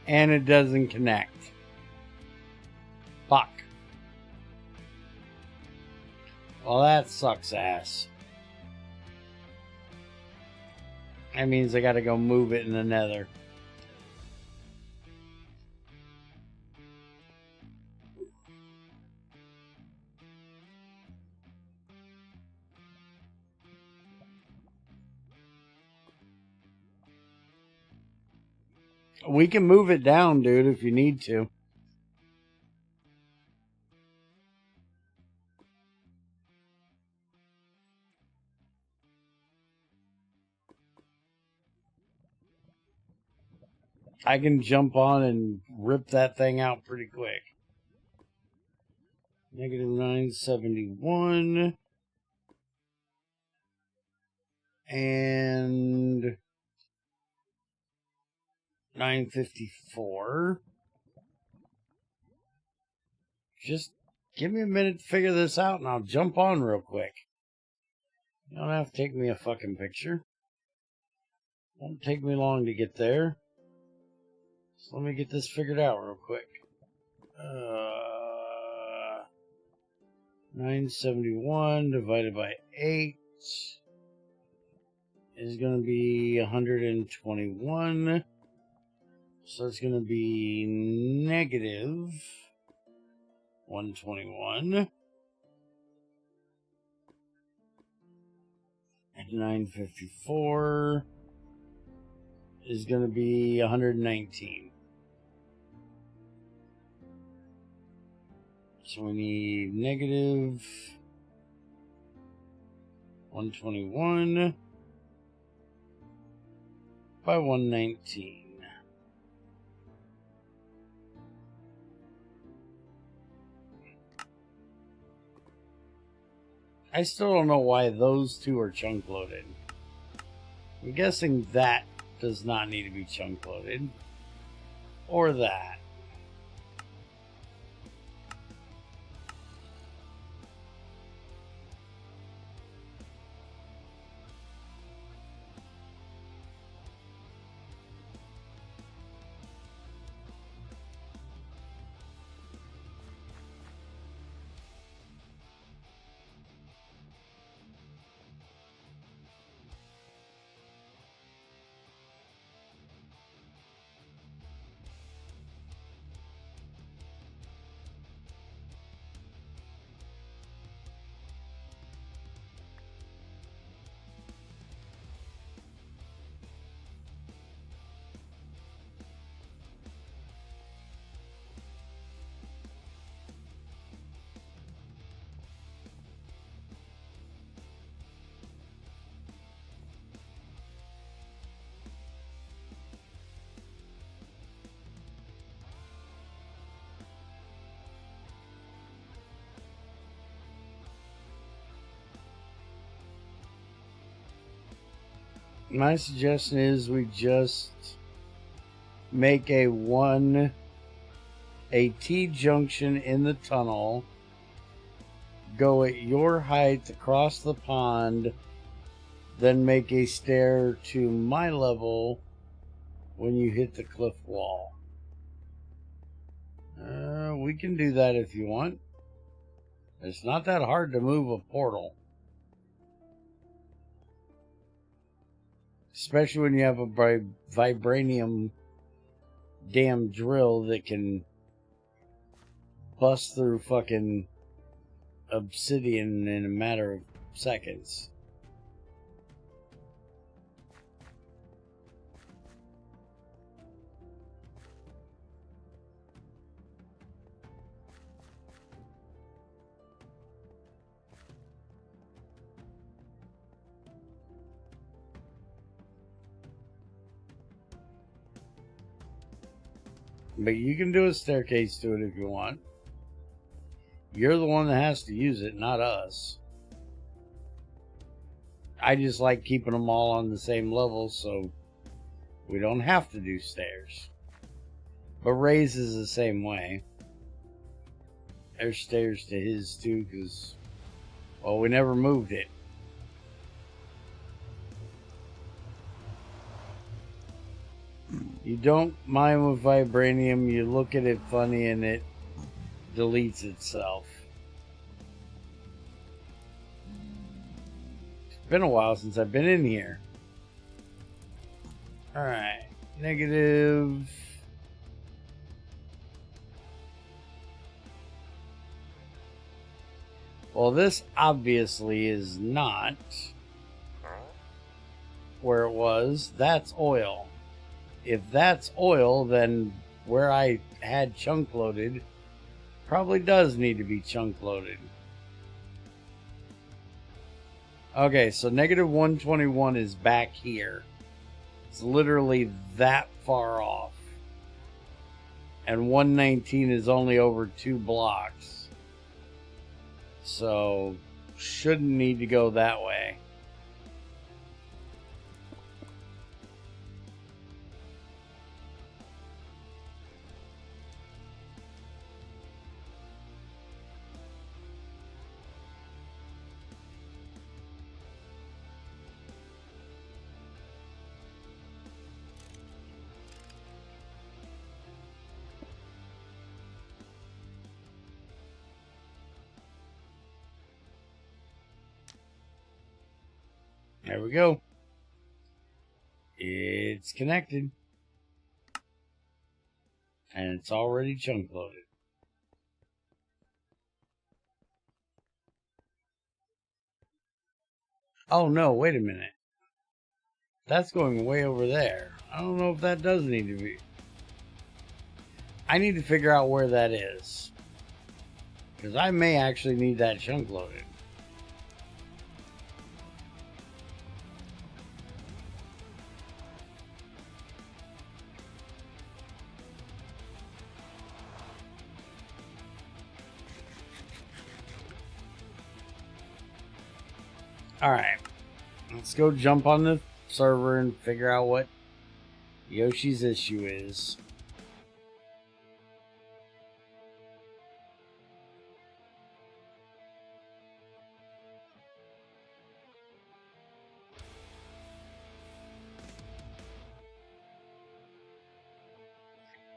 And it doesn't connect. Fuck. Well, that sucks ass. That means I gotta go move it in the nether. We can move it down, dude, if you need to. I can jump on and rip that thing out pretty quick. Negative 971. And 954. Just give me a minute to figure this out and I'll jump on real quick. You don't have to take me a fucking picture. Won't take me long to get there. So let me get this figured out real quick. 971 divided by 8 is going to be 121. So it's going to be negative 121. And 954 is going to be 119. So we need negative 121 by 119. I still don't know why those two are chunk loaded. I'm guessing that does not need to be chunk loaded. Or that. My suggestion is we just make a T-junction in the tunnel, go at your height across the pond, then make a stair to my level when you hit the cliff wall. We can do that if you want. It's not that hard to move a portal. Especially when you have a vibranium damn drill that can bust through fucking obsidian in a matter of seconds. But you can do a staircase to it if you want. You're the one that has to use it, not us. I just like keeping them all on the same level so we don't have to do stairs. But Ray's is the same way. There's stairs to his too because, well, we never moved it. You don't mine with vibranium, you look at it funny and it deletes itself. It's been a while since I've been in here. Alright, negative. Well, this obviously is not where it was. That's oil. If that's oil, then where I had chunk loaded probably does need to be chunk loaded. Okay, so negative 121 is back here. It's literally that far off. And 119 is only over 2 blocks. So, shouldn't need to go that way. There we go. It's connected. And it's already chunk loaded. Oh no, wait a minute. That's going way over there. I don't know if that does need to be. I need to figure out where that is. Because I may actually need that chunk loaded. Alright. Let's go jump on the server and figure out what Yoshi's issue is.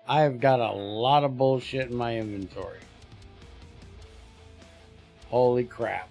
I have got a lot of bullshit in my inventory. Holy crap.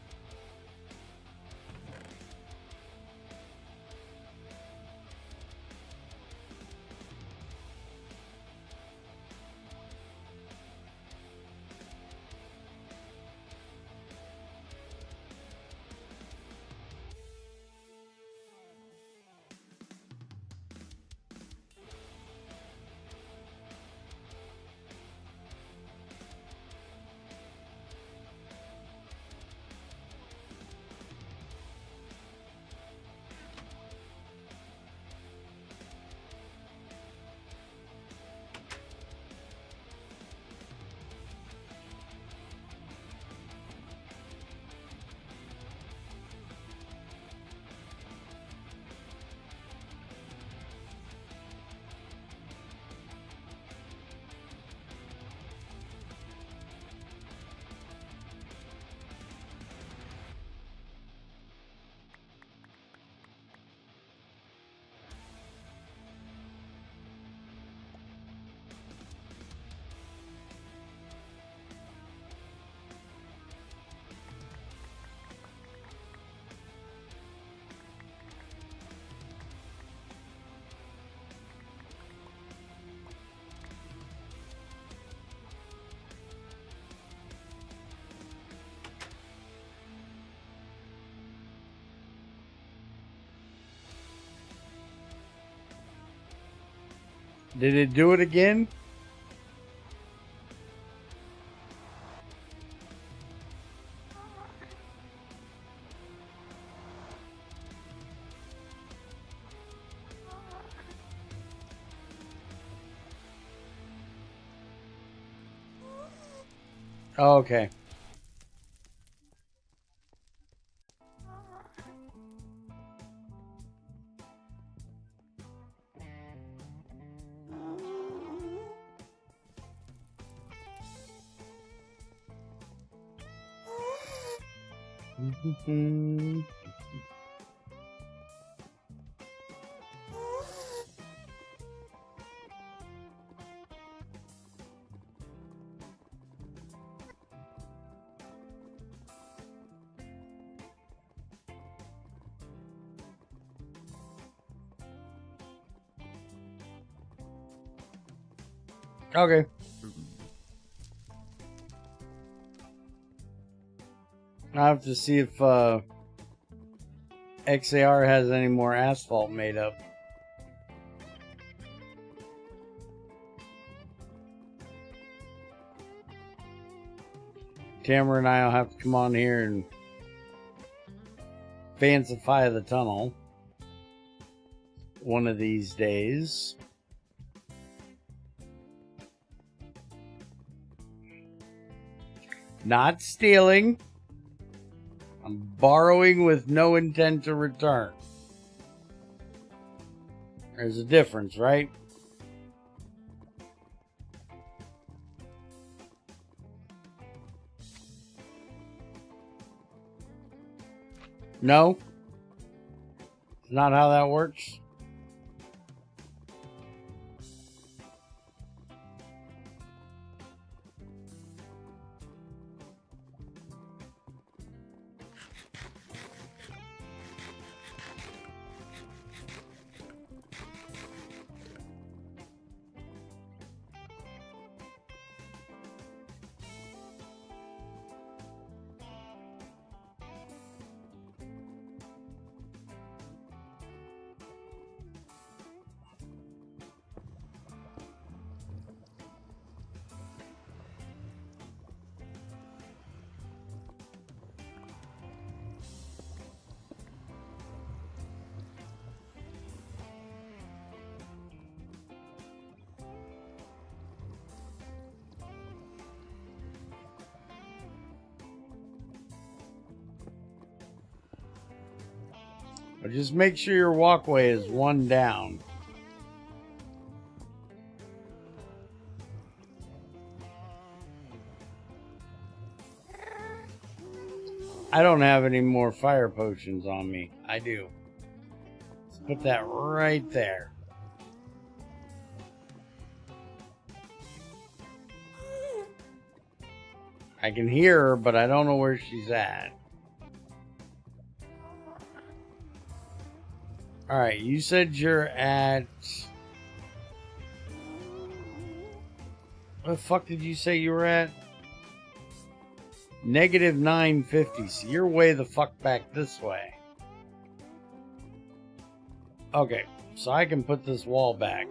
Did it do it again? Oh, okay. Okay. I have to see if XAR has any more asphalt made up. Tamara and I will have to come on here and fancify the tunnel one of these days. Not stealing. I'm borrowing with no intent to return. There's a difference, right? No? It's not how that works. But just make sure your walkway is one down. I don't have any more fire potions on me. I do. Let's put that right there. I can hear her, but I don't know where she's at. Alright, you said you're at... What the fuck did you say you were at? Negative 950. So you're way the fuck back this way. Okay, so I can put this wall back.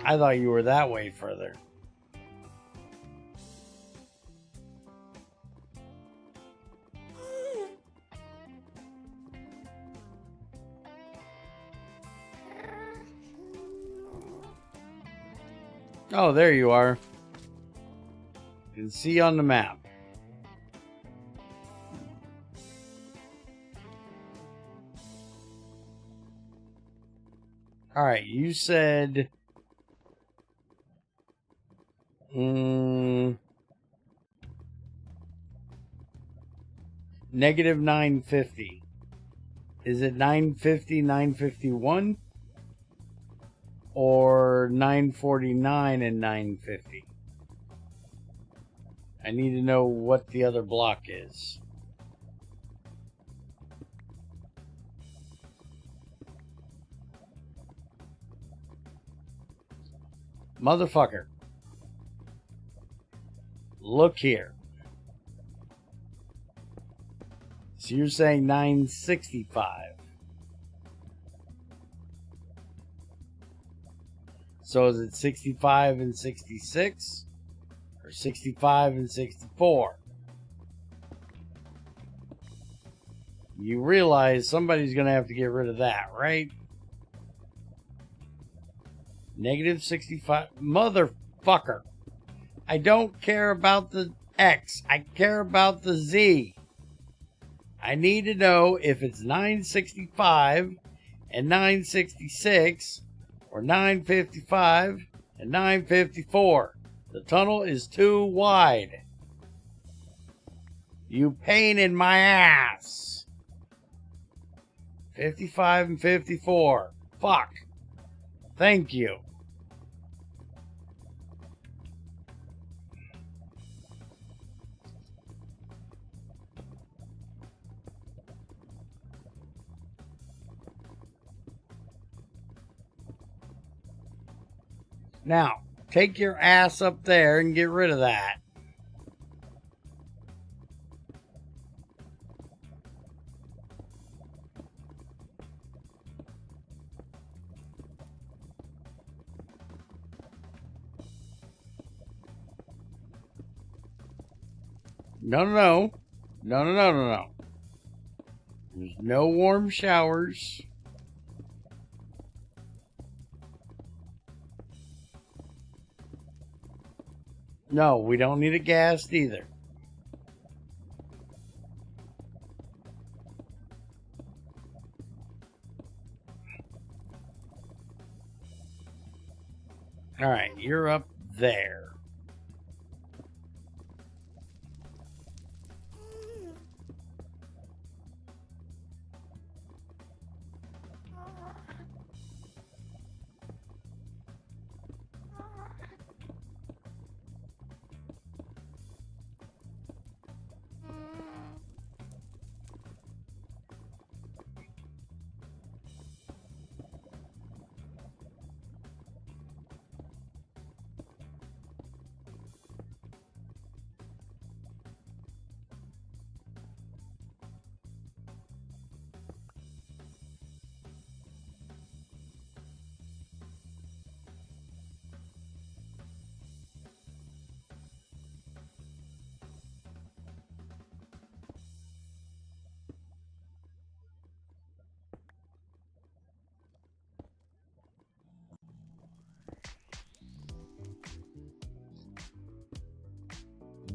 I thought you were that way further. Oh, there you are. You can see on the map. Alright, you said... negative 950. Is it 950, 951? Or 949 and 950? I need to know what the other block is. Motherfucker. Look here. So you're saying 965. So is it 65 and 66? Or 65 and 64? You realize somebody's going to have to get rid of that, right? Negative 65. Motherfucker. I don't care about the X. I care about the Z. I need to know if it's 965 and 966 or 955 and 954. The tunnel is too wide. You pain in my ass. 55 and 54. Fuck. Thank you. Now, take your ass up there and get rid of that. No. No. There's no warm showers. No, we don't need it gassed either. All right, you're up there.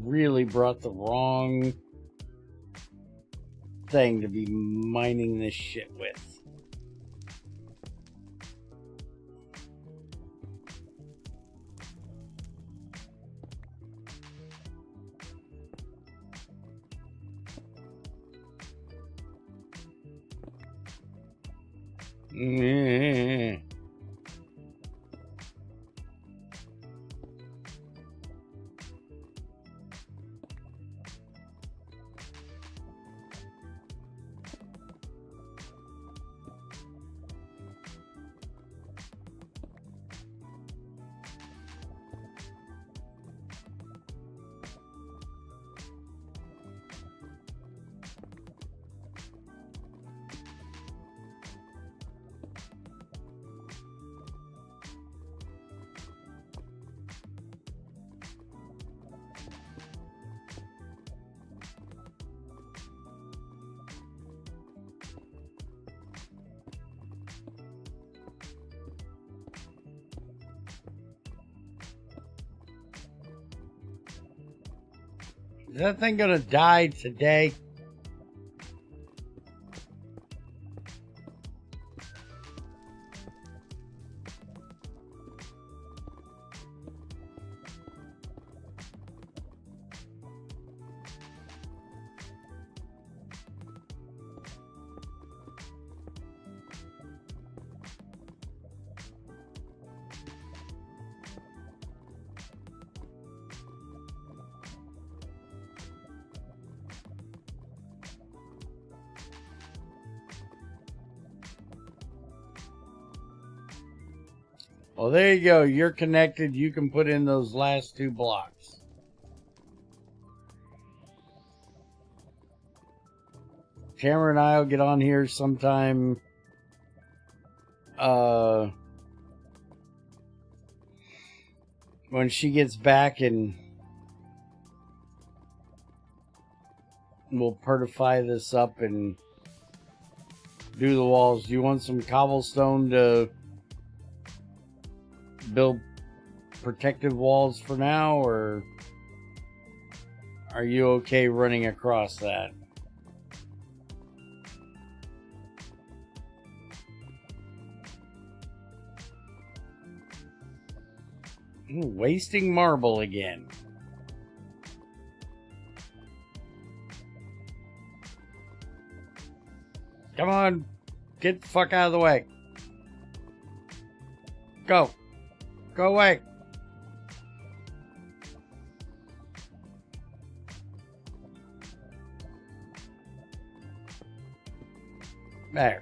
really brought the wrong thing to be mining this shit with. Is that thing gonna die today? Well, there you go. You're connected. You can put in those last 2 blocks. Tamara and I will get on here sometime. When she gets back, and we'll pertify this up and do the walls. Do you want some cobblestone to build protective walls for now, or are you okay running across that? Wasting marble again. Come on, get the fuck out of the way. Go. Go away. There.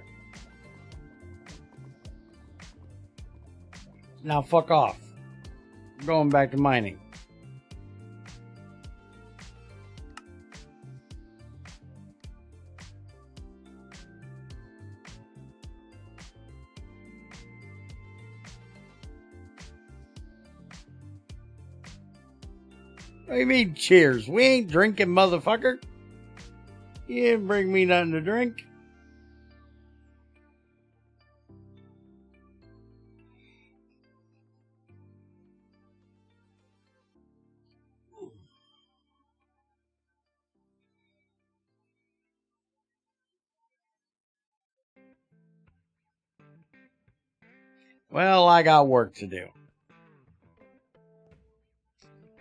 Now fuck off. I'm going back to mining. What do you mean, cheers? We ain't drinking, motherfucker. You didn't bring me nothing to drink. Well, I got work to do.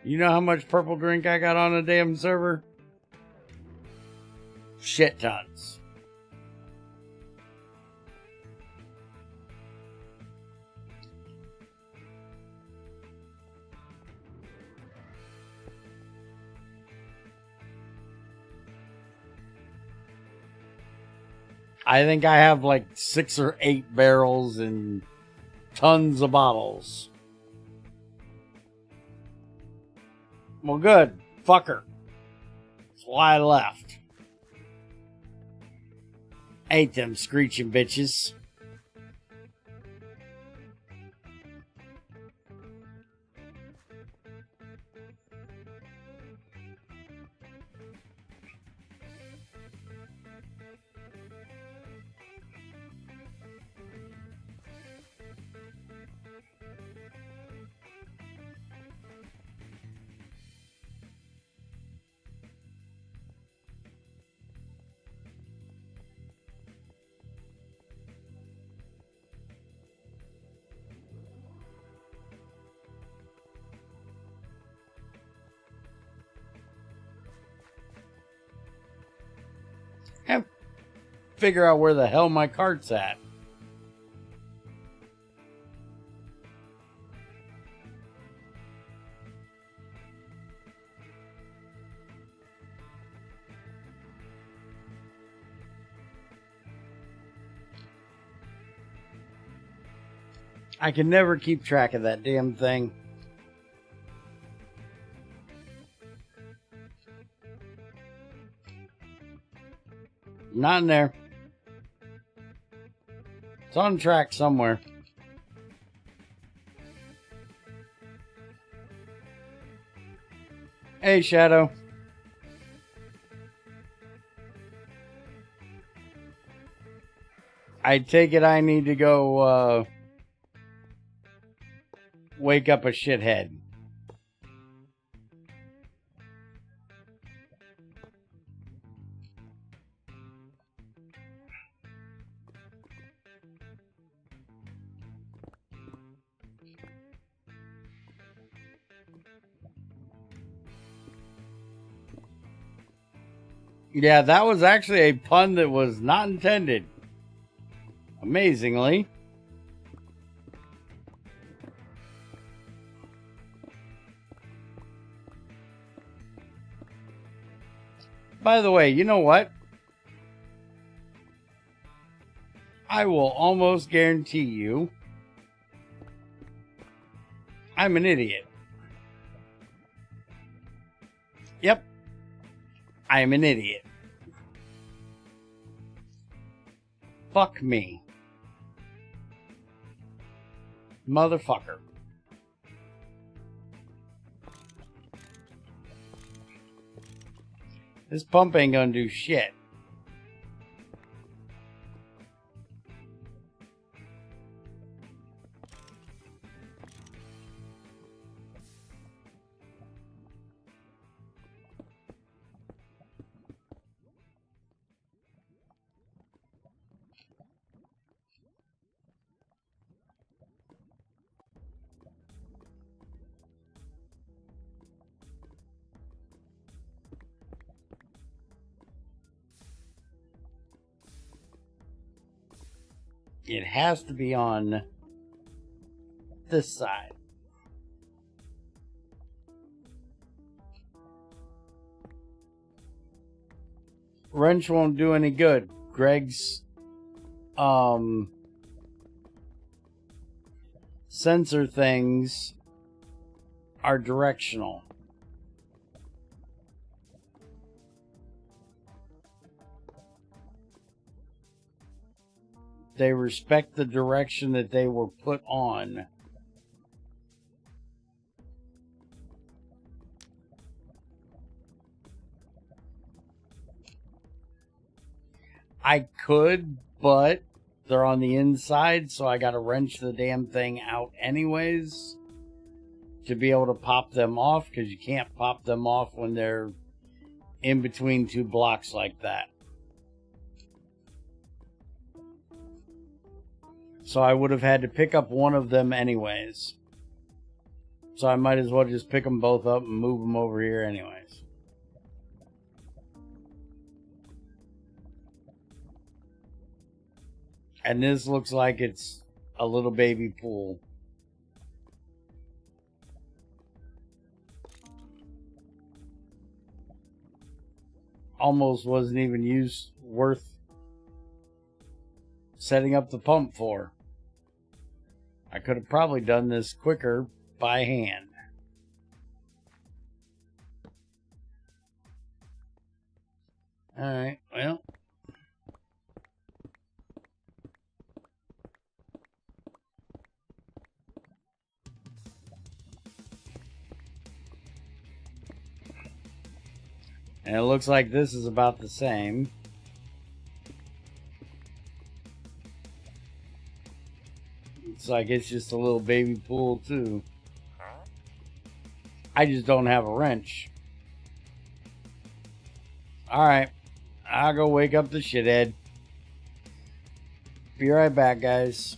You know how much purple drink I got on the damn server? Shit tons. I think I have like 6 or 8 barrels and tons of bottles. Well, good. Fucker. That's why I left. Ain't them screeching bitches. figure out where the hell my cart's at. I can never keep track of that damn thing. Not in there. It's on track somewhere. Hey, Shadow. I take it I need to go, wake up a shithead. Yeah, that was actually a pun that was not intended. Amazingly. By the way, you know what? I will almost guarantee you I'm an idiot. Yep. I am an idiot. Fuck me. Motherfucker. This pump ain't gonna do shit. It has to be on this side. Wrench won't do any good. Greg's sensor things are directional. They respect the direction that they were put on. I could, but they're on the inside, so I gotta wrench the damn thing out anyways to be able to pop them off, because you can't pop them off when they're in between two blocks like that. So I would have had to pick up one of them anyways. So I might as well just pick them both up and move them over here anyways. And this looks like it's a little baby pool. Almost wasn't even worth setting up the pump for. I could have probably done this quicker by hand. Alright, well. And it looks like this is about the same. It's like it's just a little baby pool too. I just don't have a wrench. Alright. I'll go wake up the shithead. Be right back, guys.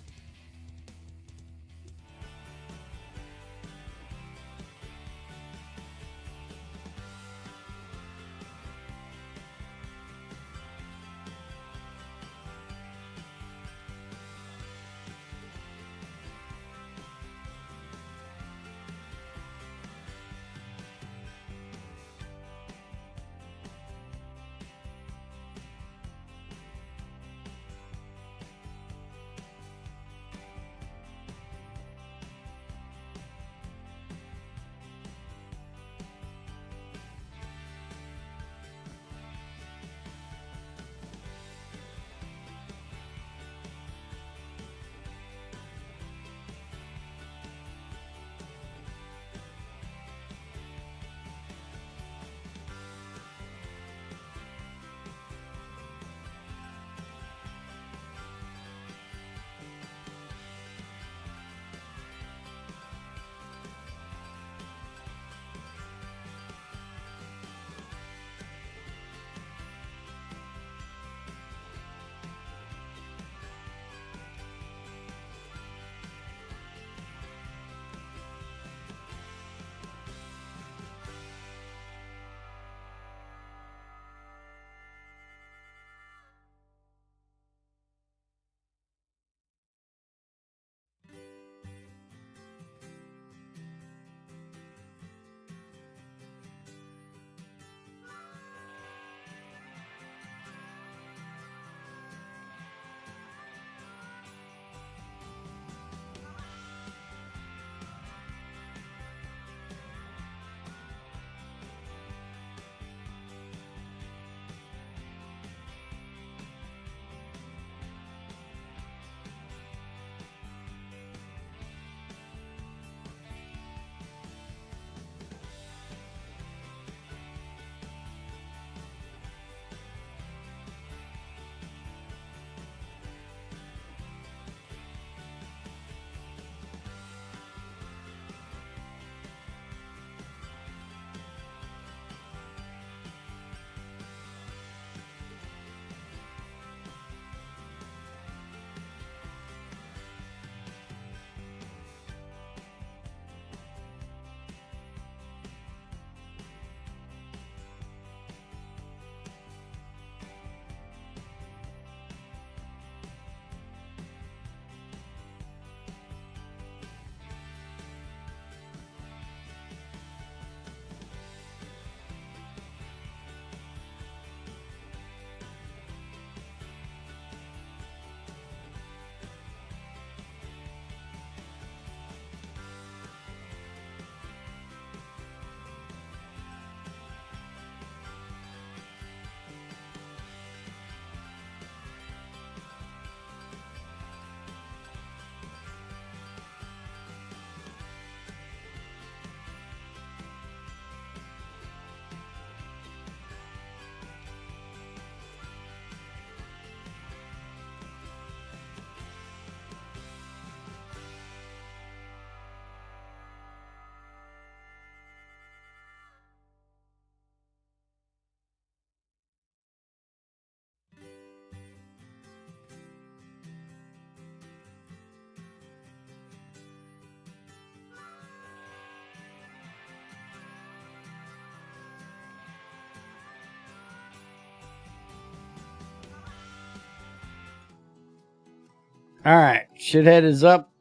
Alright, shithead is up.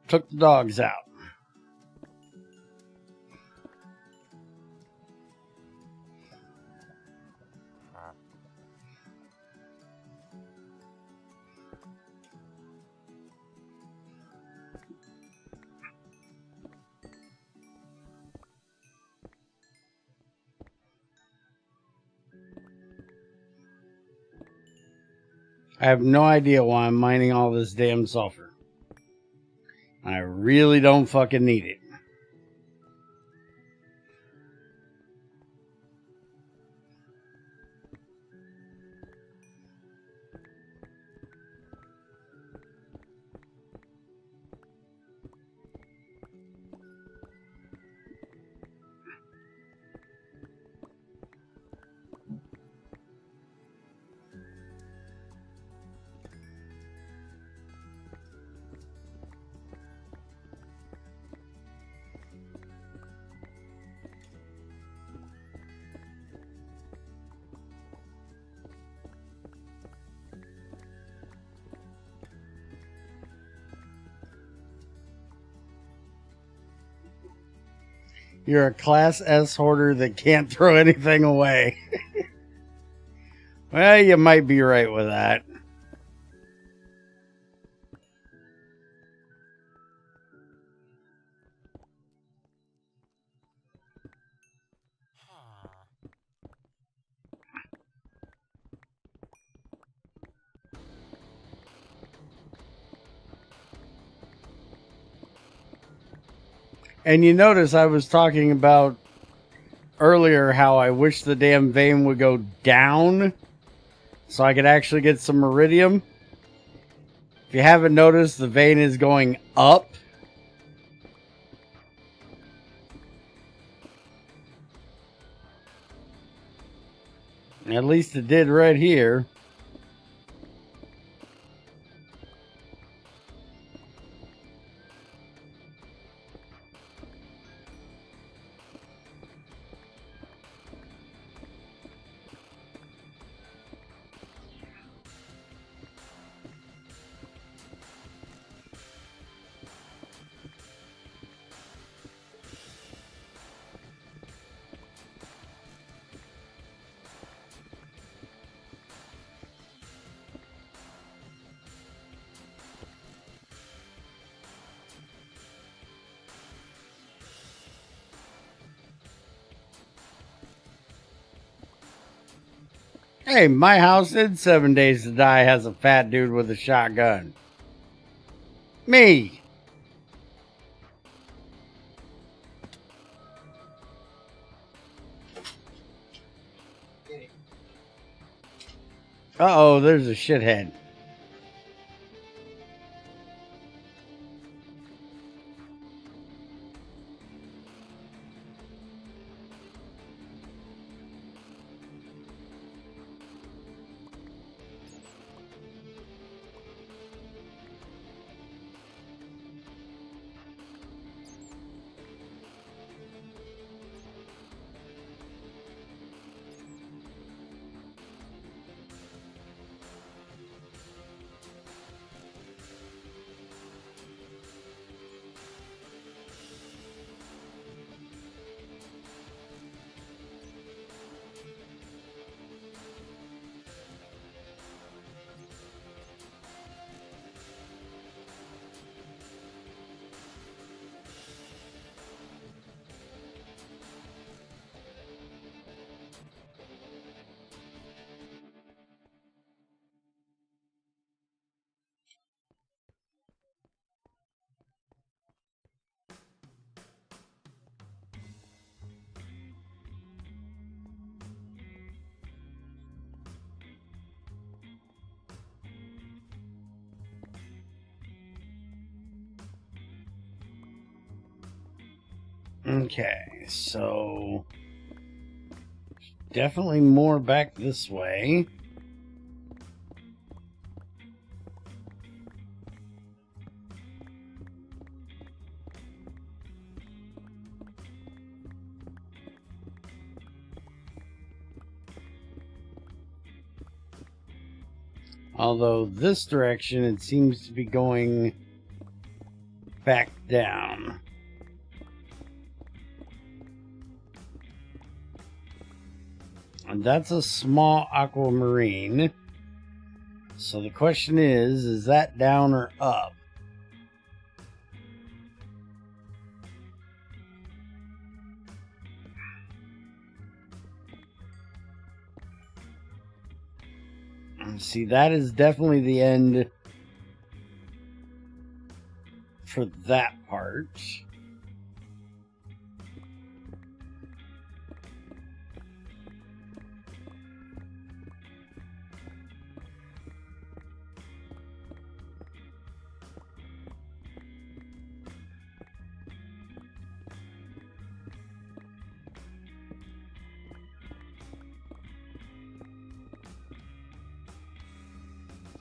Took the dogs out. I have no idea why I'm mining all this damn sulfur. I really don't fucking need it. You're a Class S hoarder that can't throw anything away. Well, you might be right with that. And you notice I was talking about earlier how I wish the damn vein would go down so I could actually get some iridium. If you haven't noticed, the vein is going up. At least it did right here. Hey, my house in 7 Days to Die has a fat dude with a shotgun. Me. Uh-oh, there's a shithead. Okay, so definitely more back this way. Although this direction, it seems to be going back down. And that's a small aquamarine. So the question is that down or up? See, that is definitely the end for that part.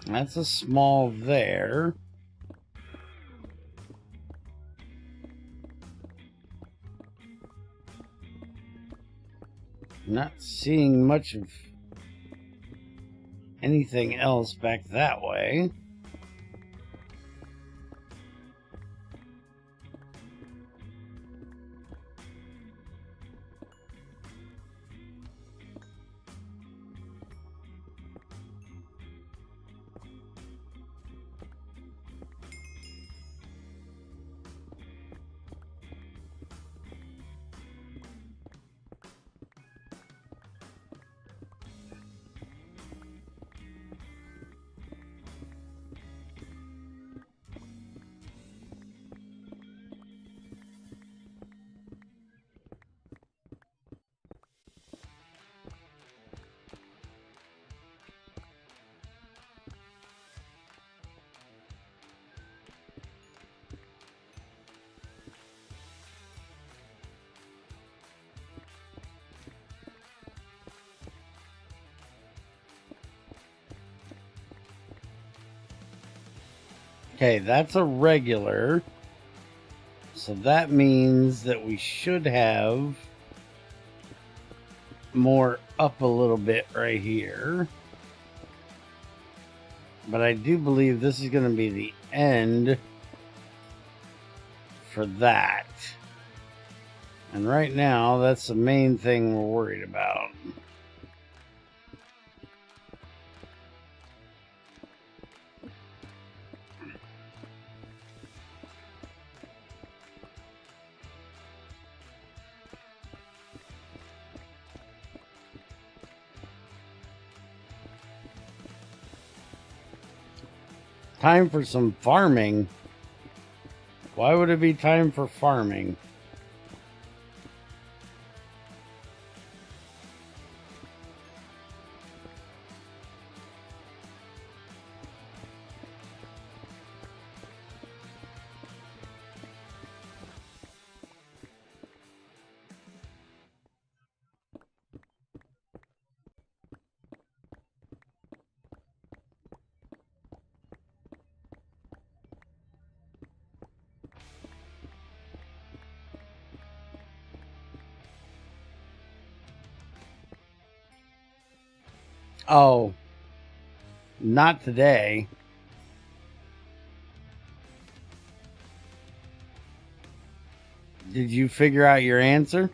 That's a small there. Not seeing much of anything else back that way. Okay, that's a regular. So that means that we should have more up a little bit right here. But I do believe this is going to be the end for that. And right now, that's the main thing we're worried about. Time for some farming. Why would it be time for farming? Oh, not today. Did you figure out your answer?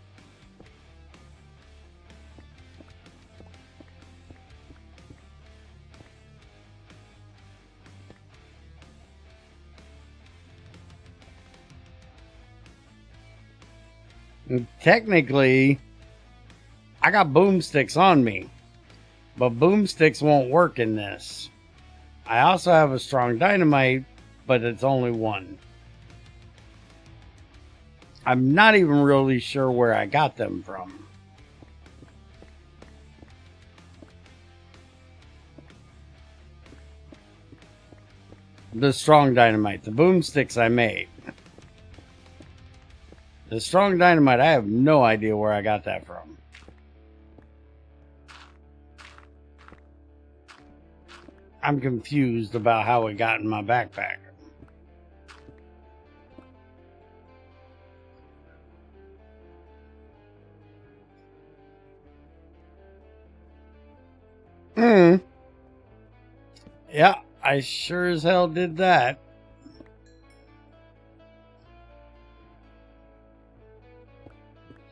Technically, I got boomsticks on me, but boomsticks won't work in this. I also have a strong dynamite, but it's only one. I'm not even really sure where I got them from. The strong dynamite, the boomsticks I made. The strong dynamite, I have no idea where I got that from. I'm confused about how it got in my backpack. Yeah, I sure as hell did that.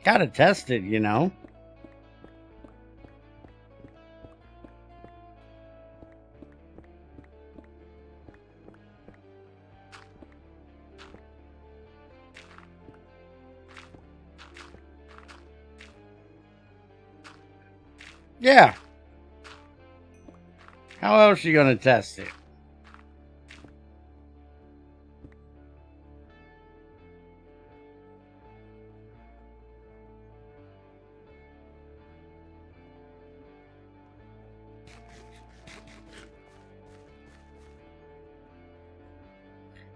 Gotta test it, you know. Yeah. How else you gonna test it?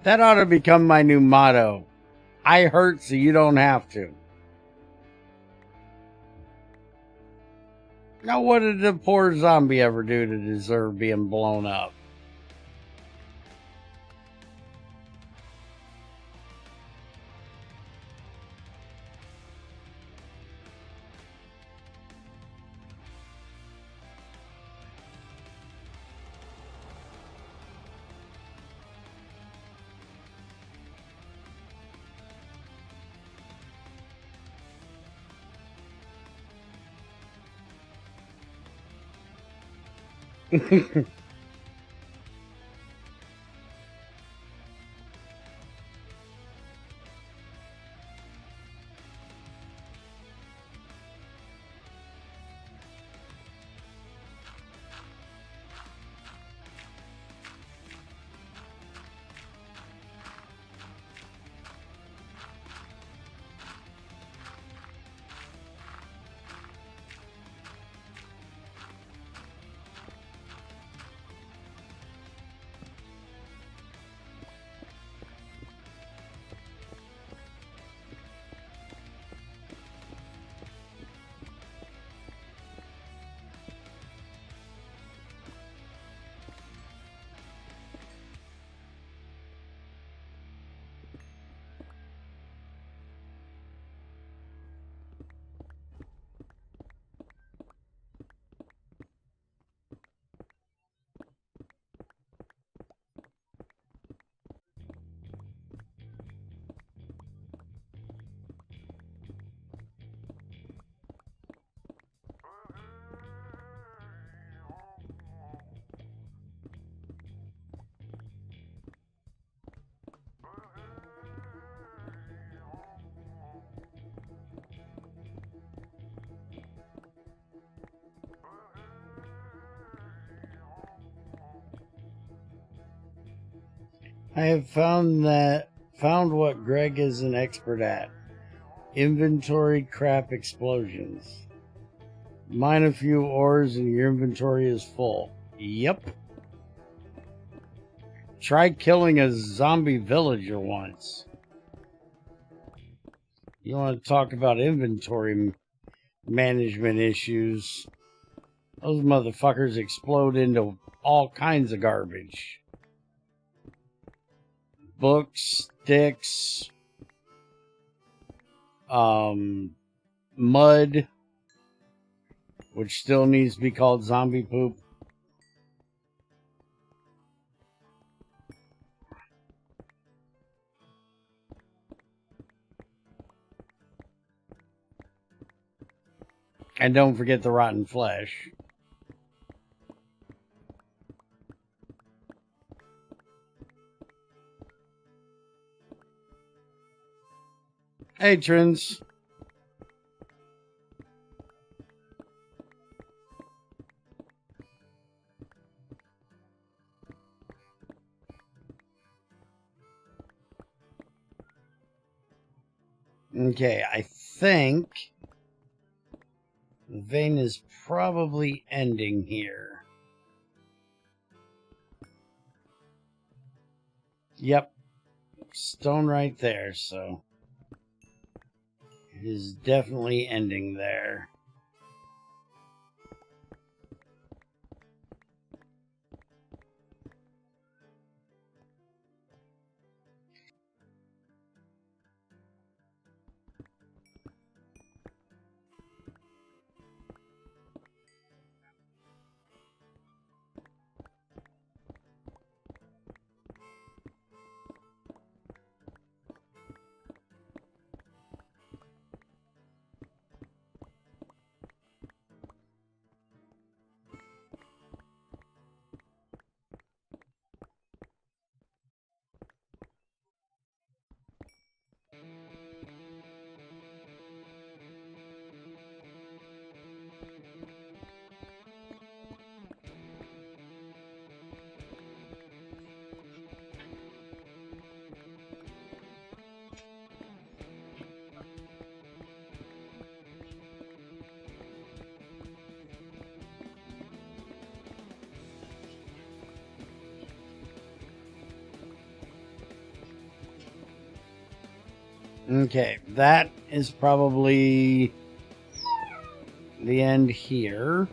That ought to become my new motto. I hurt so you don't have to. Now, what did the poor zombie ever do to deserve being blown up? I have found what Greg is an expert at. Inventory crap explosions. Mine a few ores and your inventory is full. Yep. Try killing a zombie villager once. You want to talk about inventory management issues? Those motherfuckers explode into all kinds of garbage. Books, sticks, mud, which still needs to be called zombie poop. And don't forget the rotten flesh. Hey, Trins. Okay, I think the vein is probably ending here. Yep. Stone right there, so it is definitely ending there. Okay, that is probably the end here.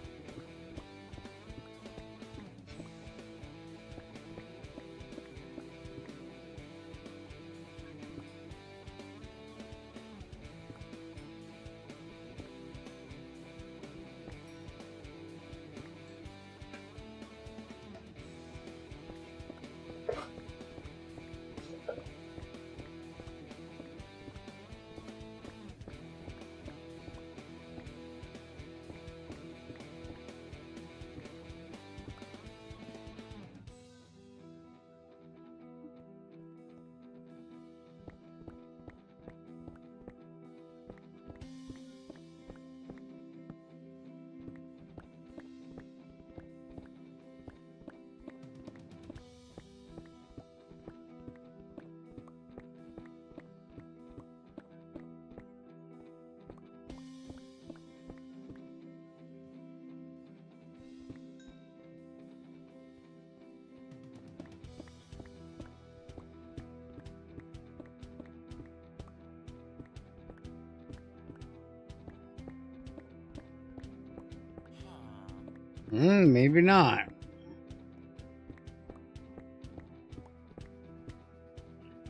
Maybe not.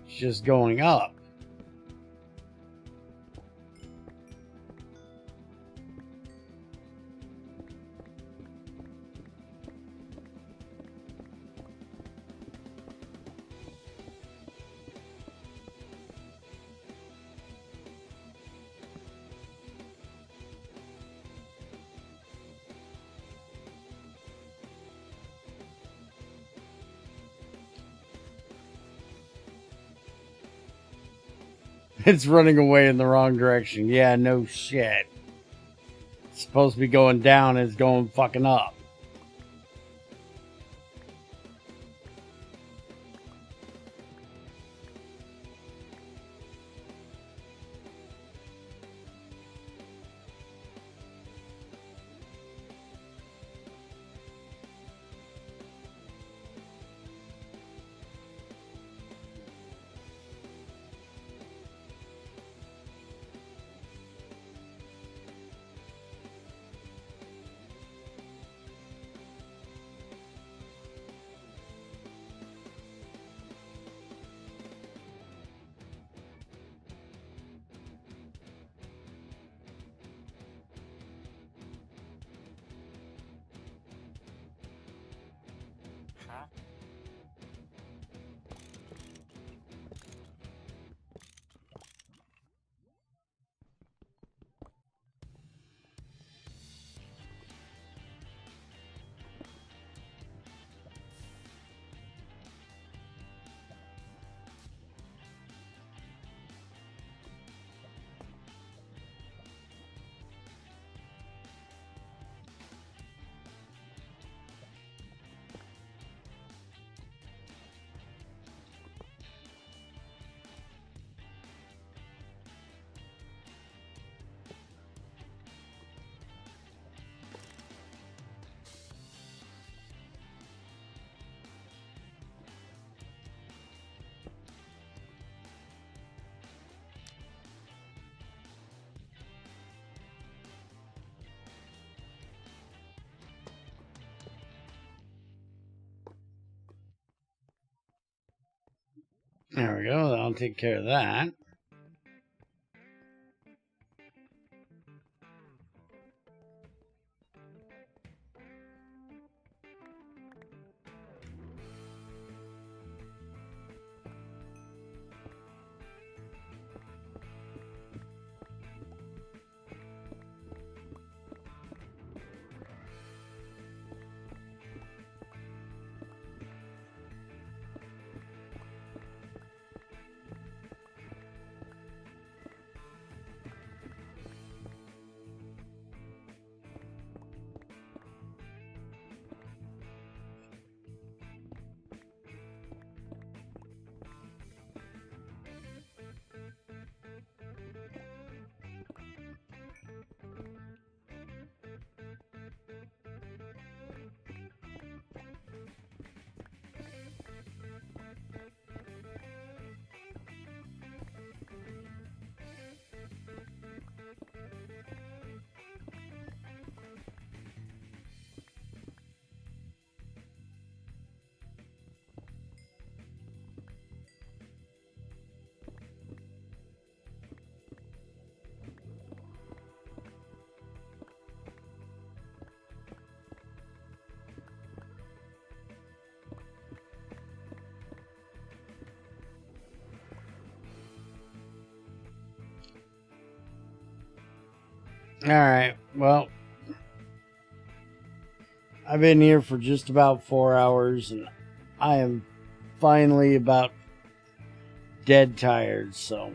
It's just going up. It's running away in the wrong direction. Yeah, no shit. It's supposed to be going down, it's going fucking up. There we go. That'll take care of that. Alright, well, I've been here for just about 4 hours, and I am finally about dead tired, so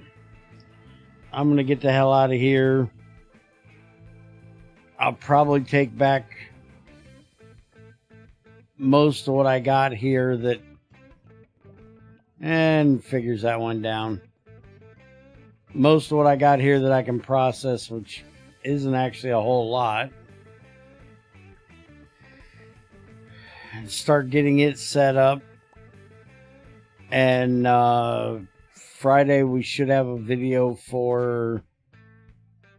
I'm going to get the hell out of here. I'll probably take back most of what I got here that, and figures that one down. Most of what I got here that I can process, which isn't actually a whole lot. And start getting it set up. And Friday we should have a video for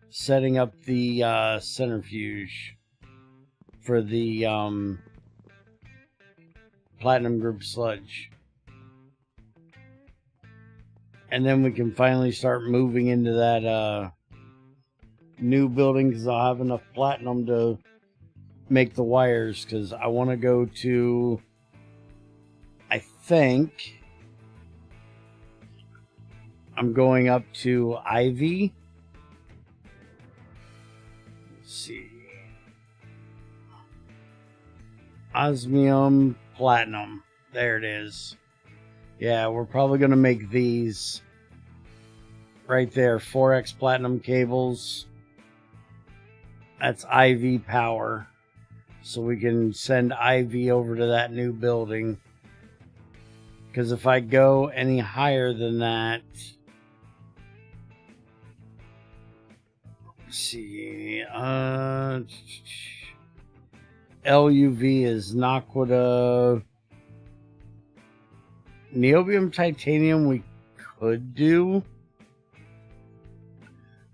setting up the centrifuge for the Platinum Group sludge. And then we can finally start moving into that new building, because I'll have enough platinum to make the wires, because I want to go to, I think I'm going up to Ivy. Let's see. Osmium Platinum. There it is. Yeah, we're probably going to make these right there. 4X platinum cables. That's IV power. So we can send IV over to that new building. Because if I go any higher than that... Let's see. LUV is Naquita. Niobium titanium we could do,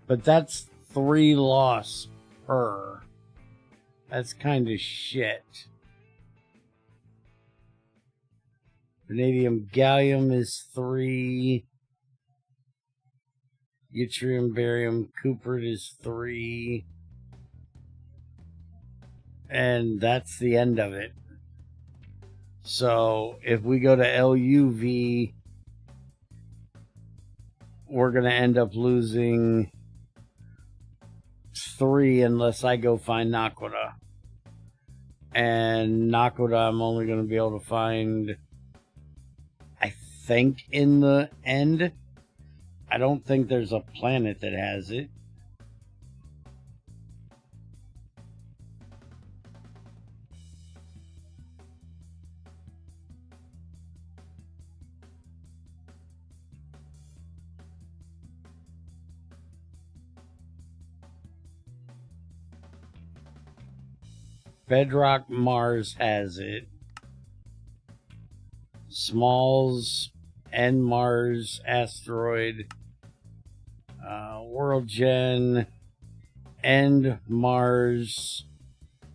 but that's 3 loss per. That's kind of shit. Vanadium gallium is 3. Yttrium barium cuprate is 3. And that's the end of it. So if we go to LUV, we're going to end up losing 3 unless I go find Naquita. And Naquita I'm only going to be able to find, I think, in the end. I don't think there's a planet that has it. Bedrock Mars has it. Smalls, End Mars, Asteroid, World Gen, End Mars,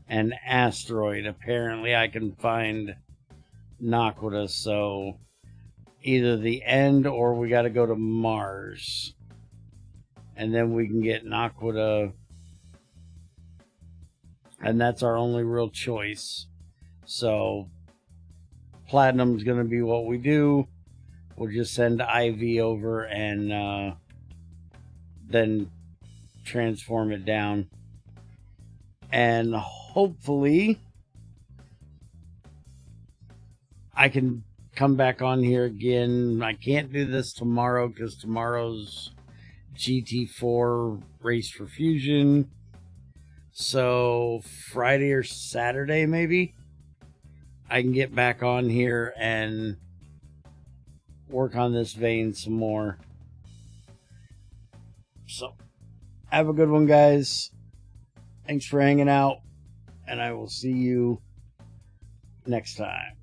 and Asteroid. Apparently I can find Naquita, so either the End or we got to go to Mars. And then we can get Naquita. And that's our only real choice. So platinum's going to be what we do. We'll just send IV over and then transform it down. And hopefully I can come back on here again. I can't do this tomorrow because tomorrow's GT4 Race for Fusion. So Friday or Saturday maybe I can get back on here and work on this vein some more. So have a good one, guys. Thanks for hanging out, and I will see you next time.